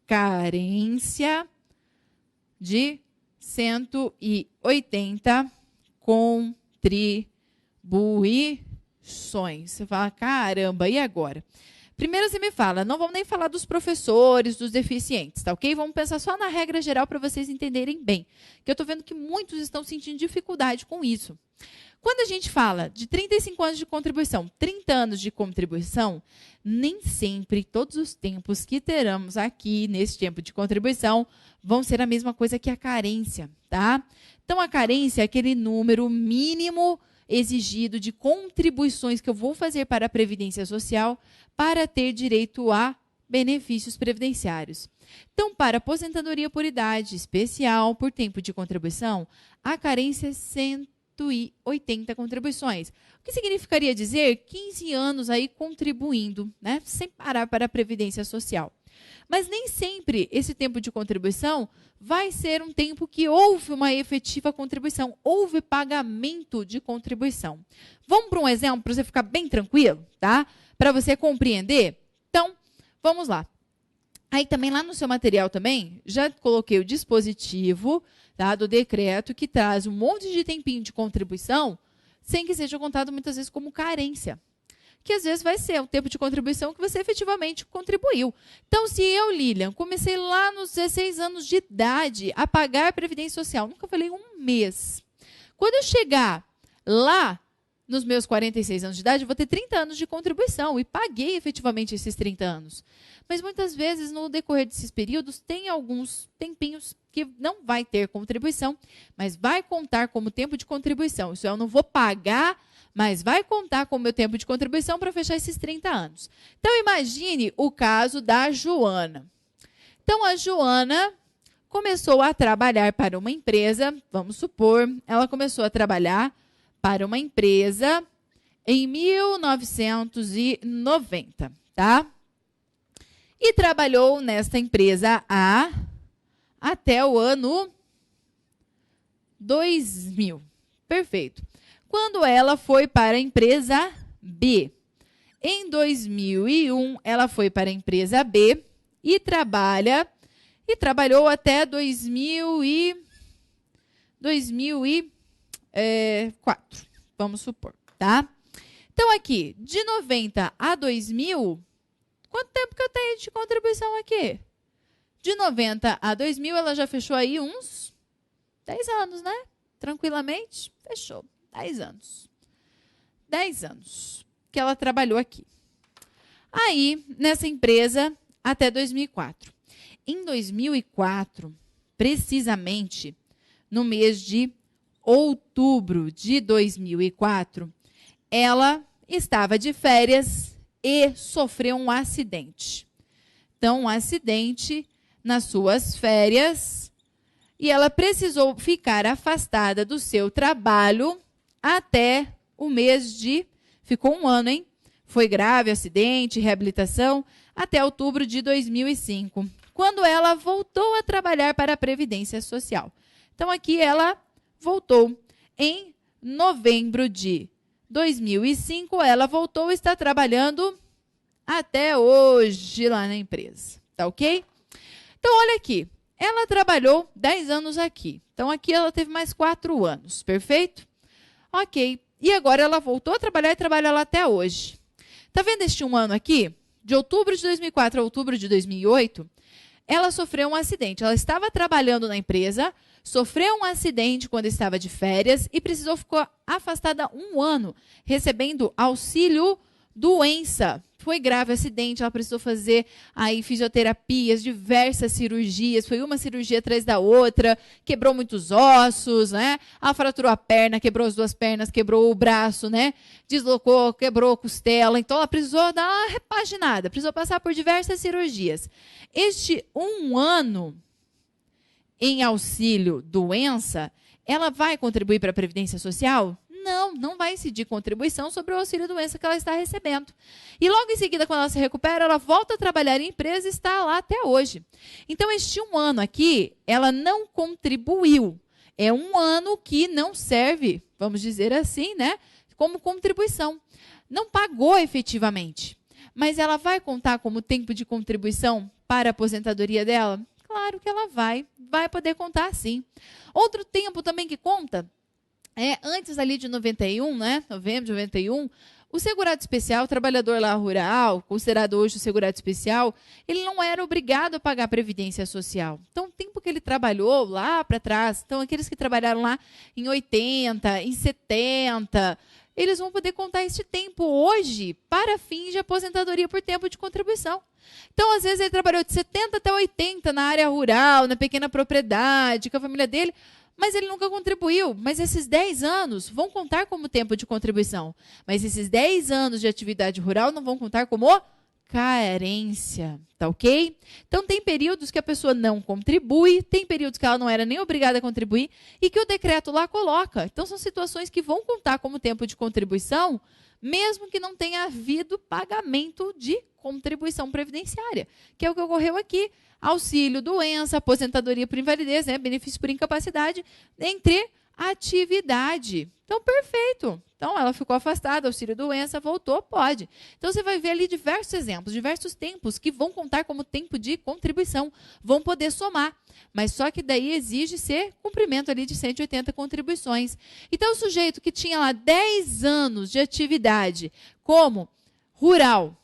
carência de 180 contribuições. Você fala, caramba, e agora? Primeiro você me fala, não vamos nem falar dos professores, dos deficientes, tá ok? Vamos pensar só na regra geral para vocês entenderem bem. Que eu estou vendo que muitos estão sentindo dificuldade com isso. Quando a gente fala de 35 anos de contribuição, 30 anos de contribuição, nem sempre todos os tempos que teremos aqui nesse tempo de contribuição vão ser a mesma coisa que a carência, tá? Então, a carência é aquele número mínimo exigido de contribuições que eu vou fazer para a Previdência Social para ter direito a benefícios previdenciários. Então, para aposentadoria por idade especial, por tempo de contribuição, a carência é 180 contribuições. O que significaria dizer 15 anos aí contribuindo, né, sem parar para a Previdência Social. Mas nem sempre esse tempo de contribuição vai ser um tempo que houve uma efetiva contribuição, houve pagamento de contribuição. Vamos para um exemplo para você ficar bem tranquilo, tá? Para você compreender. Então, vamos lá. Aí também lá no seu material também, já coloquei o dispositivo, tá, do decreto que traz um monte de tempinho de contribuição sem que seja contado muitas vezes como carência. Que às vezes vai ser o tempo de contribuição que você efetivamente contribuiu. Então, se eu, Lilian, comecei lá nos 16 anos de idade a pagar a Previdência Social, nunca falei um mês. Quando eu chegar lá nos meus 46 anos de idade, eu vou ter 30 anos de contribuição e paguei efetivamente esses 30 anos. Mas muitas vezes, no decorrer desses períodos, tem alguns tempinhos que não vai ter contribuição, mas vai contar como tempo de contribuição. Isso eu não vou pagar, mas vai contar como meu tempo de contribuição para fechar esses 30 anos. Então, imagine o caso da Joana. Então, a Joana começou a trabalhar para uma empresa, vamos supor, ela começou a trabalhar para uma empresa em 1990, tá? E trabalhou nesta empresa até o ano 2000. Perfeito. Quando ela foi para a empresa B. Em 2001, ela foi para a empresa B e trabalhou até 2004, vamos supor, tá? Então, aqui, de 90 a 2000, quanto tempo que eu tenho de contribuição aqui? De 90 a 2000, ela já fechou aí uns 10 anos, né? Tranquilamente, fechou. 10 anos. 10 anos que ela trabalhou aqui. Aí, nessa empresa, até 2004. em 2004, precisamente no mês de outubro de 2004, ela estava de férias e sofreu um acidente. Então, um acidente nas suas férias e ela precisou ficar afastada do seu trabalho até o mês de... Ficou um ano, hein? Foi grave, acidente, reabilitação, até outubro de 2005, quando ela voltou a trabalhar para a Previdência Social. Então, aqui ela voltou. Em novembro de 2005, ela voltou e está trabalhando até hoje lá na empresa. Tá ok? Então, olha aqui. Ela trabalhou 10 anos aqui. Então, aqui ela teve mais 4 anos. Perfeito? Ok. E agora ela voltou a trabalhar e trabalha lá até hoje. Tá vendo este um ano aqui? De outubro de 2004 a outubro de 2008, ela sofreu um acidente. Ela estava trabalhando na empresa, sofreu um acidente quando estava de férias e precisou ficar afastada um ano, recebendo auxílio doença. Foi grave o acidente, ela precisou fazer aí fisioterapias, diversas cirurgias, foi uma cirurgia atrás da outra, quebrou muitos ossos, né? Ela fraturou a perna, quebrou as 2 pernas, quebrou o braço, né? Deslocou, quebrou a costela, então ela precisou dar uma repaginada, precisou passar por diversas cirurgias. Este um ano em auxílio doença, ela vai contribuir para a Previdência Social? Não, não vai incidir contribuição sobre o auxílio-doença que ela está recebendo. E logo em seguida, quando ela se recupera, ela volta a trabalhar em empresa e está lá até hoje. Então, este um ano aqui, ela não contribuiu. É um ano que não serve, vamos dizer assim, né, como contribuição. Não pagou efetivamente. Mas ela vai contar como tempo de contribuição para a aposentadoria dela? Claro que ela vai poder contar sim. Outro tempo também que conta antes ali de 91, né? Novembro de 91, o segurado especial, o trabalhador lá rural, considerado hoje o segurado especial, ele não era obrigado a pagar a Previdência Social. Então, o tempo que ele trabalhou lá para trás, então aqueles que trabalharam lá em 80, em 70, eles vão poder contar esse tempo hoje para fins de aposentadoria por tempo de contribuição. Então, às vezes, ele trabalhou de 70 até 80 na área rural, na pequena propriedade, com a família dele, mas ele nunca contribuiu. Mas esses 10 anos vão contar como tempo de contribuição. Mas esses 10 anos de atividade rural não vão contar como carência, tá ok? Então, tem períodos que a pessoa não contribui, tem períodos que ela não era nem obrigada a contribuir e que o decreto lá coloca. Então, são situações que vão contar como tempo de contribuição, mesmo que não tenha havido pagamento de contribuição previdenciária, que é o que ocorreu aqui. Auxílio, doença, aposentadoria por invalidez, né, benefício por incapacidade, entre atividade. Então, perfeito. Então, ela ficou afastada, auxílio, doença, voltou, pode. Então, você vai ver ali diversos exemplos, diversos tempos que vão contar como tempo de contribuição, vão poder somar. Mas só que daí exige ser cumprimento ali de 180 contribuições. Então, o sujeito que tinha lá 10 anos de atividade como rural,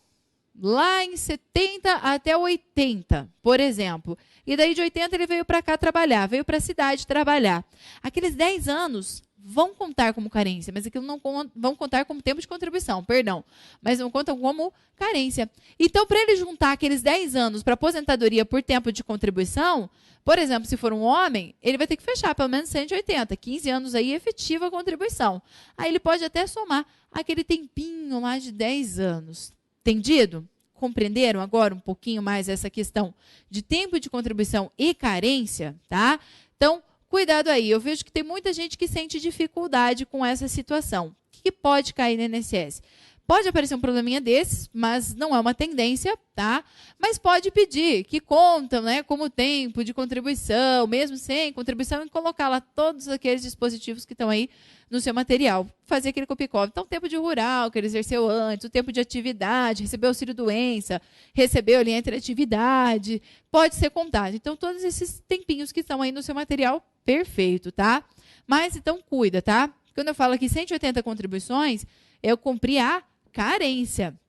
lá em 70 até 80, por exemplo. E daí de 80 ele veio para cá trabalhar, veio para a cidade trabalhar. Aqueles 10 anos vão contar como carência, mas aquilo não vão contar como tempo de contribuição, perdão. Mas não contam como carência. Então, para ele juntar aqueles 10 anos para aposentadoria por tempo de contribuição, por exemplo, se for um homem, ele vai ter que fechar pelo menos 180, 15 anos aí efetiva a contribuição. Aí ele pode até somar aquele tempinho lá de 10 anos. Entendido? Compreenderam agora um pouquinho mais essa questão de tempo de contribuição e carência, tá? Então, cuidado aí. Eu vejo que tem muita gente que sente dificuldade com essa situação. O que pode cair no INSS? Pode aparecer um probleminha desses, mas não é uma tendência, tá? Mas pode pedir que contam, né, como tempo de contribuição, mesmo sem contribuição, e colocar lá todos aqueles dispositivos que estão aí no seu material. Fazer aquele copy-copy. Então, o tempo de rural que ele exerceu antes, o tempo de atividade, recebeu auxílio-doença, recebeu ali entre atividade, pode ser contado. Então, todos esses tempinhos que estão aí no seu material, perfeito, tá? Mas, então, cuida, tá? Quando eu falo aqui 180 contribuições, eu cumpri a carência.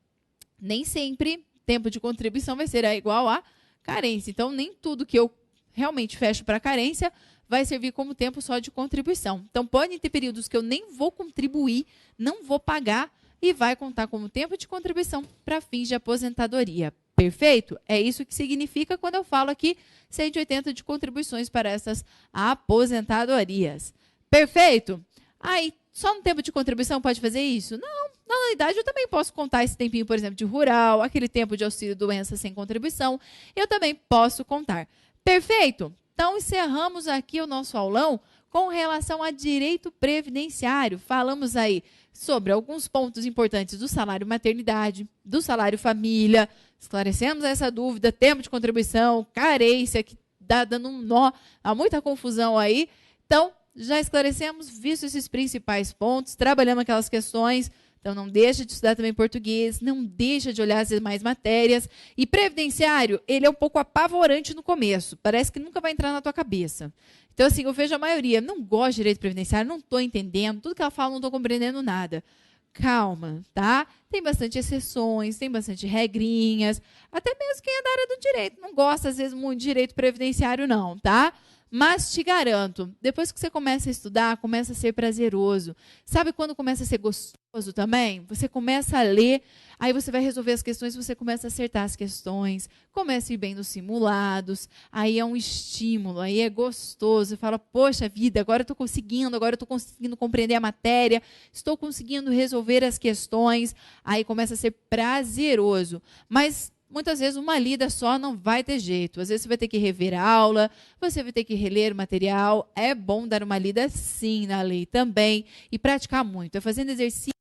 Nem sempre tempo de contribuição vai ser igual a carência. Então, nem tudo que eu realmente fecho para carência vai servir como tempo só de contribuição. Então, podem ter períodos que eu nem vou contribuir, não vou pagar e vai contar como tempo de contribuição para fins de aposentadoria. Perfeito? É isso que significa quando eu falo aqui 180 de contribuições para essas aposentadorias. Perfeito? Aí, só no tempo de contribuição pode fazer isso? Não. Na anuidade, eu também posso contar esse tempinho, por exemplo, de rural, aquele tempo de auxílio-doença sem contribuição. Eu também posso contar. Perfeito? Então, encerramos aqui o nosso aulão com relação a direito previdenciário. Falamos aí sobre alguns pontos importantes do salário maternidade, do salário família. Esclarecemos essa dúvida, tempo de contribuição, carência, que está dando um nó, há muita confusão aí. Então, já esclarecemos, visto esses principais pontos, trabalhamos aquelas questões. Então, não deixa de estudar também português, não deixa de olhar as demais matérias. E previdenciário, ele é um pouco apavorante no começo, parece que nunca vai entrar na tua cabeça. Então, assim, eu vejo a maioria, não gosta de direito previdenciário, não estou entendendo, tudo que ela fala não estou compreendendo nada. Calma, tá? Tem bastante exceções, tem bastante regrinhas, até mesmo quem é da área do direito não gosta, às vezes, muito de direito previdenciário, não, tá? Mas te garanto, depois que você começa a estudar, começa a ser prazeroso. Sabe quando começa a ser gostoso também? Você começa a ler, aí você vai resolver as questões, você começa a acertar as questões, começa a ir bem nos simulados, aí é um estímulo, aí é gostoso. Você fala, poxa vida, agora eu estou conseguindo compreender a matéria, estou conseguindo resolver as questões, aí começa a ser prazeroso. Mas muitas vezes uma lida só não vai ter jeito. Às vezes você vai ter que rever a aula, você vai ter que reler o material. É bom dar uma lida sim na lei também e praticar muito. É fazendo exercícios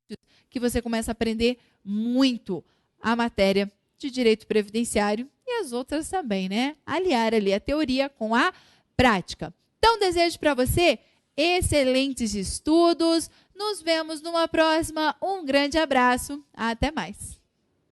que você começa a aprender muito a matéria de direito previdenciário e as outras também, né? Aliar ali a teoria com a prática. Então, desejo para você excelentes estudos. Nos vemos numa próxima. Um grande abraço. Até mais.